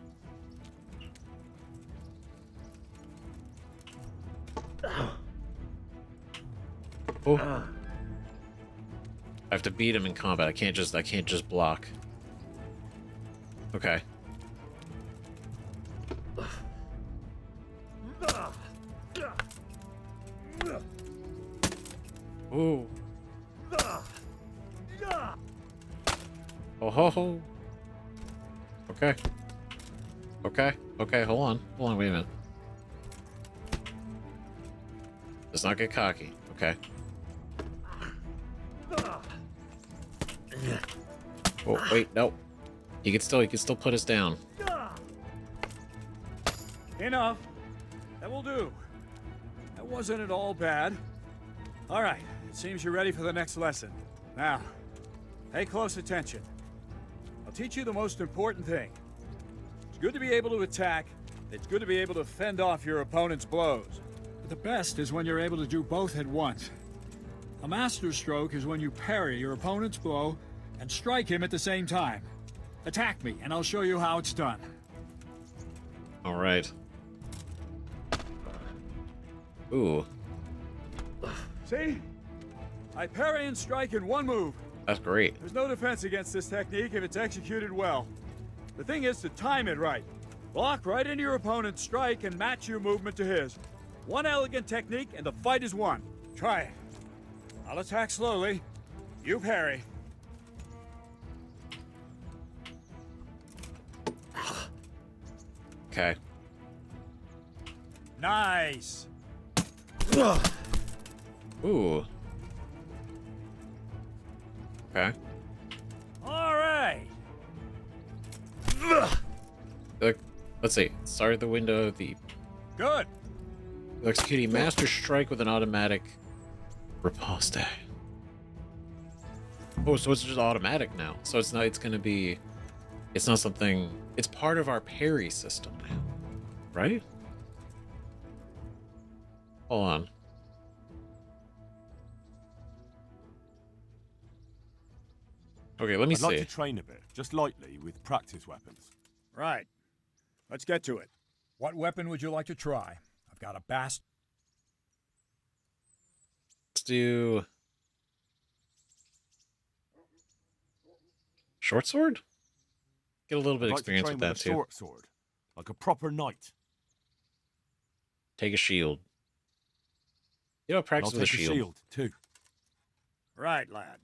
Oh. I have to beat him in combat. I can't just block. Okay. Ooh. Oh ho ho. Okay. Okay, hold on, wait a minute. Let's not get cocky. Okay. Oh wait, no. He can still put us down. Enough. That will do. That wasn't at all bad. All right, it seems you're ready for the next lesson. Now, pay close attention. I'll teach you the most important thing. It's good to be able to attack. It's good to be able to fend off your opponent's blows. But the best is when you're able to do both at once. A master stroke is when you parry your opponent's blow and strike him at the same time. Attack me, and I'll show you how it's done. All right. Ooh, See? I parry and strike in one move. that's great. There's no defense against this technique if it's executed well. The thing is to time it right. Block right into your opponent's strike and match your movement to his. One elegant technique and the fight is won. Try it. I'll attack slowly. You parry. Okay. Nice. Ooh. Okay. All right. Look, let's see. Start the window of the Good. executing master strike with an automatic riposte. Oh, so it's just automatic now. So it's not. It's gonna be. It's not something It's part of our parry system now, right? Hold on. Okay, let me I'd see. like to train a bit, just lightly, with practice weapons. Right. Let's get to it. What weapon would you like to try? I've got a bast. Let's do short sword. Get a little bit I'd of like to experience train with that a too. short sword, like a proper knight. Take a shield. You know, And practice I'll with a take shield. too. Right, lad.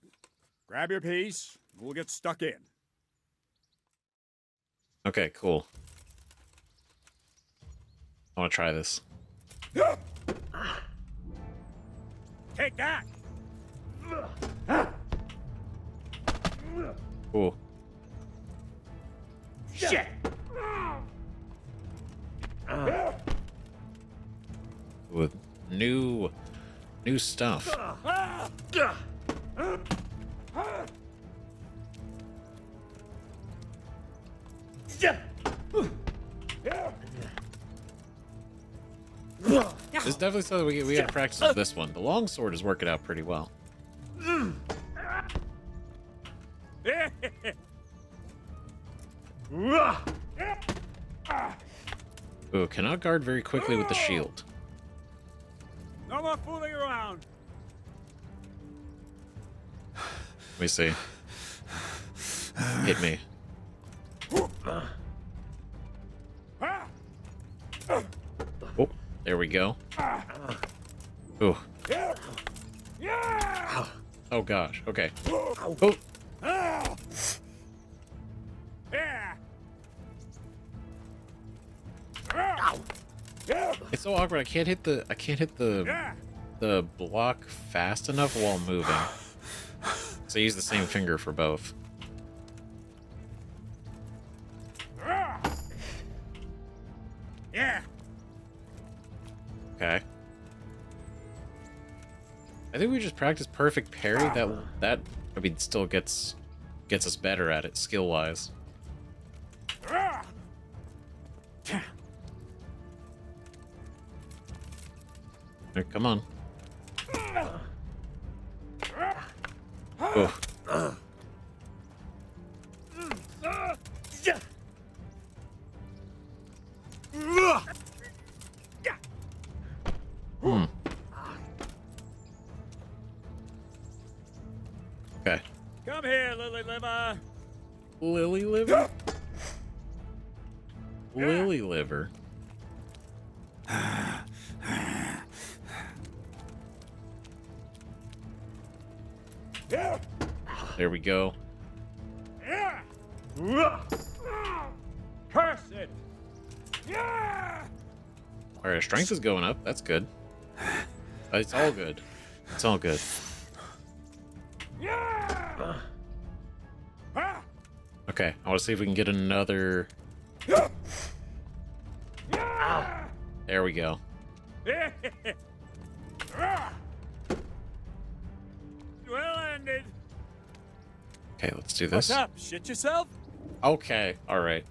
Grab your piece. We'll get stuck in. Okay, cool. I want to try this. Take that! Cool. Shit! With new stuff. This is definitely something we got to practice with this one. The longsword is working out pretty well. Ooh, cannot guard very quickly with the shield. No more fooling around. Let me see. Hit me. Oh, there we go. Ooh. Oh gosh. Okay. Oh. It's so awkward. I can't hit the block fast enough while moving. So I use the same finger for both. Yeah. Okay. I think we just practice perfect parry. That I mean still gets us better at it skill wise. Right, come on. Oof. Hmm. Okay. Come here, Lily Liver. Lily liver? Lily liver. There we go. Curse it. Yeah. Alright, our strength is going up. That's good. It's all good. It's all good. Yeah. Okay, I want to see if we can get another... There we go. Well ended. Okay, let's do this. What's up? Shit yourself? Okay, alright.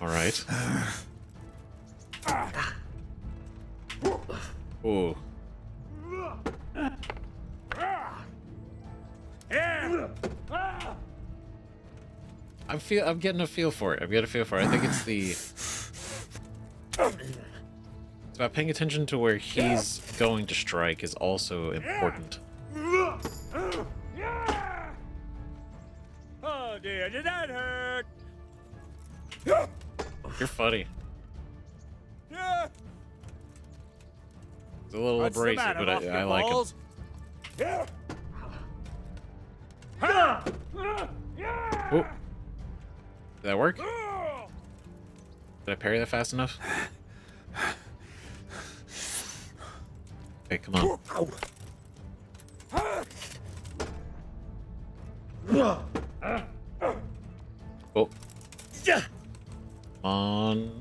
Alright. Ooh. I'm getting a feel for it. I'm getting a feel for it. I think it's the... It's about paying attention to where he's going to strike is also important. Oh dear, did that hurt? You're funny. Yeah. It's a little What's the abrasive, matter, but I like him. mothballs? Yeah. Oh. Did that work? Did I parry that fast enough? Okay, come on. Oh. On.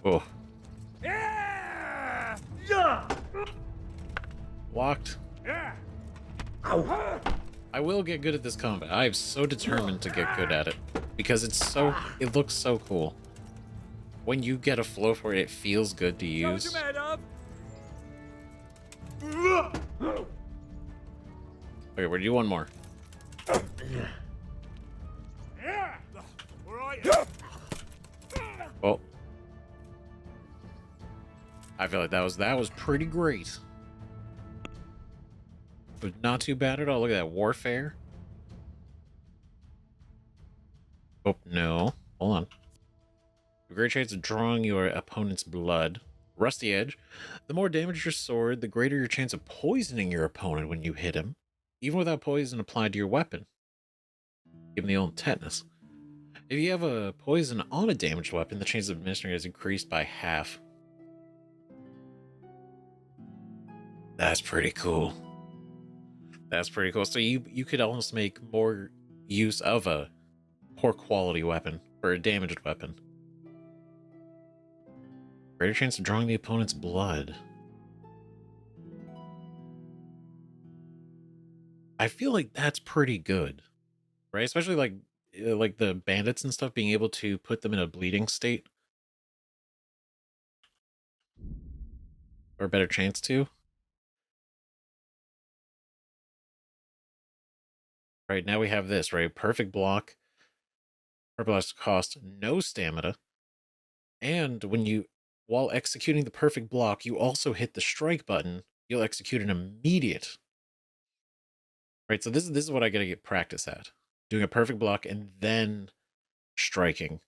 Oh. Locked. I will get good at this combat. I am so determined to get good at it because it looks so cool. When you get a flow for it, it feels good to use. Okay, we're gonna do one more. Well, I feel like that was pretty great. But not too bad at all. Look at that warfare. Oh no. Hold on. A great chance of drawing your opponent's blood. Rusty Edge. The more damage your sword, the greater your chance of poisoning your opponent when you hit him, even without poison applied to your weapon. Give him the old tetanus. If you have a poison on a damaged weapon, the chance of administering it is increased by half. That's pretty cool. That's pretty cool. So you could almost make more use of a poor quality weapon or a damaged weapon. Greater chance of drawing the opponent's blood. I feel like that's pretty good, right? Especially like the bandits and stuff, being able to put them in a bleeding state. Or a better chance to. Right, now we have this, right? Perfect block. Purple has to cost no stamina. And while executing the perfect block, you also hit the strike button. You'll execute an immediate. Right, so this is what I gotta get practice at. Doing a perfect block and then striking.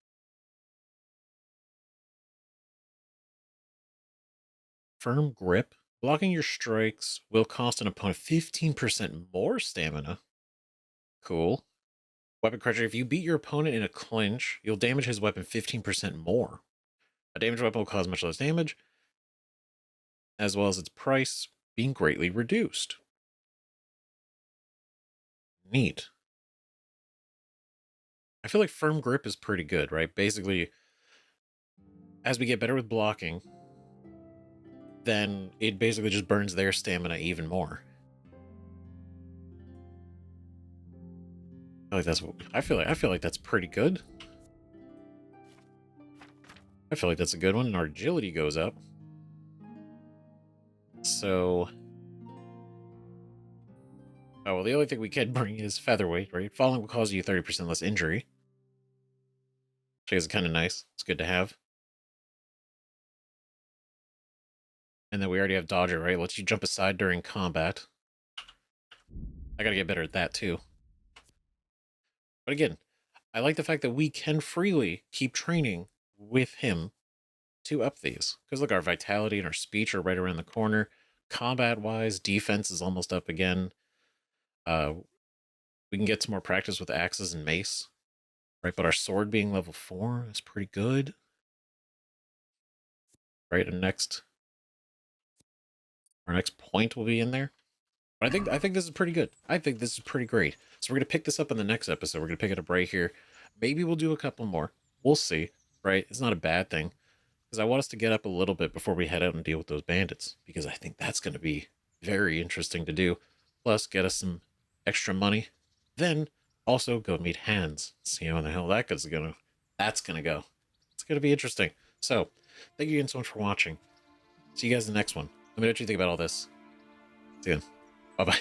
Firm grip. Blocking your strikes will cost an opponent 15% more stamina. Cool. Weapon crusher. If you beat your opponent in a clinch, you'll damage his weapon 15% more. A damaged weapon will cause much less damage, as well as its price being greatly reduced. Neat. I feel like firm grip is pretty good, right? Basically, as we get better with blocking, then it basically just burns their stamina even more. I feel like that's pretty good. I feel like that's a good one, and our agility goes up. So, oh well, the only thing we can bring is featherweight, right? Falling will cause you 30% less injury. Which is kind of nice. It's good to have. And then we already have dodger, right? Lets you jump aside during combat. I gotta get better at that too. But again, I like the fact that we can freely keep training with him to up these. Because look, our vitality and our speech are right around the corner. Combat-wise, defense is almost up again. We can get some more practice with axes and mace. Right, but our sword being level 4 is pretty good. Right, and our next point will be in there. But I think this is pretty good. I think this is pretty great. So we're going to pick this up in the next episode. We're going to pick it up right here. Maybe we'll do a couple more. We'll see, right? It's not a bad thing. Because I want us to get up a little bit before we head out and deal with those bandits. Because I think that's going to be very interesting to do. Plus, get us some extra money. Then, also go meet Hans. See how the hell that's going to go. It's going to be interesting. So, thank you again so much for watching. See you guys in the next one. Let me know what you think about all this. See you then. Bye-bye.